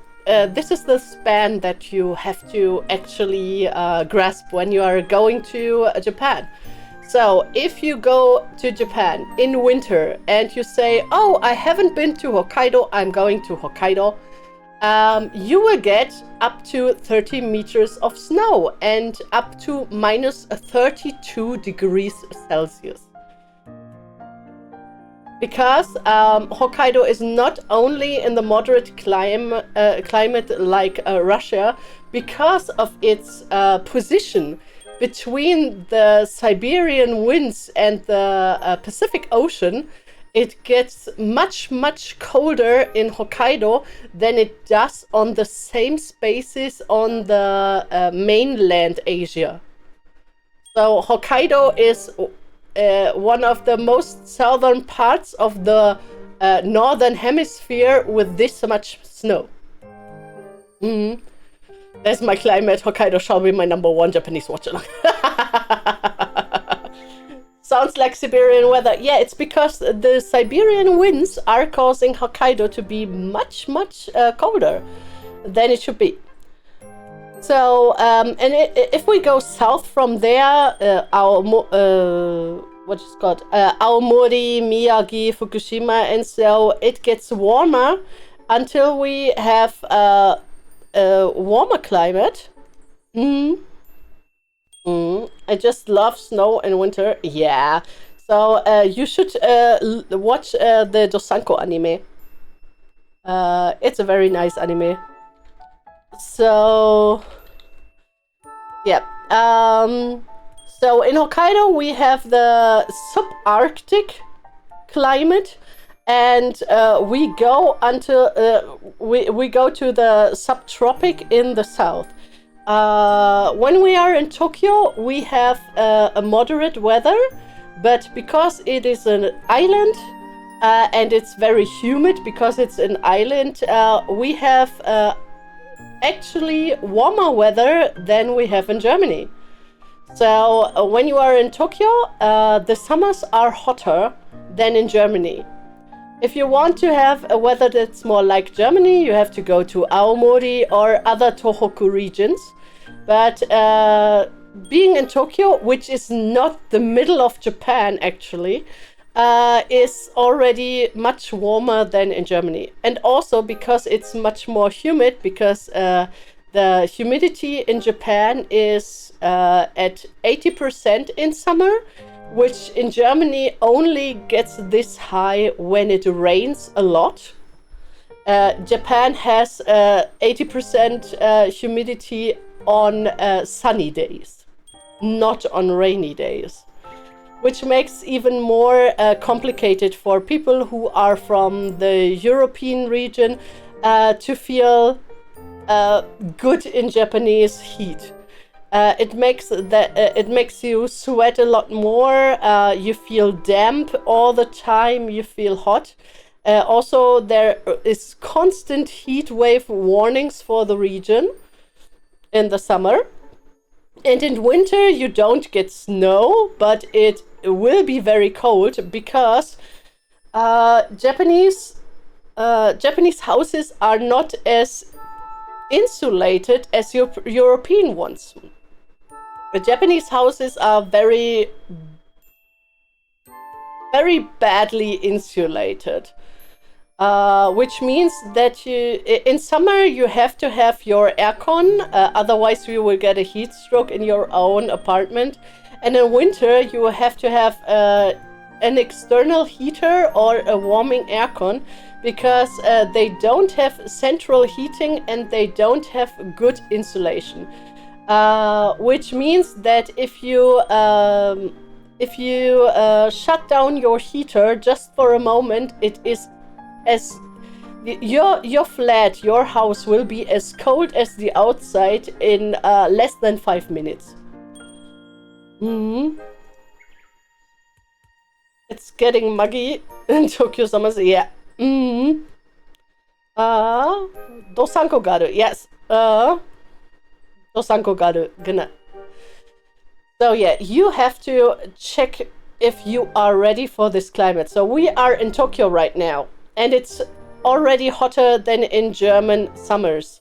span that you have to actually grasp when you are going to Japan. So if you go to Japan in winter and you say, oh, I haven't been to Hokkaido, I'm going to Hokkaido, you will get up to 30 meters of snow and up to minus 32 degrees Celsius. Because Hokkaido is not only in the moderate climate like Russia, because of its position, between the Siberian winds and the Pacific Ocean, it gets much, much colder in Hokkaido than it does on the same spaces on the mainland Asia. So Hokkaido is one of the most southern parts of the northern hemisphere with this much snow. That's my climate. Hokkaido shall be my #1 Japanese watch along. Sounds like Siberian weather. Yeah, it's because the Siberian winds are causing Hokkaido to be much, much colder than it should be. So, if we go south from there, what is it called? Aomori, Miyagi, Fukushima, and so it gets warmer until we have a warmer climate. I just love snow in winter. Yeah. So you should watch the Dosanko anime. It's a very nice anime. So yeah. So in Hokkaido we have the subarctic climate, and we go until we go to the subtropic in the south. When we are in Tokyo, we have a moderate weather, but because it is an island and it's very humid because it's an island, we have actually warmer weather than we have in Germany. So when you are in Tokyo, the summers are hotter than in Germany. If you want to have a weather that's more like Germany, you have to go to Aomori or other Tohoku regions. But being in Tokyo, which is not the middle of Japan actually, is already much warmer than in Germany. And also because it's much more humid, because the humidity in Japan is at 80% in summer, which in Germany only gets this high when it rains a lot. Japan has 80% humidity on sunny days, not on rainy days, which makes even more complicated for people who are from the European region to feel good in Japanese heat. It makes you sweat a lot more. You feel damp all the time. You feel hot. Also, there is constant heat wave warnings for the region in the summer. And in winter, you don't get snow, but it will be very cold because Japanese houses are not as insulated as European ones. The Japanese houses are very, very badly insulated, which means that in summer you have to have your aircon, otherwise you will get a heat stroke in your own apartment. And in winter you have to have an external heater or a warming aircon, because they don't have central heating and they don't have good insulation. Which means that if you shut down your heater just for a moment, it is as your flat, your house will be as cold as the outside in less than 5 minutes. It's getting muggy in Tokyo summers. Yeah. Dosanko garu. Yes. Dosanko garu. Genau. So yeah, you have to check if you are ready for this climate. So we are in Tokyo right now, and it's already hotter than in German summers.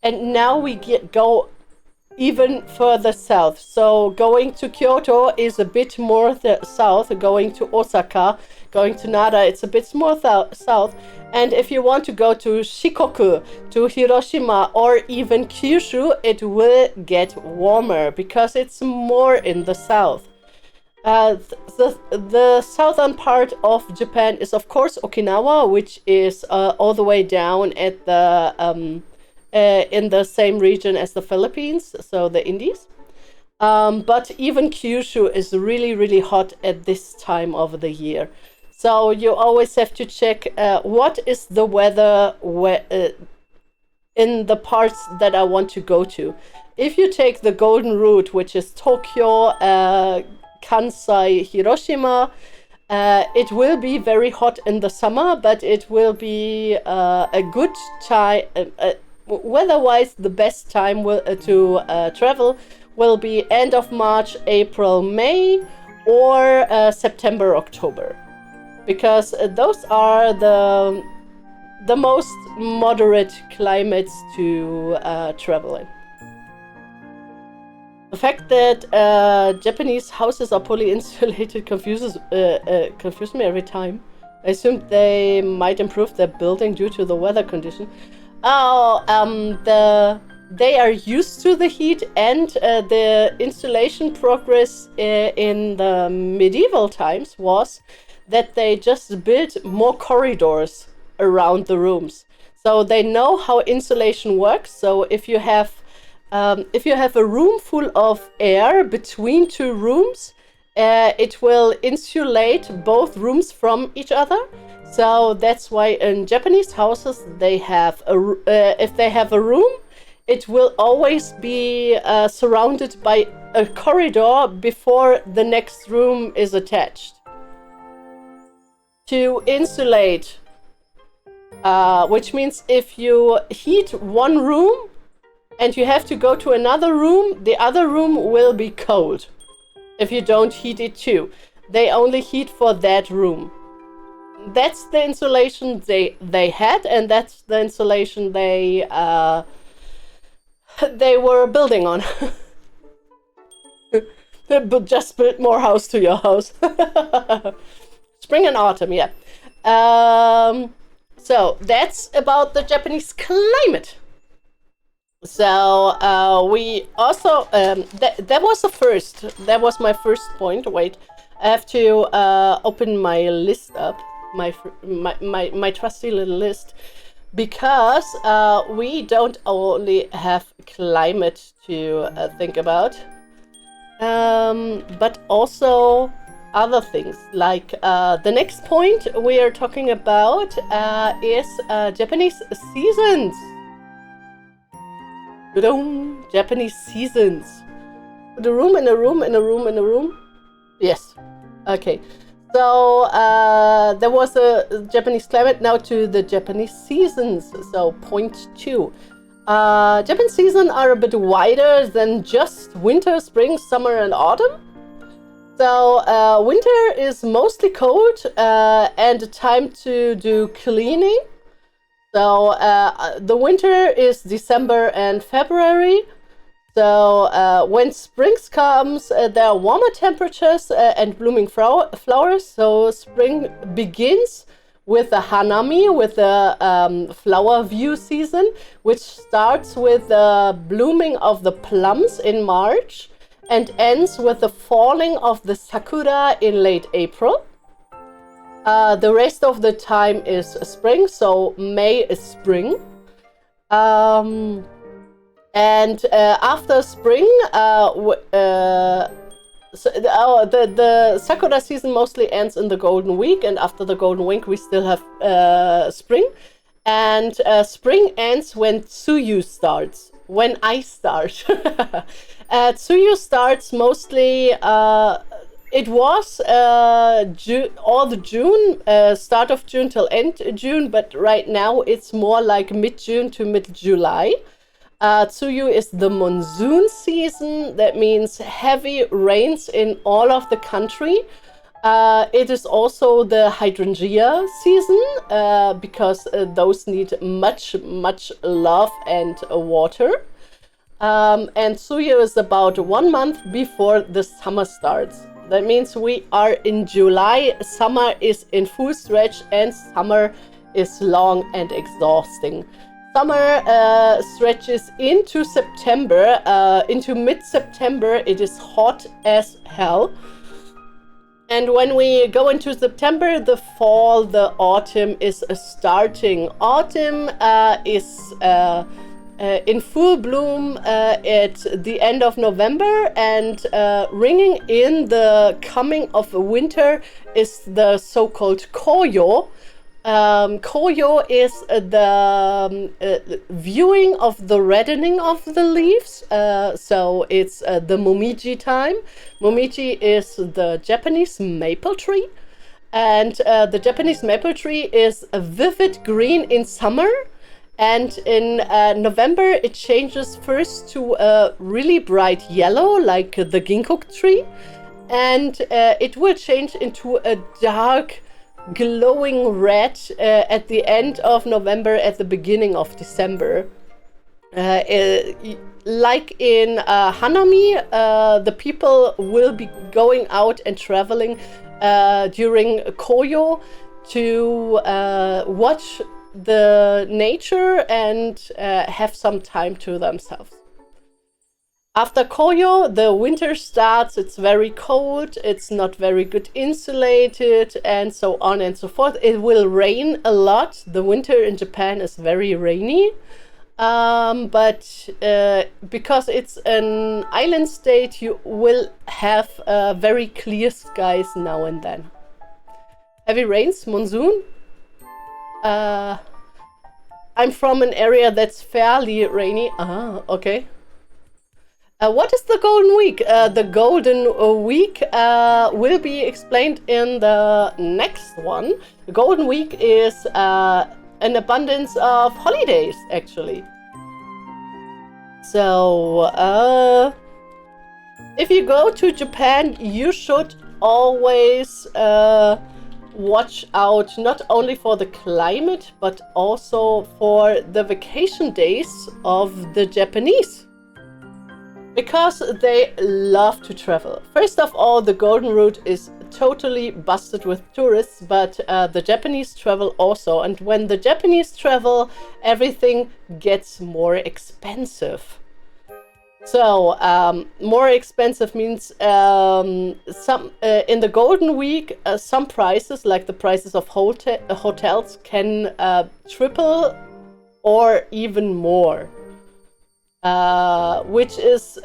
And now we go even further south. So going to Kyoto is a bit more south. Going to Osaka, going to Nara, it's a bit more south. And if you want to go to Shikoku, to Hiroshima, or even Kyushu, it will get warmer because it's more in the south. The southern part of Japan is, of course, Okinawa, which is all the way down at the in the same region as the Philippines, so the Indies. But even Kyushu is really, really hot at this time of the year. So you always have to check what is the weather in the parts that I want to go to. If you take the golden route, which is Tokyo, Kansai, Hiroshima, it will be very hot in the summer, but it will be a good time. Weather-wise, the best time to travel will be end of March, April, May, or September, October, because those are the most moderate climates to travel in. The fact that Japanese houses are poorly insulated confuses me every time. I assume they might improve their building due to the weather condition. They are used to the heat, and the insulation progress in the medieval times was that they just built more corridors around the rooms. So they know how insulation works. So if you have a room full of air between two rooms, it will insulate both rooms from each other. So that's why in Japanese houses they have if they have a room, it will always be surrounded by a corridor before the next room is attached to insulate. Which means if you heat one room and you have to go to another room, the other room will be cold if you don't heat it too. They only heat for that room. That's the insulation they had, and that's the insulation they were building on. But just build more house to your house. Spring and autumn, yeah. So that's about the Japanese climate. So we also that was the first. That was my first point. Wait, I have to open my list up, my trusty little list, because we don't only have climate to think about, but also other things. Like the next point we are talking about is Japanese seasons. Japanese seasons. The room in a room in a room in a room. Yes. Okay. So there was a Japanese climate. Now to the Japanese seasons. So point 2. Japanese seasons are a bit wider than just winter, spring, summer, and autumn. So winter is mostly cold and a time to do cleaning. So the winter is December and February. So when spring comes, there are warmer temperatures and blooming flowers. So spring begins with the hanami, with the flower view season, which starts with the blooming of the plums in March and ends with the falling of the sakura in late April. The rest of the time is spring, so May is spring. And after spring, the sakura season mostly ends in the Golden Week, and after the Golden Week we still have spring. And spring ends when Tsuyu starts, when I start. Tsuyu starts mostly, it was all the June, start of June till end June, but right now it's more like mid-June to mid-July. Tsuyu is the monsoon season. That means heavy rains in all of the country. It is also the hydrangea season because those need much love and water. And Tsuyu is about 1 month before the summer starts. That means we are in July, summer is in full stretch, and summer is long and exhausting. Summer stretches into September, into mid-September. It is hot as hell. And when we go into September, the fall, the autumn is starting. Autumn is in full bloom at the end of November, and ringing in the coming of winter is the so-called koyo. Koyo is the viewing of the reddening of the leaves. So it's the momiji time. Momiji is the Japanese maple tree. And the Japanese maple tree is a vivid green in summer. And in November, it changes first to a really bright yellow, like the ginkgo tree. And it will change into a dark, glowing red at the end of November, at the beginning of December. Like in Hanami, the people will be going out and traveling during Koyo to watch the nature and have some time to themselves. After Koyo, the winter starts. It's very cold, it's not very good insulated, and so on and so forth. It will rain a lot. The winter in Japan is very rainy. But because it's an island state, you will have very clear skies now and then. Heavy rains, monsoon. I'm from an area that's fairly rainy. Okay. What is the Golden Week? The Golden Week will be explained in the next one. The Golden Week is an abundance of holidays, actually. So, if you go to Japan, you should always watch out not only for the climate, but also for the vacation days of the Japanese. Because they love to travel. First of all, the Golden Route is totally busted with tourists, but the Japanese travel also. And when the Japanese travel, everything gets more expensive. So more expensive means in the Golden Week, some prices, like the prices of hotels, can triple or even more. Which is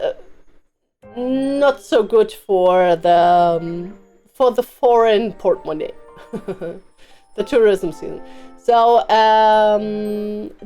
not so good for the foreign portemonnaie, the tourism season. So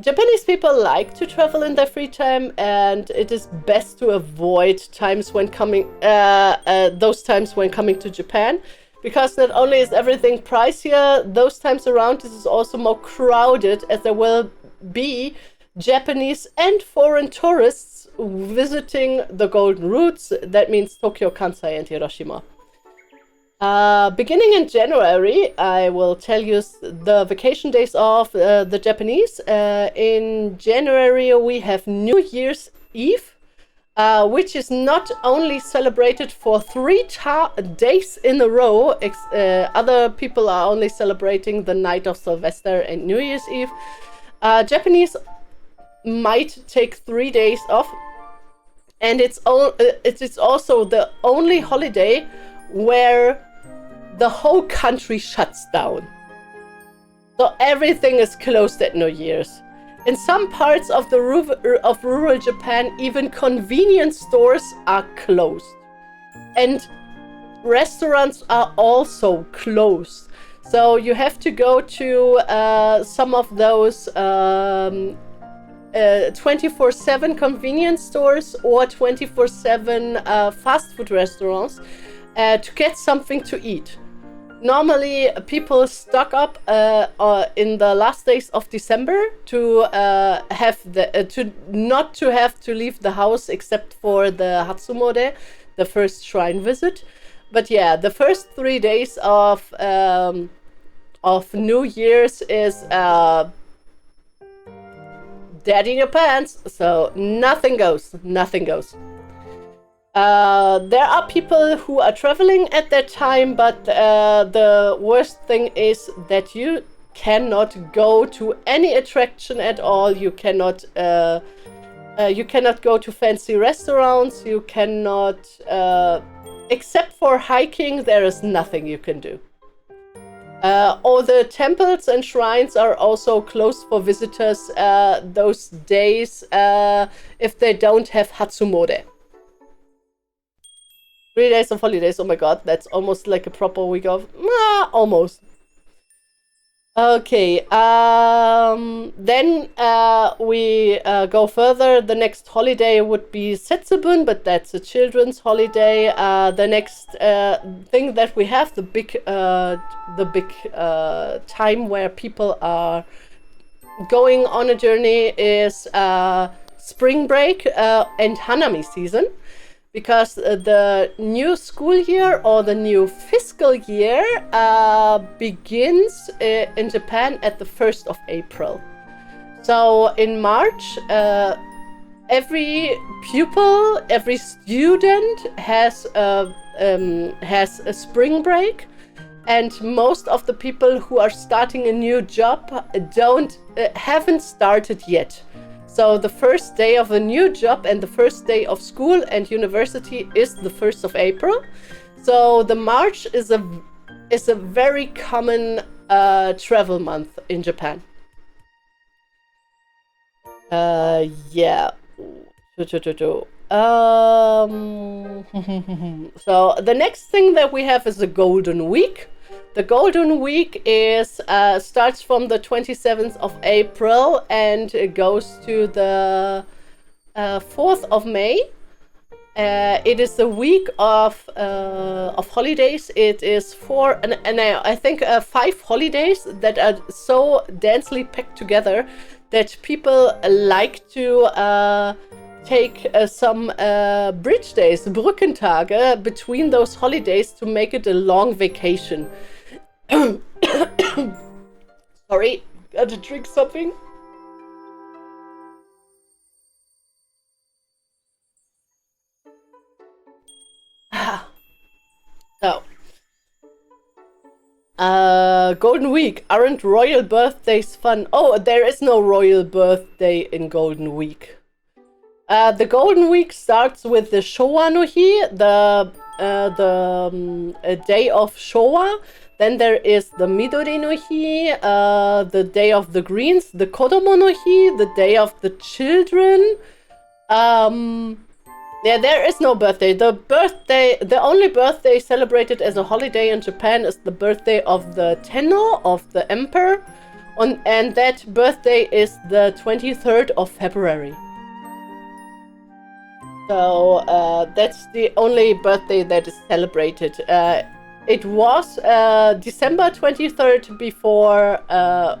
Japanese people like to travel in their free time, and it is best to avoid times when coming those times when coming to Japan, because not only is everything pricier, those times around it is also more crowded, as there will be Japanese and foreign tourists visiting the Golden Routes. That means Tokyo, Kansai, and Hiroshima. Beginning in January, I will tell you the vacation days of the Japanese. In January, we have New Year's Eve, which is not only celebrated for 3 days in a row. Other people are only celebrating the night of Sylvester and New Year's Eve. Japanese might take 3 days off, and it's also the only holiday where the whole country shuts down. So everything is closed at New Year's. In some parts of rural Japan, even convenience stores are closed, and restaurants are also closed. So you have to go to some of those 24/7 convenience stores or 24/7 fast food restaurants to get something to eat. Normally, people stock up in the last days of December to not have to leave the house except for the Hatsumode, the first shrine visit. But yeah, the first 3 days of New Year's is dead in your pants, so nothing goes. There are people who are traveling at that time, but the worst thing is that you cannot go to any attraction at all. You cannot go to fancy restaurants. You cannot, except for hiking, there is nothing you can do. All the temples and shrines are also closed for visitors those days if they don't have Hatsumode. 3 days of holidays, oh my god, that's almost like a proper week of... almost. Okay, then we go further. The next holiday would be Setsubun, but that's a children's holiday. The next thing that we have, the big time where people are going on a journey is spring break and Hanami season. Because the new school year or the new fiscal year begins in Japan at the 1st of April. So in March, every pupil, every student has a spring break, and most of the people who are starting a new job haven't started yet. So the first day of a new job and the first day of school and university is the 1st of April. So the March is a very common travel month in Japan. Yeah. So the next thing that we have is the Golden Week. The Golden Week is starts from the 27th of April and it goes to the 4th of May. It is a week of holidays. It is I think 5 holidays that are so densely packed together that people like to take some bridge days, Brückentage, between those holidays to make it a long vacation. Sorry, gotta drink something. So, Golden Week. Aren't royal birthdays fun? Oh, there is no royal birthday in Golden Week. The Golden Week starts with the Showa no Hi, the day of Showa. Then there is the Midori no Hi, the day of the greens, the Kodomo no Hi, the day of the children. Yeah, there is no birthday. The only birthday celebrated as a holiday in Japan is the birthday of the Tenno, of the emperor. And that birthday is the 23rd of February. So that's the only birthday that is celebrated. It was December 23rd before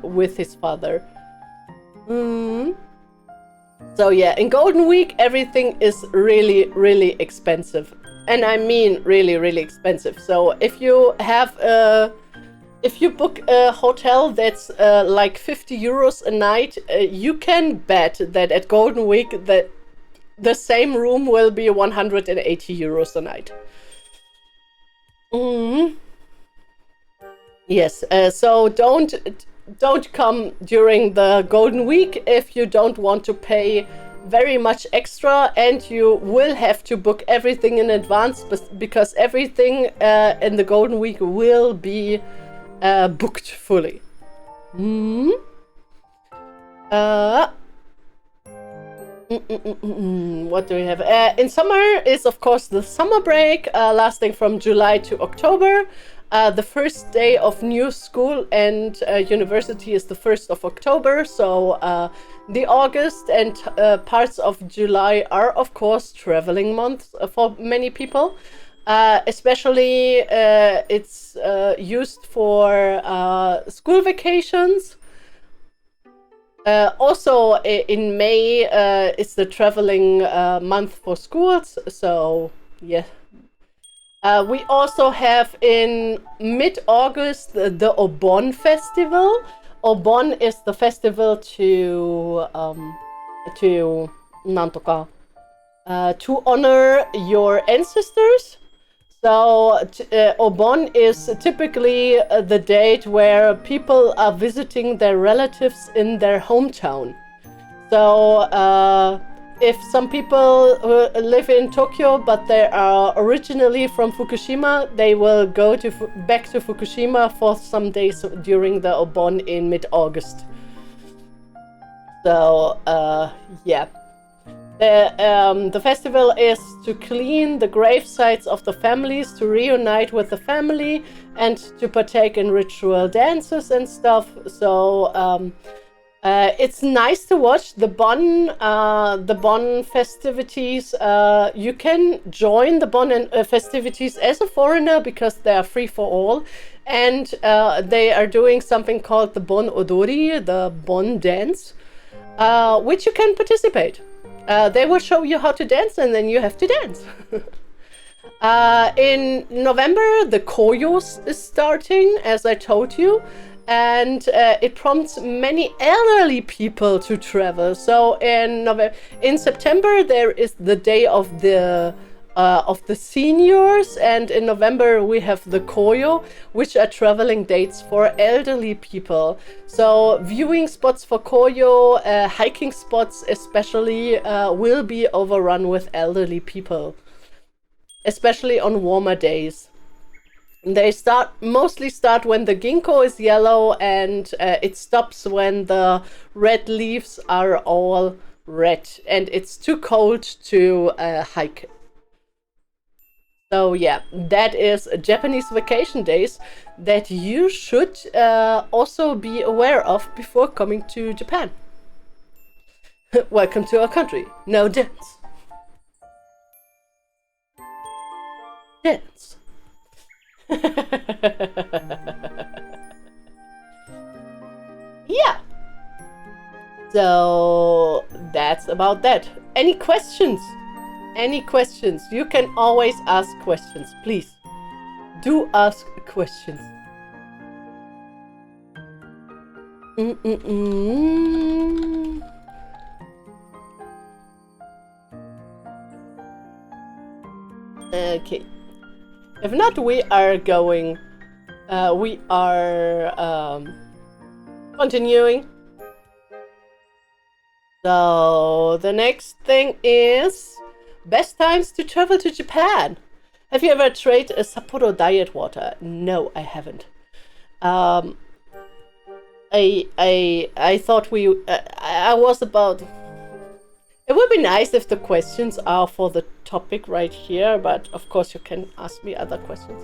with his father. So yeah, in Golden Week everything is really, really expensive. And I mean really, really expensive. So if you book a hotel that's like 50 euros a night, you can bet that at Golden Week that the same room will be 180 euros a night. Yes, so don't come during the Golden Week if you don't want to pay very much extra, and you will have to book everything in advance because everything in the Golden Week will be booked fully. What do we have? In summer is of course the summer break, lasting from July to October. The first day of new school and university is the 1st of October. So the August and parts of July are of course traveling months for many people. Especially it's used for school vacations. Also in May is the traveling month for schools, so yeah. We also have in mid-August the Obon festival. Obon is the festival to honor your ancestors. So Obon is typically the date where people are visiting their relatives in their hometown. So if some people live in Tokyo but they are originally from Fukushima, they will go back to Fukushima for some days during the Obon in mid-August. So yeah, the festival is to clean the grave sites of the families, to reunite with the family, and to partake in ritual dances and stuff. So it's nice to watch the Bon festivities. You can join the Bon festivities as a foreigner because they are free for all, and they are doing something called the Bon Odori, the Bon dance, which you can participate. They will show you how to dance, and then you have to dance. In November, the Koyos is starting, as I told you, and it prompts many elderly people to travel. So in September, there is the day of the seniors, and in November we have the Koyo, which are traveling dates for elderly people. So viewing spots for Koyo, hiking spots especially, will be overrun with elderly people, especially on warmer days. They mostly start when the ginkgo is yellow, and it stops when the red leaves are all red and it's too cold to hike. So yeah, that is Japanese vacation days that you should also be aware of before coming to Japan. Welcome to our country. Now dance. Dance. Yeah. So that's about that. Any questions? Any questions? You can always ask questions. Please do ask questions. Okay. If not, we are going. We are continuing. So the next thing is best times to travel to Japan. Have you ever tried a Sapporo diet water? No, I haven't. I thought I was about. It would be nice if the questions are for the topic right here, but of course you can ask me other questions.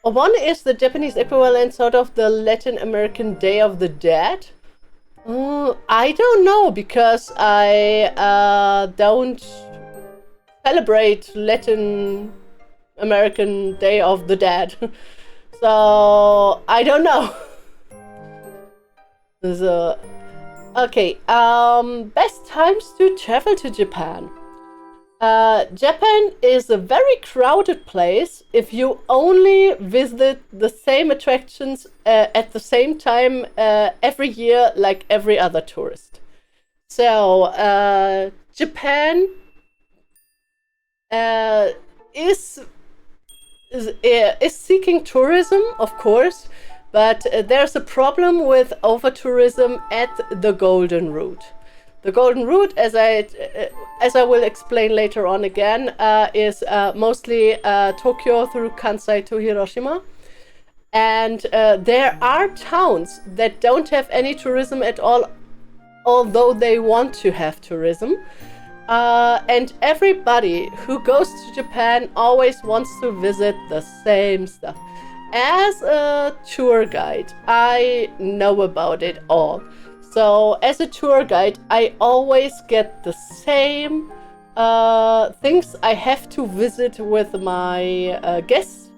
One is the Japanese equivalent, sort of the Latin American Day of the Dead. I don't know, because I don't celebrate Latin American Day of the Dead. So I don't know. So, okay, best times to travel to Japan. Japan is a very crowded place if you only visit the same attractions at the same time every year, like every other tourist. So Japan is seeking tourism, of course, but there's a problem with over-tourism at the Golden Route. The Golden Route, as I will explain later on again, is mostly Tokyo through Kansai to Hiroshima. And there are towns that don't have any tourism at all, although they want to have tourism. And everybody who goes to Japan always wants to visit the same stuff. As a tour guide, I know about it all. So as a tour guide, I always get the same things I have to visit with my guests.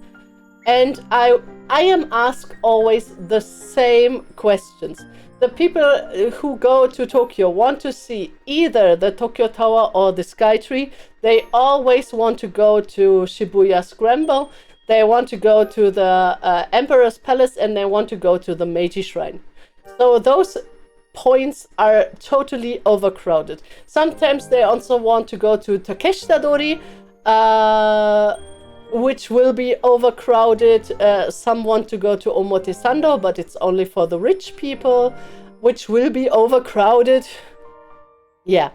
And I am asked always the same questions. The people who go to Tokyo want to see either the Tokyo Tower or the Skytree. They always want to go to Shibuya Scramble. They want to go to the Emperor's Palace, and they want to go to the Meiji Shrine. So those points are totally overcrowded. Sometimes they also want to go to Takeshita-dori, which will be overcrowded. Some want to go to Omotesando, but it's only for the rich people, which will be overcrowded. Yeah.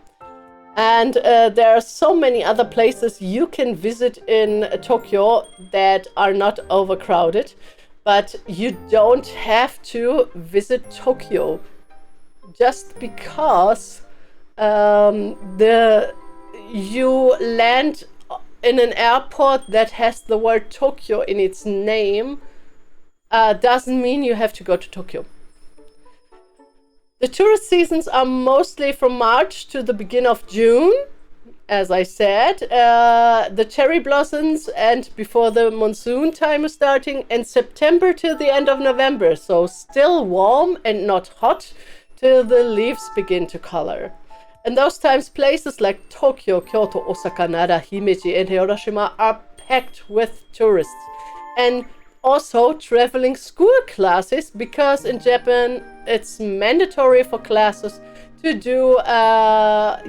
And there are so many other places you can visit in Tokyo that are not overcrowded, but you don't have to visit Tokyo just because you land in an airport that has the word Tokyo in its name doesn't mean you have to go to Tokyo. The tourist seasons are mostly from March to the beginning of June, as I said. The cherry blossoms and before the monsoon time is starting, and September till the end of November. So still warm and not hot till the leaves begin to color. In those times, places like Tokyo, Kyoto, Osaka, Nara, Himeji, and Hiroshima are packed with tourists. And also traveling school classes, because in Japan it's mandatory for classes to do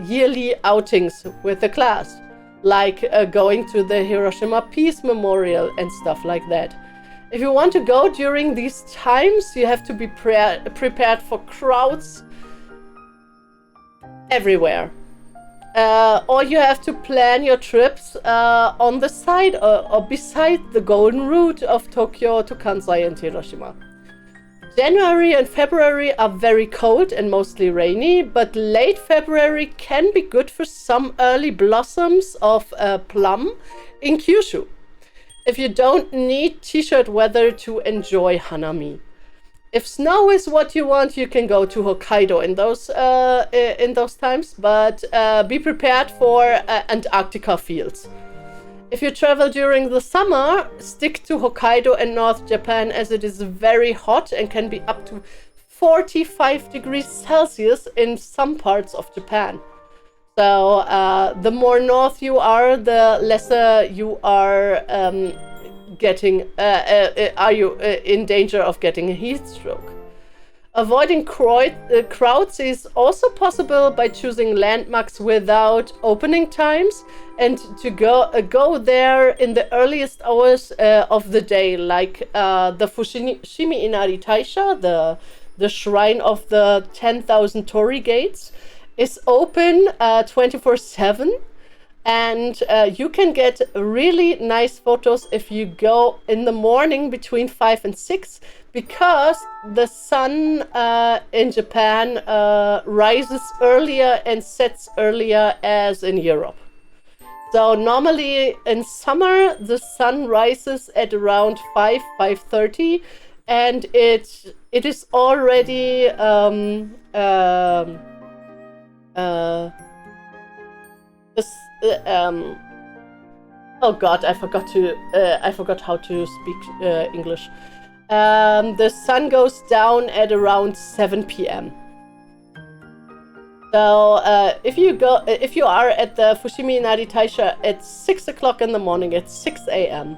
yearly outings with the class, like going to the Hiroshima Peace Memorial and stuff like that. If you want to go during these times, you have to be prepared for crowds everywhere. Or you have to plan your trips on the side or beside the golden route of Tokyo to Kansai and Hiroshima. January and February are very cold and mostly rainy, but late February can be good for some early blossoms of plum in Kyushu, if you don't need t-shirt weather to enjoy Hanami. If snow is what you want, you can go to Hokkaido in those times, but be prepared for Antarctica fields. If you travel during the summer, stick to Hokkaido and North Japan, as it is very hot and can be up to 45 degrees Celsius in some parts of Japan. So the more north you are, the lesser you are you in danger of getting a heat stroke. Avoiding crowds is also possible by choosing landmarks without opening times and to go there in the earliest hours of the day, like the Fushimi Inari Taisha, the shrine of the 10,000 torii gates, is open 24/7. And you can get really nice photos if you go in the morning between 5 and 6, because the sun in Japan rises earlier and sets earlier as in Europe. So normally in summer, the sun rises at around 5:30, and it is already oh God, I forgot how to speak English. The sun goes down at around 7 p.m. So if you are at the Fushimi Inari Taisha at 6 o'clock in the morning, at 6 a.m.,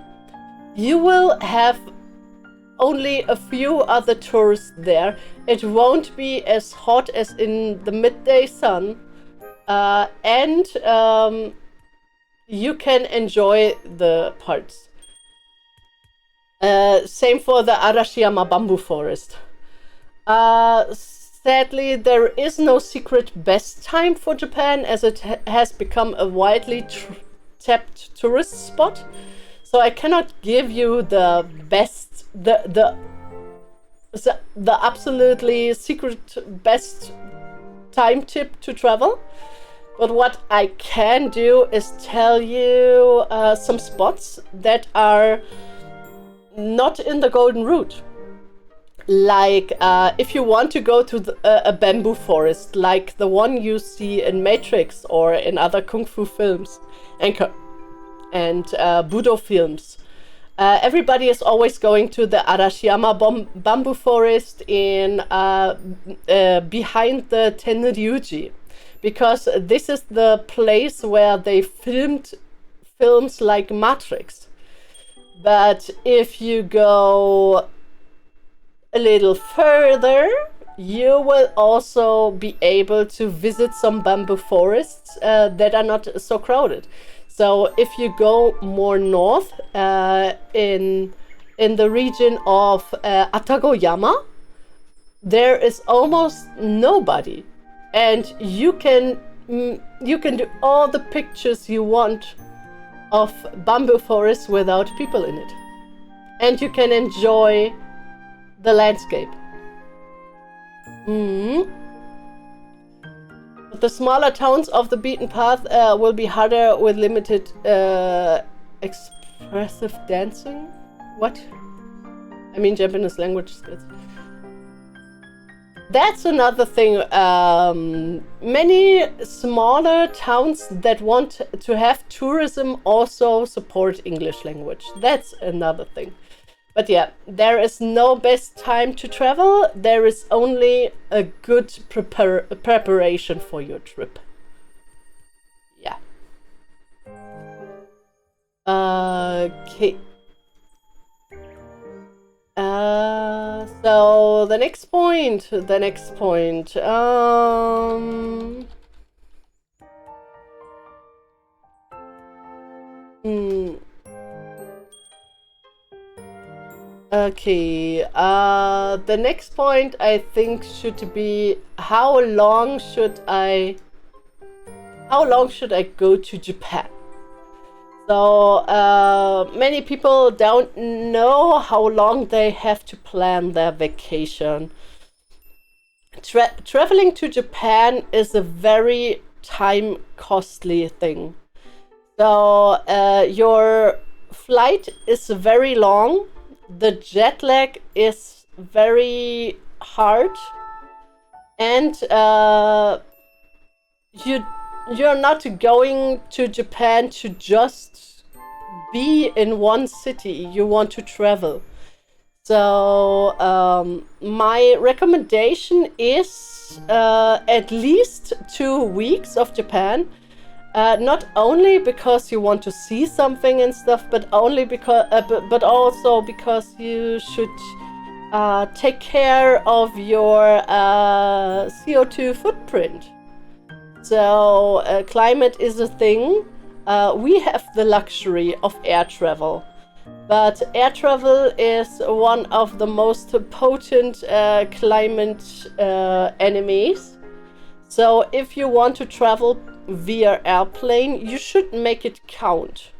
you will have only a few other tourists there. It won't be as hot as in the midday sun, and you can enjoy the parts. Same for the Arashiyama bamboo forest. Sadly, there is no secret best time for Japan, as it has become a widely tapped tourist spot. So I cannot give you the best, the absolutely secret best time tip to travel. But what I can do is tell you some spots that are not in the golden route. Like if you want to go to a bamboo forest, like the one you see in Matrix or in other kung fu films and Budo films, everybody is always going to the Arashiyama bamboo forest in behind the Tenryuji, because this is the place where they filmed films like Matrix. But if you go a little further, you will also be able to visit some bamboo forests that are not so crowded. So if you go more north in the region of Atagoyama, there is almost nobody, and you can you can do all the pictures you want of bamboo forests without people in it. And you can enjoy the landscape. But the smaller towns of the beaten path will be harder with limited expressive dancing. What? I mean Japanese language skills. That's another thing. Many smaller towns that want to have tourism also support English language. That's another thing. But yeah, there is no best time to travel. There is only a good preparation for your trip. Yeah. Okay. So the next point. Okay, the next point I think should be how long should I go to Japan? So many people don't know how long they have to plan their vacation. Traveling to Japan is a very time costly thing. So your flight is very long. The jet lag is very hard, and you're not going to Japan to just be in one city. You want to travel. So my recommendation is at least 2 weeks of Japan. Not only because you want to see something and stuff, but also because you should take care of your CO2 footprint. So climate is a thing. We have the luxury of air travel, but air travel is one of the most potent climate enemies. So if you want to travel via airplane, you should make it count.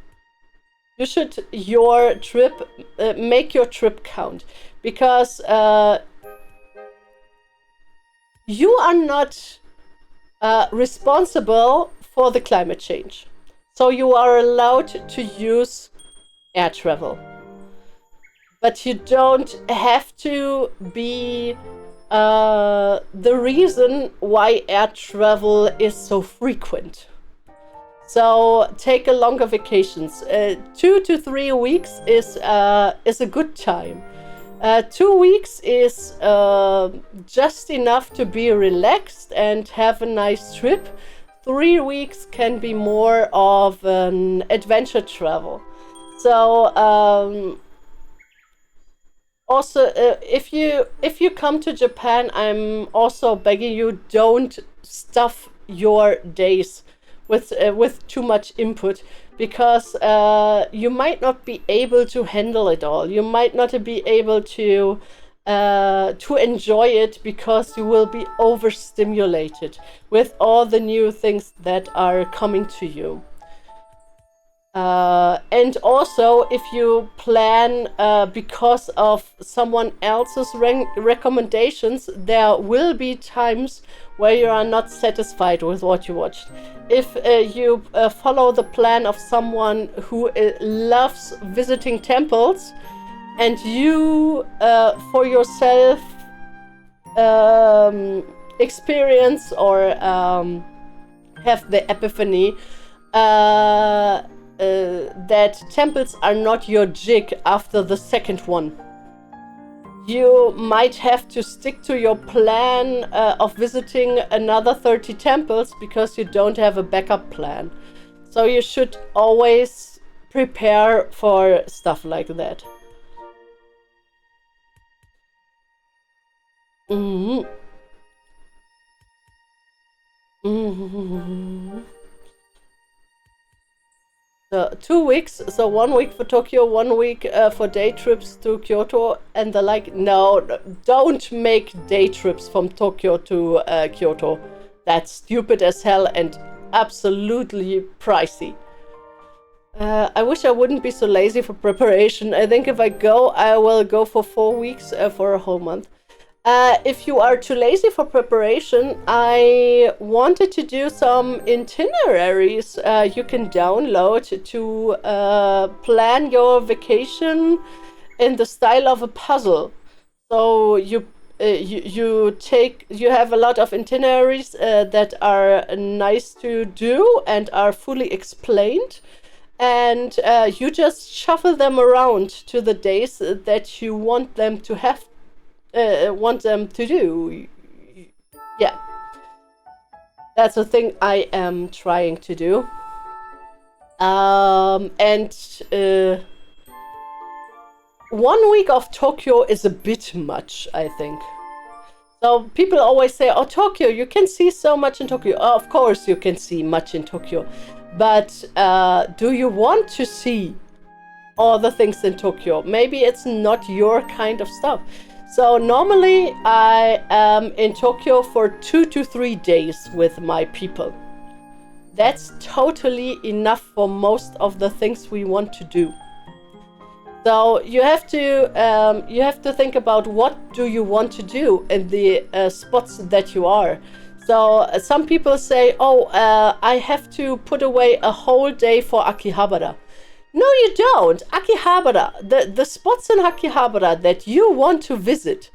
You should make your trip count, because you are not responsible for the climate change. So you are allowed to use air travel, but you don't have to be the reason why air travel is so frequent. So take a longer vacations. 2 to 3 weeks is a good time. 2 weeks is just enough to be relaxed and have a nice trip. 3 weeks can be more of an adventure travel. So also, if you come to Japan, I'm also begging you, don't stuff your days with too much input, because you might not be able to handle it all. You might not be able to enjoy it, because you will be overstimulated with all the new things that are coming to you. And also, if you plan because of someone else's recommendations, there will be times where you are not satisfied with what you watched. If you follow the plan of someone who loves visiting temples, and you for yourself experience or have the epiphany that temples are not your jig after the second one, you might have to stick to your plan of visiting another 30 temples, because you don't have a backup plan. So you should always prepare for stuff like that. Mm-hmm. Mm-hmm. So 2 weeks, so 1 week for Tokyo, 1 week for day trips to Kyoto and the like. No, don't make day trips from Tokyo to Kyoto. That's stupid as hell and absolutely pricey. I wish I wouldn't be so lazy for preparation. I think if I go, I will go for 4 weeks for a whole month. If you are too lazy for preparation, I wanted to do some itineraries you can download to plan your vacation in the style of a puzzle. So you have a lot of itineraries that are nice to do and are fully explained, and you just shuffle them around to the days that you want them to have. Want them to do. Yeah, that's a thing I am trying to do. And 1 week of Tokyo is a bit much, I think. So people always say, oh, Tokyo, you can see so much in Tokyo. Oh, of course you can see much in Tokyo, but do you want to see all the things in Tokyo? Maybe it's not your kind of stuff. So normally I am in Tokyo for 2 to 3 days with my people. That's totally enough for most of the things we want to do. So you have to think about what do you want to do in the spots that you are. So some people say, oh, I have to put away a whole day for Akihabara. No, you don't. Akihabara, the spots in Akihabara that you want to visit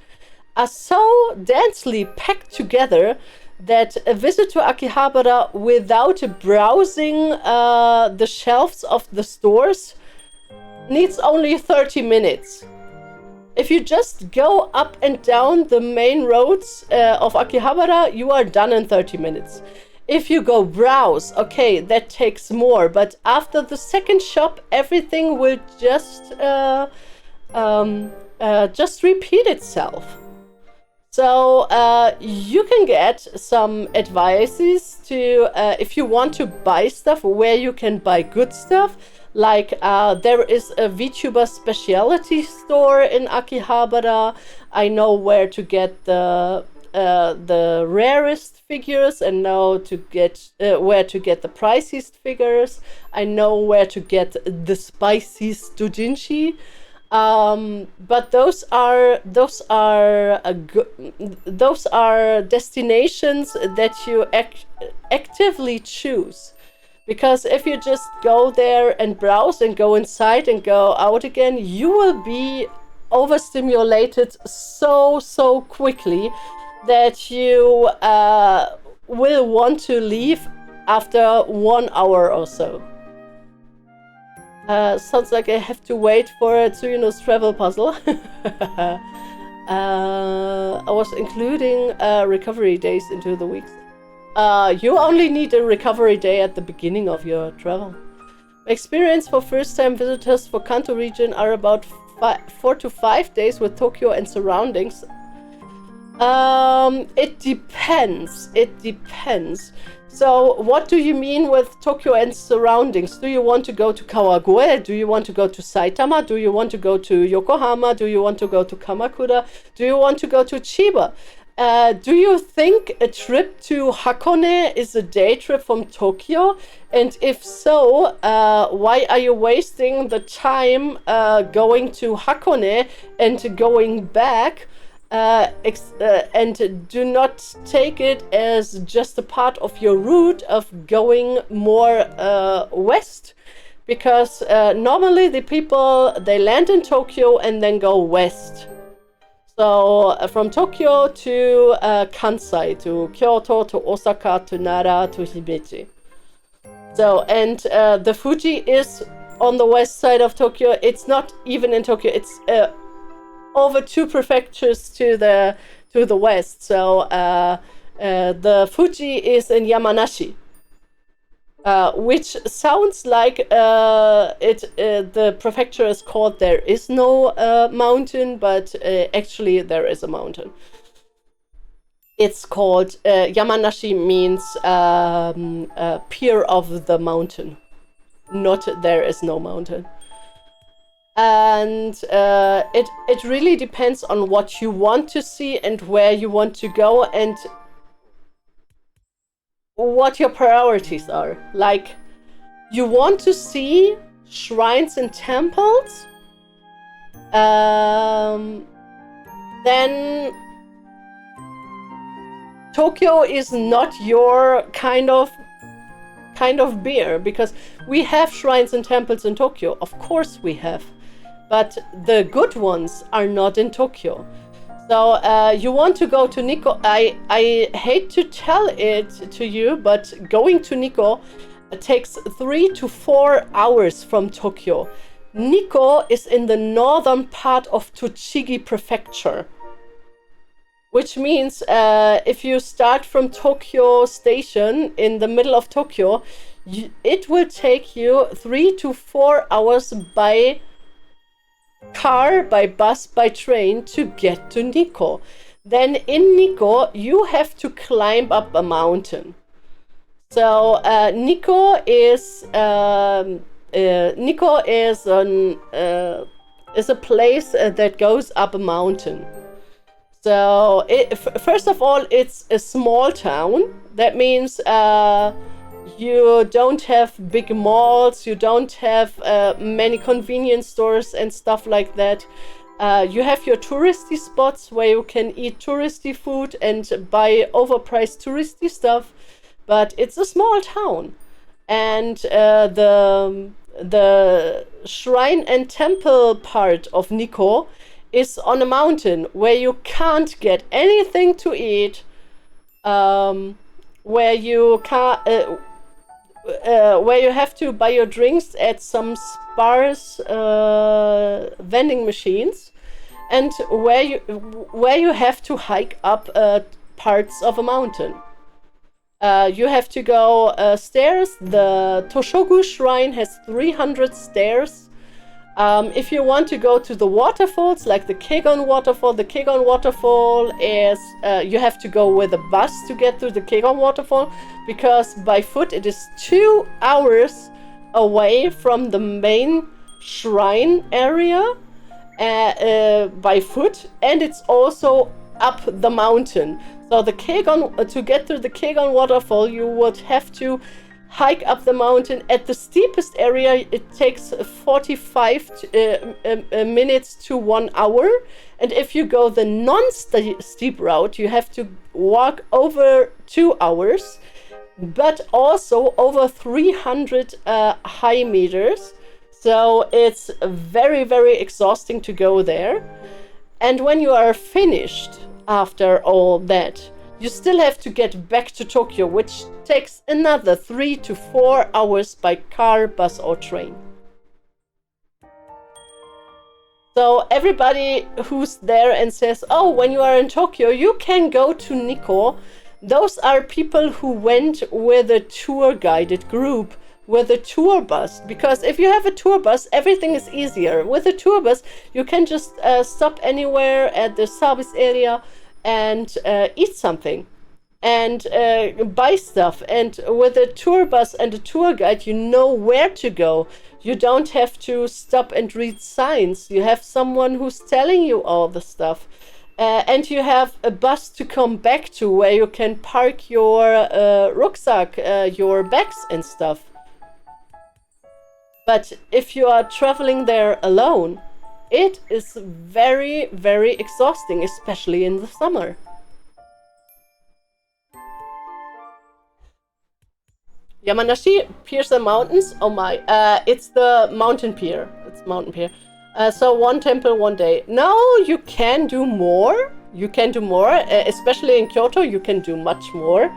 are so densely packed together that a visit to Akihabara without browsing the shelves of the stores needs only 30 minutes. If you just go up and down the main roads of Akihabara, you are done in 30 minutes. If you go browse, okay, that takes more, but after the second shop, everything will just repeat itself. So you can get some advices to if you want to buy stuff, where you can buy good stuff. Like there is a VTuber specialty store in Akihabara. I know where to get the rarest figures, and know to get where to get the priciest figures. I know where to get the spiciest doujinshi. But those are destinations that you actively choose. Because if you just go there and browse and go inside and go out again, you will be overstimulated so quickly that you will want to leave after 1 hour or so. Sounds like I have to wait for Tsuyuno's travel puzzle. I was including recovery days into the weeks. You only need a recovery day at the beginning of your travel. Experience for first-time visitors for Kanto region are about 4 to 5 days with Tokyo and surroundings. It depends. So what do you mean with Tokyo and surroundings? Do you want to go to Kawagoe? Do you want to go to Saitama? Do you want to go to Yokohama? Do you want to go to Kamakura? Do you want to go to Chiba? Do you think a trip to Hakone is a day trip from Tokyo? And if so, why are you wasting the time going to Hakone and going back? And do not take it as just a part of your route of going more west, because normally the people, they land in Tokyo and then go west. So from Tokyo to Kansai, to Kyoto, to Osaka, to Nara, to Himeji. So, and the Fuji is on the west side of Tokyo. It's not even in Tokyo. It's over 2 prefectures to the west. So the Fuji is in Yamanashi, which sounds like the prefecture is called There Is No Mountain, but actually there is a mountain. It's called Yamanashi, means pier of the mountain, not There Is No Mountain. And it really depends on what you want to see and where you want to go. And what your priorities are. Like, you want to see shrines and temples, then Tokyo is not your kind of beer, because we have shrines and temples in Tokyo. Of course we have, but the good ones are not in Tokyo. So you want to go to Nikko. I hate to tell it to you, but going to Nikko takes 3 to 4 hours from Tokyo. Nikko is in the northern part of Tochigi Prefecture, which means if you start from Tokyo Station in the middle of Tokyo, it will take you 3 to 4 hours by car, by bus, by train to get to Nikko. Then in Nikko, you have to climb up a mountain. So Nikko is a place that goes up a mountain. So first of all, it's a small town. That means you don't have big malls, you don't have many convenience stores and stuff like that. You have your touristy spots where you can eat touristy food and buy overpriced touristy stuff, but it's a small town. And the shrine and temple part of Nikko is on a mountain where you can't get anything to eat, where you have to buy your drinks at some sparse vending machines, and where you have to hike up parts of a mountain. You have to go stairs. The Toshogu shrine has 300 stairs. If you want to go to the waterfalls, like the Kegon waterfall is, you have to go with a bus to get to the Kegon waterfall, because by foot it is 2 hours away from the main shrine area by foot, and it's also up the mountain. So the Kegon, to get to the Kegon waterfall, you would have to hike up the mountain. At the steepest area, it takes 45 minutes to 1 hour. And if you go the non-steep route, you have to walk over 2 hours, but also over 300 high meters. So it's very, very exhausting to go there. And when you are finished after all that, you still have to get back to Tokyo, which takes another 3 to 4 hours by car, bus, or train. So everybody who's there and says, oh, when you are in Tokyo, you can go to Nikko, those are people who went with a tour guided group, with a tour bus. Because if you have a tour bus, everything is easier. With a tour bus, you can just stop anywhere at the service area and eat something and buy stuff. And with a tour bus and a tour guide, you know where to go. You don't have to stop and read signs. You have someone who's telling you all the stuff. And you have a bus to come back to where you can park your rucksack, your bags and stuff. But if you are traveling there alone, it is very, very exhausting, especially in the summer. Yamanashi Piers and Mountains. Oh my, it's the mountain pier. It's mountain pier. So 1 temple, 1 day. No, you can do more. You can do more, especially in Kyoto. You can do much more.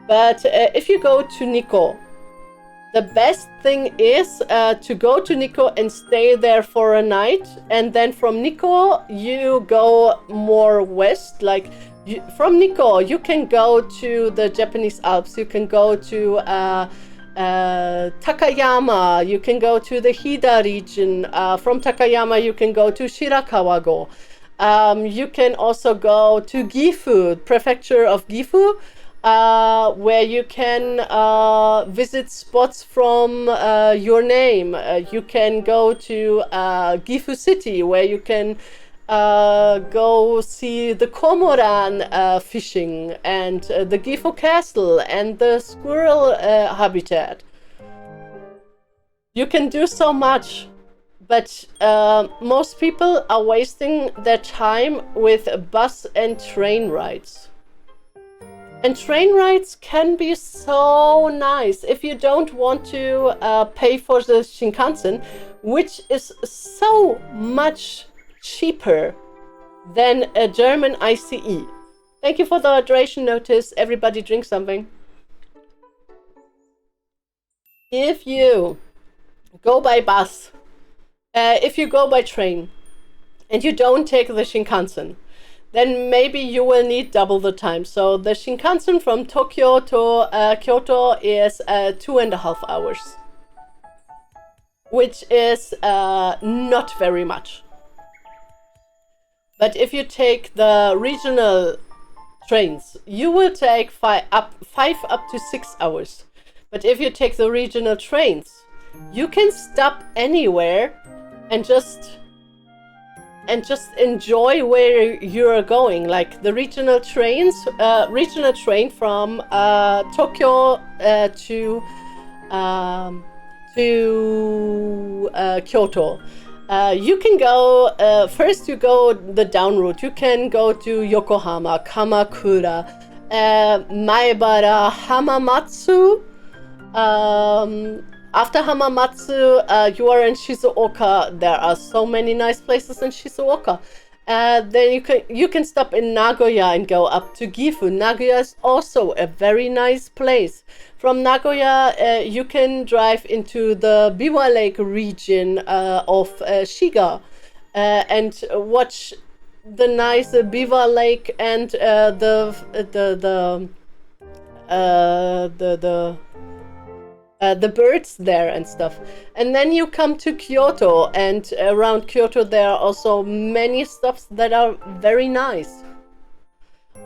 But if you go to Nikko, the best thing is to go to Nikko and stay there for a night. And then from Nikko, you go more west. Like from Nikko, you can go to the Japanese Alps. You can go to Takayama. You can go to the Hida region. From Takayama, you can go to Shirakawa-go. You can also go to Gifu, prefecture of Gifu, where you can visit spots from your name. You can go to Gifu City, where you can go see the cormorant fishing and the Gifu Castle and the squirrel habitat. You can do so much, but most people are wasting their time with bus and train rides. And train rides can be so nice if you don't want to pay for the Shinkansen, which is so much cheaper than a German ICE. Thank you for the hydration notice. Everybody drink something. If you go by bus, if you go by train, and you don't take the Shinkansen, then maybe you will need double the time. So the Shinkansen from Tokyo to Kyoto is 2.5 hours, which is not very much. But if you take the regional trains, you will take 5 up to 6 hours. But if you take the regional trains, you can stop anywhere and just enjoy where you're going. Like the regional trains, regional train from Tokyo to Kyoto. You can go, first you go the down route. You can go to Yokohama, Kamakura, Maebara, Hamamatsu. After Hamamatsu, you are in Shizuoka. There are so many nice places in Shizuoka. Then you can stop in Nagoya and go up to Gifu. Nagoya is also a very nice place. From Nagoya, you can drive into the Biwa Lake region of Shiga and watch the nice Biwa Lake and the birds there and stuff. And then you come to Kyoto, and around Kyoto there are also many stops that are very nice.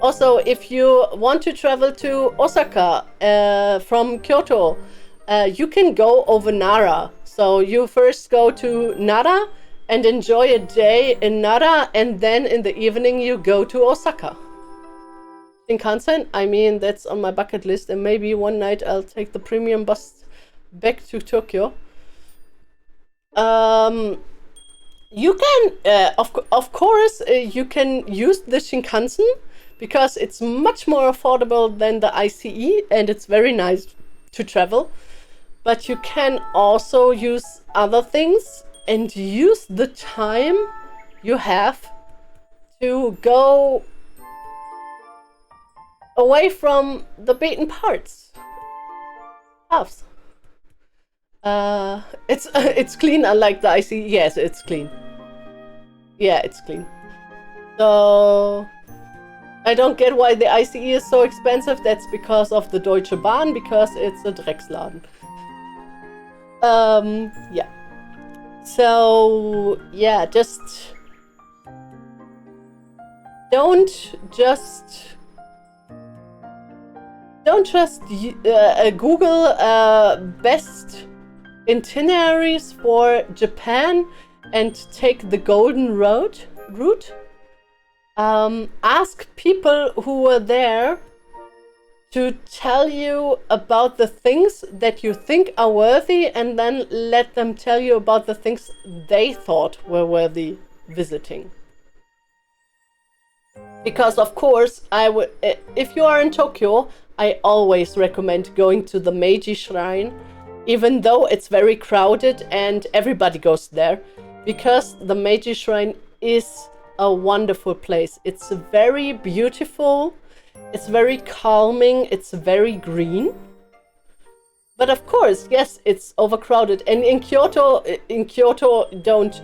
Also, if you want to travel to Osaka from Kyoto, you can go over Nara. So you first go to Nara and enjoy a day in Nara, and then in the evening you go to Osaka. Shinkansen, I mean, that's on my bucket list, and maybe one night I'll take the premium bus back to Tokyo. You can, of course, you can use the Shinkansen because it's much more affordable than the ICE, and it's very nice to travel. But you can also use other things and use the time you have to go away from the beaten paths. It's clean, unlike the IC. Yes, it's clean. Yeah, it's clean. So I don't get why the ICE is so expensive. That's because of the Deutsche Bahn, because it's a Drecksladen. Yeah. So yeah, just don't just Google best itineraries for Japan and take the golden route. Ask people who were there to tell you about the things that you think are worthy, and then let them tell you about the things they thought were worthy visiting. Because of course, if you are in Tokyo, I always recommend going to the Meiji Shrine, even though it's very crowded and everybody goes there, because the Meiji Shrine is a wonderful place. It's very beautiful, it's very calming, it's very green. But of course, yes, it's overcrowded. And in Kyoto, don't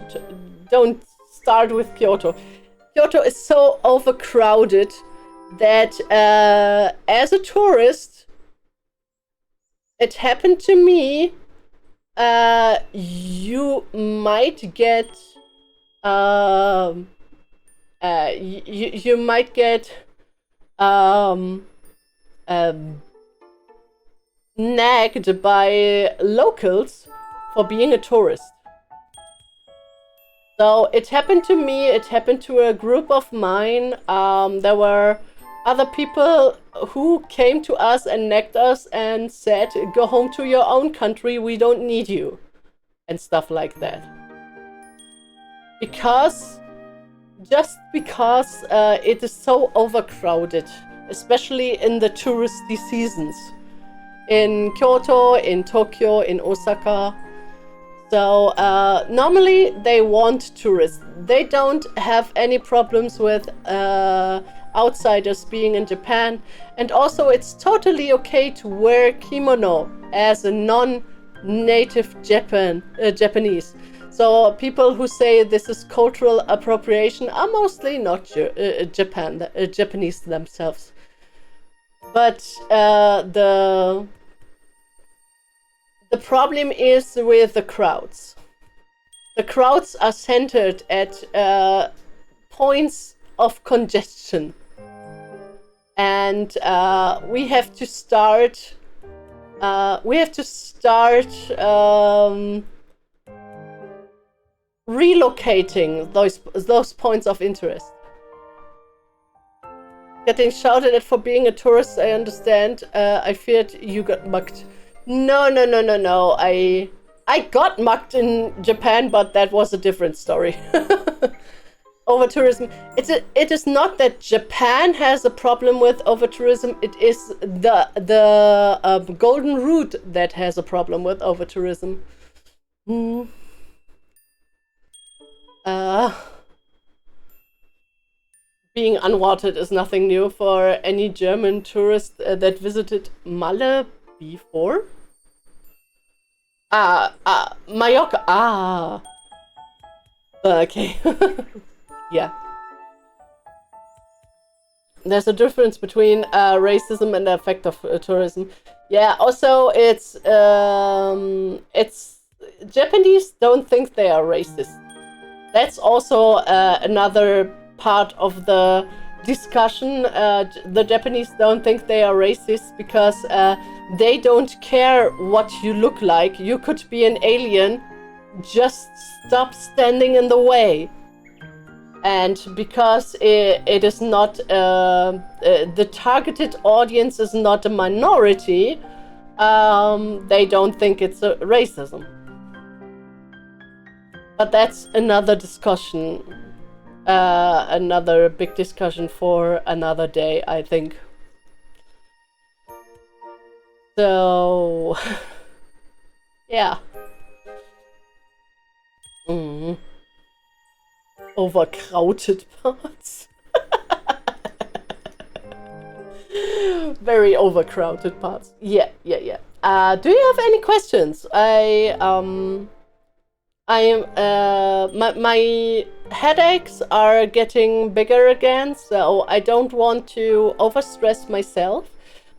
start with Kyoto. Kyoto is so overcrowded that as a tourist, it happened to me, you might get you might get nagged by locals for being a tourist. So it happened to me, it happened to a group of mine. There were other people who came to us and nagged us and said, go home to your own country, we don't need you. And stuff like that. Just because it is so overcrowded, especially in the touristy seasons. In Kyoto, in Tokyo, in Osaka. So normally they want tourists. They don't have any problems with outsiders being in Japan. And also it's totally okay to wear kimono as a non-native Japanese. So people who say this is cultural appropriation are mostly not Japanese themselves. But the problem is with the crowds. The crowds are centered at points of congestion. And we have to start relocating those points of interest. Getting shouted at for being a tourist, I understand. I feared you got mugged. No. I got mugged in Japan, but that was a different story. Over-tourism. It is not that Japan has a problem with over-tourism. It is the Golden Route that has a problem with over-tourism. Being unwanted is nothing new for any German tourist that visited Malle before. Mallorca. Okay. Yeah. There's a difference between racism and the effect of tourism. Yeah. Also, it's Japanese don't think they are racist. That's also another part of the discussion. The Japanese don't think they are racist because they don't care what you look like. You could be an alien, just stop standing in the way. And because it is not the targeted audience is not a minority, they don't think it's a racism. But that's another discussion. Another big discussion for another day, I think. So, yeah. Overcrowded parts. Very overcrowded parts. Yeah. Do you have any questions? My headaches are getting bigger again, so I don't want to overstress myself,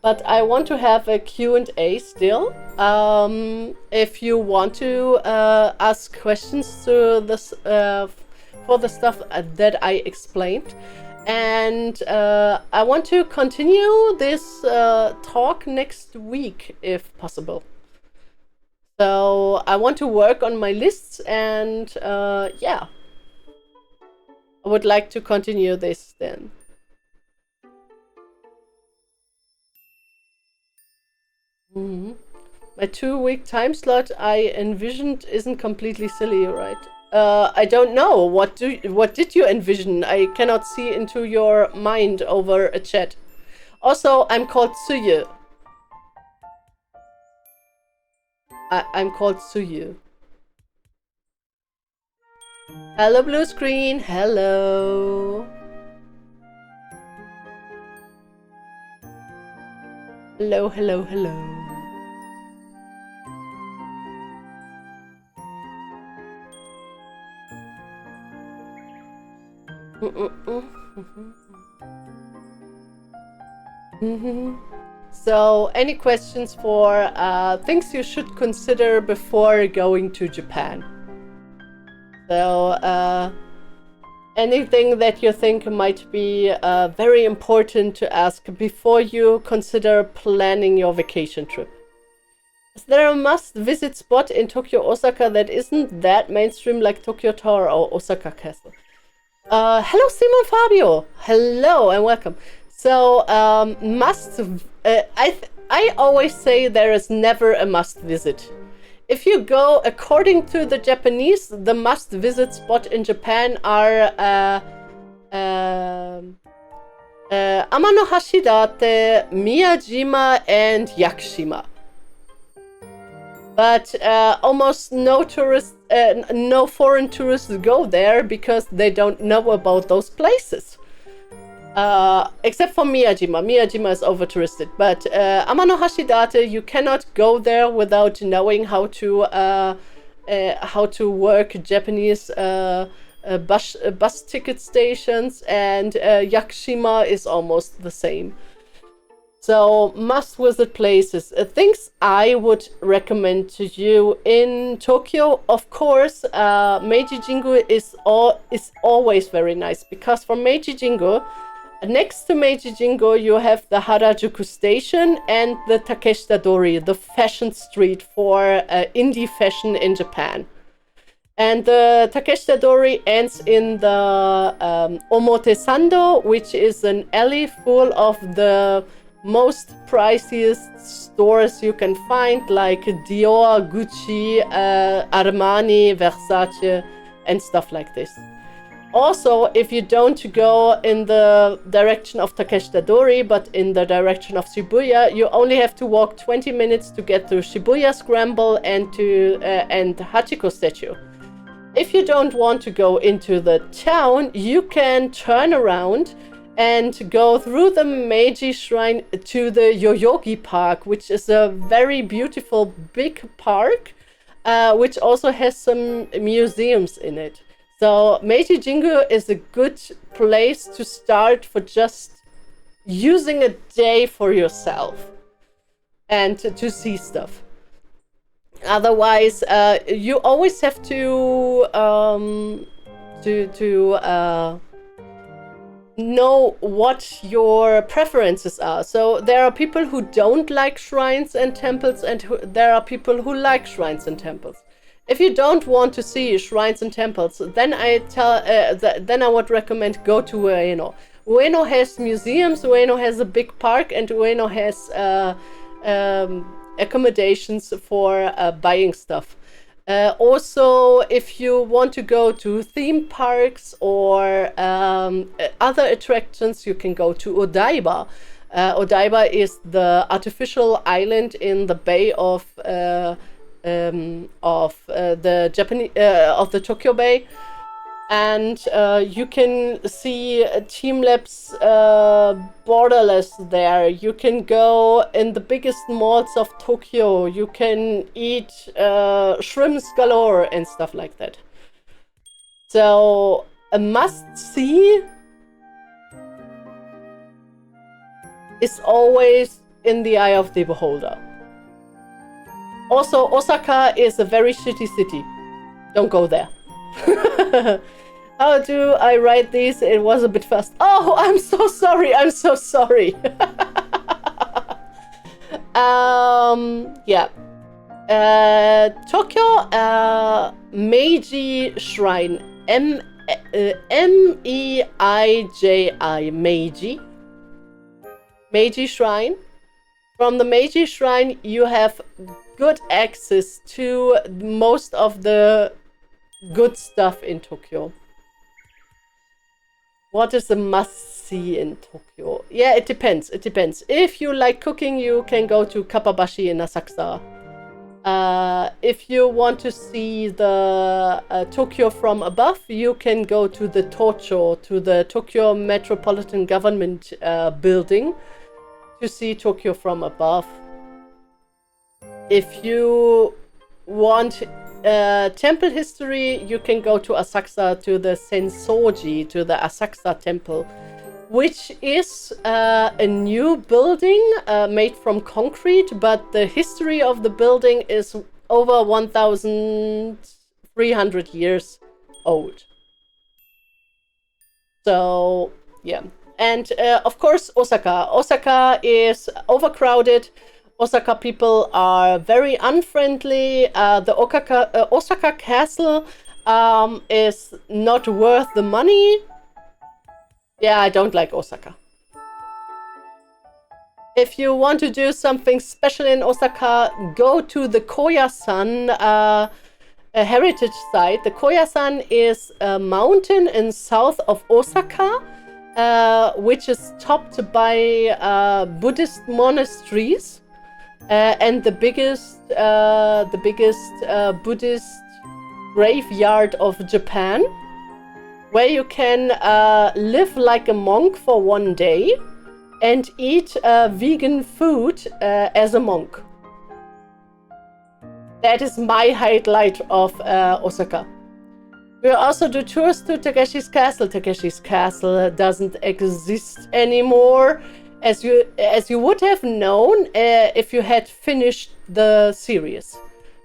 but I want to have a Q&A still. If you want to ask questions to this for the stuff that I explained, and I want to continue this talk next week if possible. So I want to work on my lists, and yeah, I would like to continue this then. My 2-week time slot I envisioned isn't completely silly, right? I don't know. What did you envision? I cannot see into your mind over a chat. Also, I'm called Tsuyu. I'm called Tsuyu. Hello, blue screen. Hello. Hello. So, any questions for things you should consider before going to Japan? So, anything that you think might be very important to ask before you consider planning your vacation trip? Is there a must-visit spot in Tokyo, Osaka that isn't that mainstream like Tokyo Tower or Osaka Castle? Hello, Simon Fabio. Hello and welcome. So, I always say there is never a must-visit. If you go according to the Japanese, the must-visit spot in Japan are Amano Hashidate, Miyajima, and Yakushima. But almost no foreign tourists go there because they don't know about those places. Except for Miyajima. Miyajima is over-touristed. But Amano Hashidate, you cannot go there without knowing how to work Japanese bus ticket stations, and Yakushima is almost the same. So must-visit places. Things I would recommend to you in Tokyo, of course, Meiji Jingu is always very nice, because from Meiji Jingu, next to Meiji Jingu, you have the Harajuku Station and the Takeshita Dori, the fashion street for indie fashion in Japan. And the Takeshita Dori ends in the Omotesando, which is an alley full of the most priciest stores you can find, like Dior, Gucci, Armani, Versace, and stuff like this. Also, if you don't go in the direction of Takeshita Dori, but in the direction of Shibuya, you only have to walk 20 minutes to get to Shibuya Scramble and Hachiko Statue. If you don't want to go into the town, you can turn around and go through the Meiji Shrine to the Yoyogi Park, which is a very beautiful big park, which also has some museums in it. So Meiji Jingu is a good place to start for just using a day for yourself and to see stuff. Otherwise, you always have to know what your preferences are. So there are people who don't like shrines and temples, and there are people who like shrines and temples. If you don't want to see shrines and temples, then I would recommend go to Ueno. Ueno has museums, Ueno has a big park, and Ueno has accommodations for buying stuff. Also, if you want to go to theme parks or other attractions, you can go to Odaiba. Odaiba is the artificial island in the bay of the Tokyo Bay, and you can see Teamlabs Borderless there. You can go in the biggest malls of Tokyo. You can eat shrimps galore and stuff like that. So a must-see is always in the eye of the beholder. Also, Osaka is a very shitty city. Don't go there. How do I write these? It was a bit fast. Oh, I'm so sorry. I'm so sorry. Yeah. Tokyo Meiji Shrine. M-E-I-J-I. Meiji. Meiji Shrine. From the Meiji Shrine, you have good access to most of the good stuff in Tokyo. What is a must-see in Tokyo? Yeah, it depends. It depends. If you like cooking, you can go to Kappabashi in Asakusa. If you want to see the Tokyo from above, you can go to the Tocho, to the Tokyo Metropolitan Government building to see Tokyo from above. If you want temple history, you can go to Asakusa, to the Sensoji, to the Asakusa temple, which is a new building made from concrete, but the history of the building is over 1,300 years old. So, yeah. And of course, Osaka. Osaka is overcrowded. Osaka people are very unfriendly. The Osaka castle is not worth the money. Yeah, I don't like Osaka. If you want to do something special in Osaka, go to the Koyasan a heritage site. The Koyasan is a mountain in south of Osaka, which is topped by Buddhist monasteries and the biggest Buddhist graveyard of Japan, where you can live like a monk for one day and eat vegan food as a monk. That is my highlight of Osaka. We'll also do tours to Takeshi's castle. Takeshi's castle doesn't exist anymore, as you would have known if you had finished the series,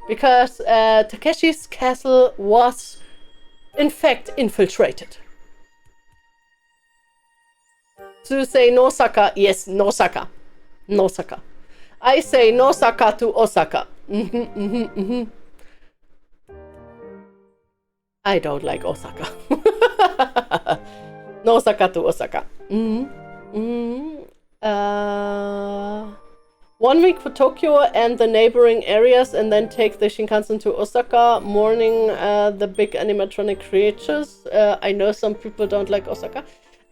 because Takeshi's castle was in fact infiltrated. To say Nosaka, yes, Nosaka. Nosaka. I say Nosaka to Osaka. I don't like Osaka. Nosaka to Osaka. 1 week for Tokyo and the neighboring areas, and then take the Shinkansen to Osaka, mourning the big animatronic creatures. I know some people don't like Osaka.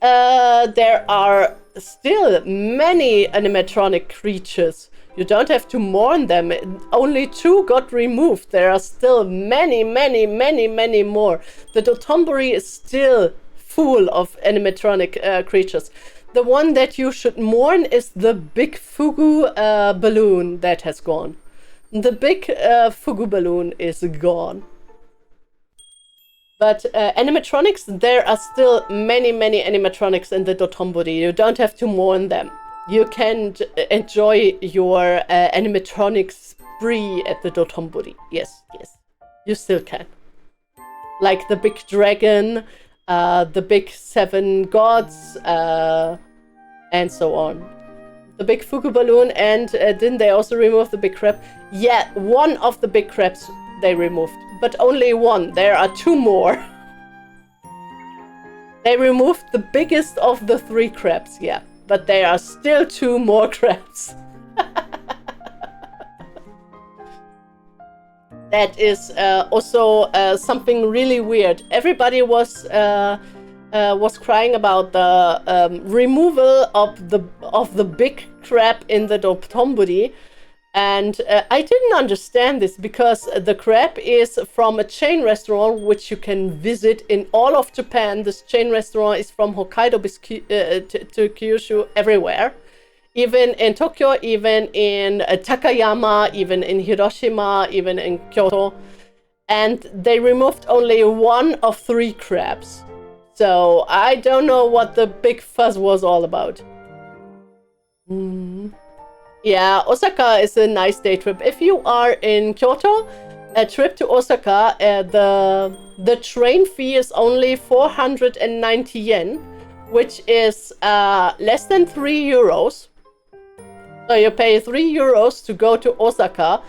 There are still many animatronic creatures. You don't have to mourn them. Only 2 got removed. There are still many more. The Dotonbori is still full of animatronic creatures. The one that you should mourn is the big Fugu balloon that has gone. The big Fugu balloon is gone. But animatronics, there are still many animatronics in the Dotonbori. You don't have to mourn them. You can enjoy your animatronic spree at the Dotonbori. Yes. You still can. Like the big dragon, the big 7 gods, and so on. The big Fugu balloon, and didn't they also remove the big crab? Yeah, one of the big crabs they removed, but only one. There are 2 more. They removed the biggest of the 3 crabs, yeah, but there are still 2 more crabs. That is also something really weird. Everybody was crying about the removal of the big crab in the Dotonbori, and I didn't understand this, because the crab is from a chain restaurant which you can visit in all of Japan. This chain restaurant is from Hokkaido to Kyushu, everywhere. Even in Tokyo, even in Takayama, even in Hiroshima, even in Kyoto. And they removed only 1 of 3 crabs. So I don't know what the big fuss was all about. Yeah, Osaka is a nice day trip. If you are in Kyoto, a trip to Osaka, the train fee is only 490 yen, which is less than 3 euros. So you pay 3 euros to go to Osaka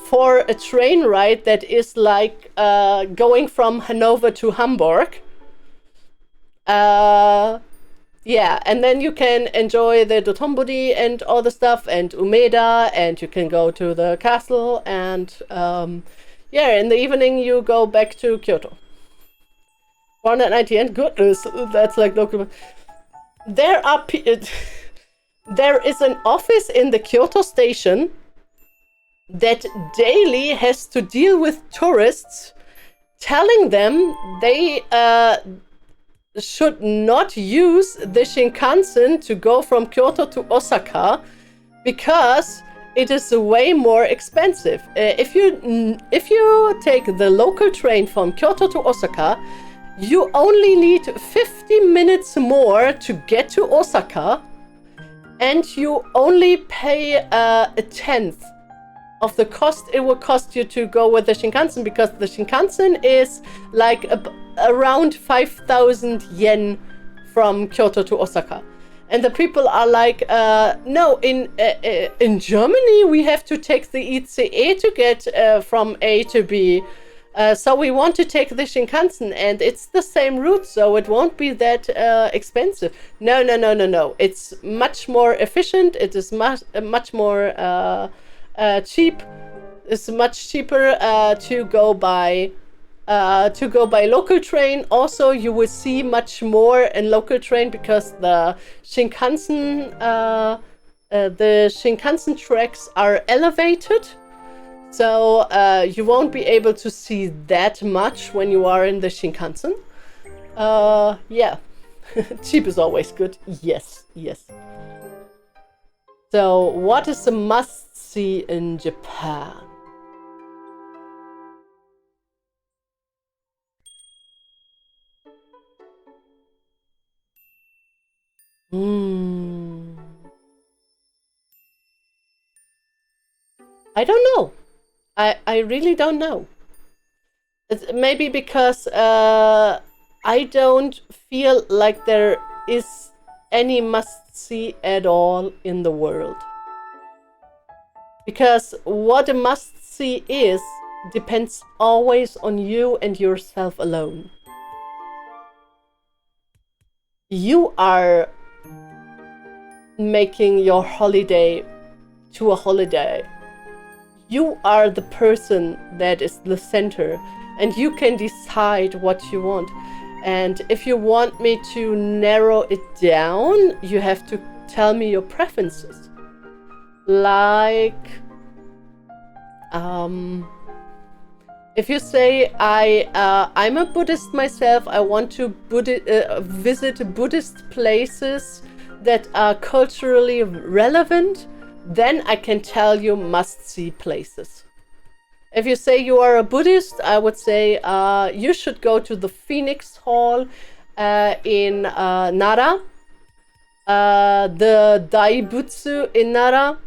for a train ride that is like going from Hanover to Hamburg. Yeah, and then you can enjoy the Dotonbori and all the stuff, and Umeda, and you can go to the castle, and yeah, in the evening you go back to Kyoto. 490 yen, goodness, that's like local. There is an office in the Kyoto station that daily has to deal with tourists, telling them they should not use the Shinkansen to go from Kyoto to Osaka, because it is way more expensive. If you take the local train from Kyoto to Osaka, you only need 50 minutes more to get to Osaka, and you only pay a 10th of the cost it will cost you to go with the Shinkansen, because the Shinkansen is like around 5,000 yen from Kyoto to Osaka. And the people are like, no, in Germany we have to take the ICE to get from A to B. So we want to take the Shinkansen, and it's the same route, so it won't be that expensive. No. It's much more efficient. It is much more cheap. It's much cheaper to go by local train. Also, you will see much more in local train because the Shinkansen tracks are elevated. So you won't be able to see that much when you are in the Shinkansen. Yeah, cheap is always good. Yes. So what is a must-see in Japan? I don't know. I really don't know. It's maybe because I don't feel like there is any must-see at all in the world. Because what a must-see is depends always on you and yourself alone. You are making your holiday to a holiday. You are the person that is the center, and you can decide what you want. And if you want me to narrow it down, you have to tell me your preferences. Like, if you say I'm a Buddhist myself, I want to visit Buddhist places that are culturally relevant, then I can tell you must-see places. If you say you are a Buddhist, I would say you should go to the Phoenix Hall in Nara, the Daibutsu in Nara.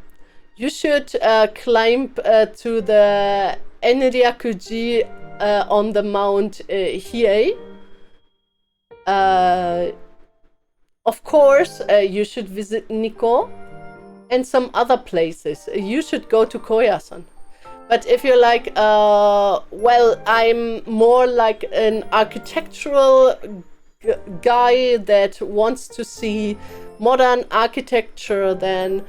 You should climb to the Enryakuji on the Mount Hiei. Of course, you should visit Nikko and some other places. You should go to Koyasan. But if you're like, well, I'm more like an architectural guy that wants to see modern architecture, then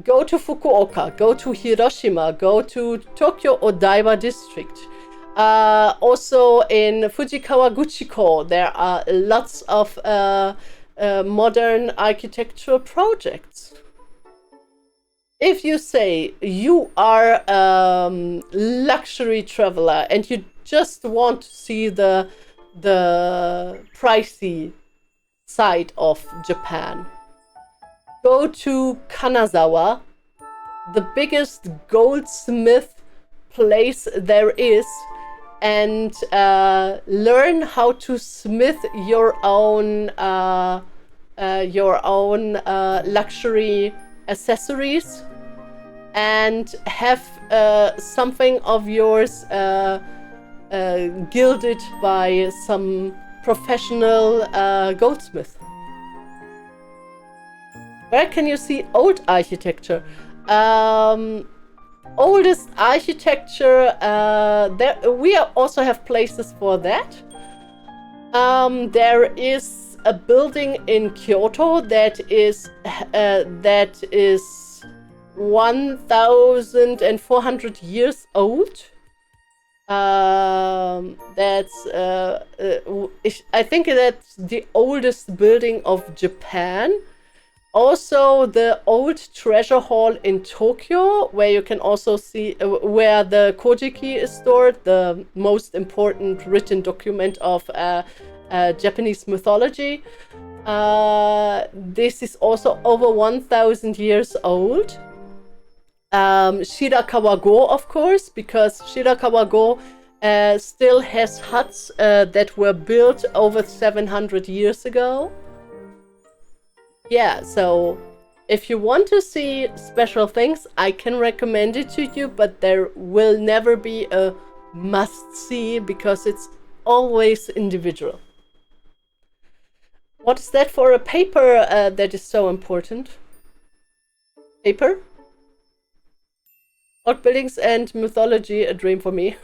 go to Fukuoka, go to Hiroshima, go to Tokyo Odaiba district. Also in Fujikawa Guchiko, there are lots of modern architectural projects. If you say you are a luxury traveler and you just want to see the pricey side of Japan, go to Kanazawa, the biggest goldsmith place there is, and learn how to smith your own luxury accessories, and have something of yours gilded by some professional goldsmith. Where can you see old architecture? Oldest architecture, we also have places for that. There is a building in Kyoto that is 1,400 years old. That's I think that's the oldest building of Japan. Also, the old treasure hall in Tokyo, where you can also see where the Kojiki is stored, the most important written document of Japanese mythology. This is also over 1,000 years old. Shirakawa-go, of course, because Shirakawa-go still has huts that were built over 700 years ago. Yeah, so if you want to see special things, I can recommend it to you, but there will never be a must-see because it's always individual. What is that for a paper that is so important? Paper? Old buildings and mythology, a dream for me.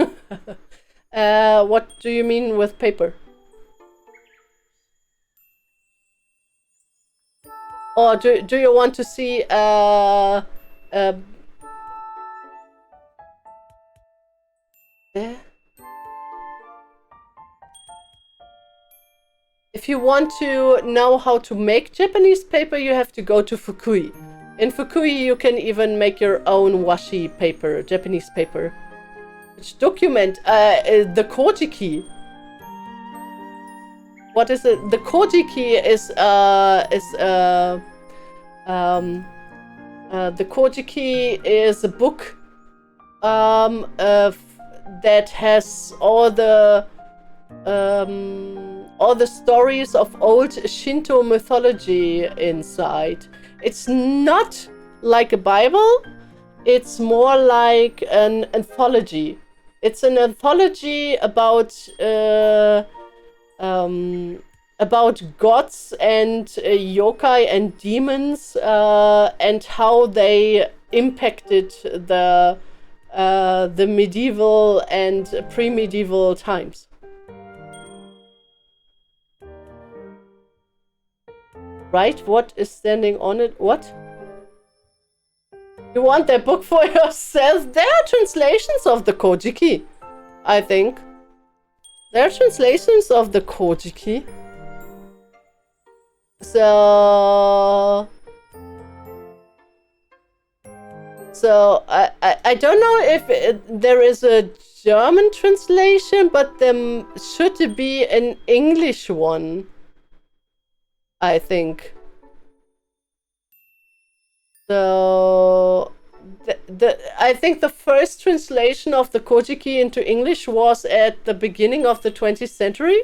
What do you mean with paper? Or do you want to see if you want to know how to make Japanese paper, you have to go to Fukui. In Fukui, you can even make your own washi paper, Japanese paper, which document the Kojiki. What is it? The Kojiki is the Kojiki is a book that has all the stories of old Shinto mythology inside. It's not like a Bible, it's more like an anthology. It's an anthology about gods and yokai and demons and how they impacted the medieval and pre-medieval times. Right? What is standing on it? What? You want that book for yourself? There are translations of the Kojiki, I think. There are translations of the Kojiki. So I don't know if there is a German translation, but there should be an English one, I think. So I think the first translation of the Kojiki into English was at the beginning of the 20th century,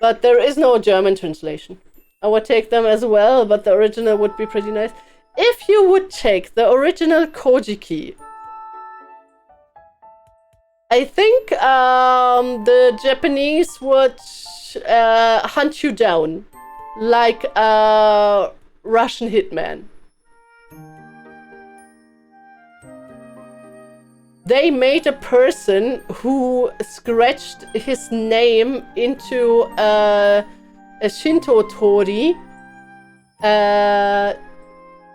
but there is no German translation. I would take them as well, but the original would be pretty nice. If you would take the original Kojiki, I think the Japanese would hunt you down like a Russian hitman. They made a person who scratched his name into a Shinto tori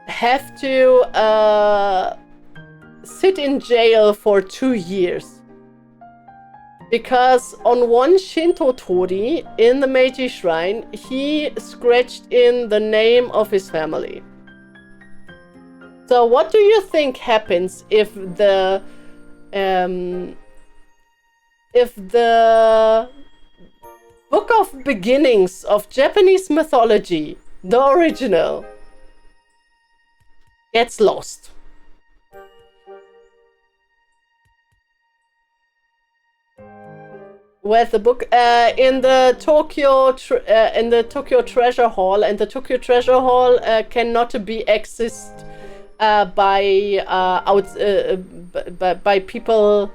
have to sit in jail for 2 years. Because on one Shinto tori in the Meiji Shrine, he scratched in the name of his family. So what do you think happens if the Book of Beginnings of Japanese mythology, the original, gets lost? Where's the book? In the Tokyo Treasure Hall, and the Tokyo Treasure Hall cannot be accessed by people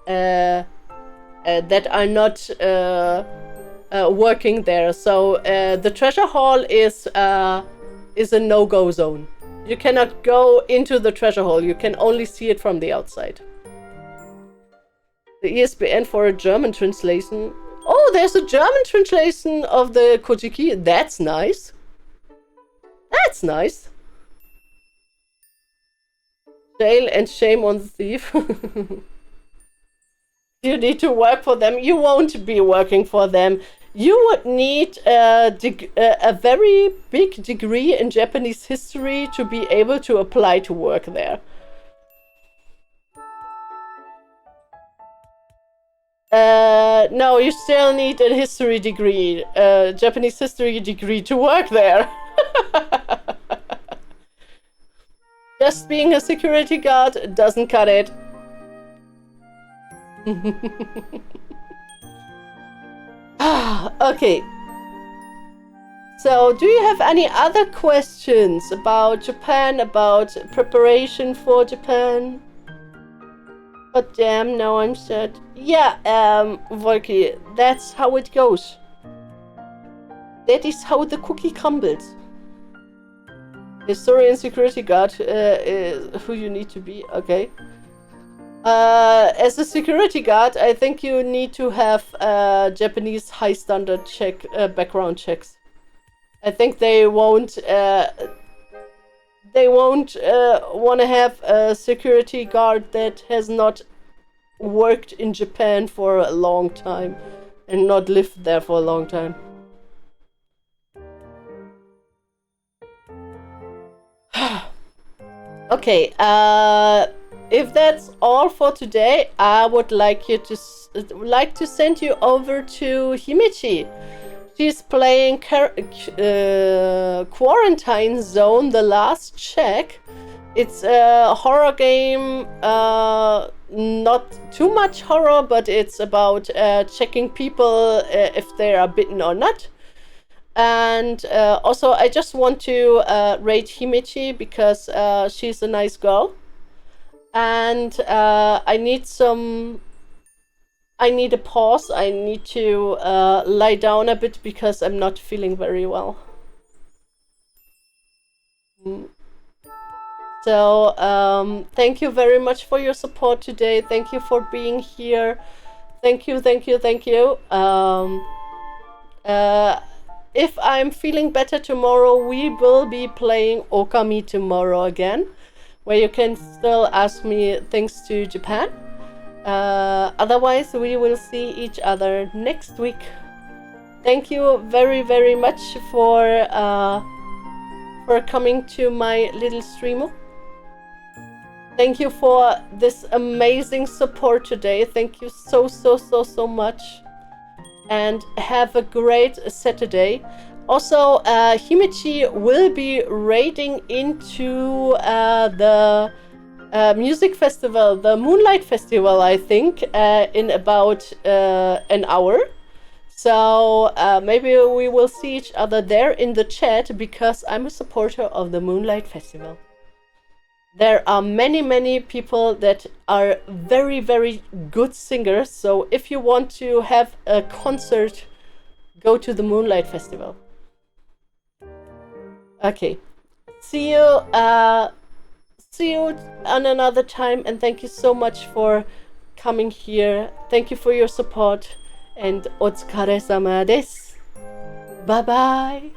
that are not working there. So the treasure hall is a no-go zone. You cannot go into the treasure hall. You can only see it from the outside. The ISBN for a German translation. Oh, there's a German translation of the Kojiki. That's nice. That's nice. Jail and shame on the thief. You need to work for them. You won't be working for them. You would need a very big degree in Japanese history to be able to apply to work there. No, you still need a history degree, Japanese history degree to work there. Just being a security guard doesn't cut it. Okay. So, do you have any other questions about Japan, about preparation for Japan? But damn, now I'm sad. Yeah, Volky, that's how it goes. That is how the cookie crumbles. Historian security guard is who you need to be. Okay. As a security guard, I think you need to have Japanese high standard background checks. I think they won't want to have a security guard that has not worked in Japan for a long time and not lived there for a long time. Okay, if that's all for today, I would like to send you over to Himichi. She's playing Quarantine Zone: The Last Check. It's a horror game, not too much horror, but it's about checking people if they are bitten or not. And also, I just want to rate Himichi because she's a nice girl. And I need a pause. I need to lie down a bit because I'm not feeling very well. So, thank you very much for your support today. Thank you for being here. Thank you. If I'm feeling better tomorrow, we will be playing Okami tomorrow again, where you can still ask me things to Japan. Otherwise, we will see each other next week. Thank you very, very much for coming to my little stream. Thank you for this amazing support today. Thank you so much. And have a great Saturday. Also, Himichi will be raiding into the music festival, the Moonlight Festival, I think, in about an hour. So maybe we will see each other there in the chat because I'm a supporter of the Moonlight Festival. There are many people that are very, very good singers. So if you want to have a concert, go to the Moonlight Festival. Okay. See you on another time, and thank you so much for coming here. Thank you for your support, and otsukaresama desu. Bye bye.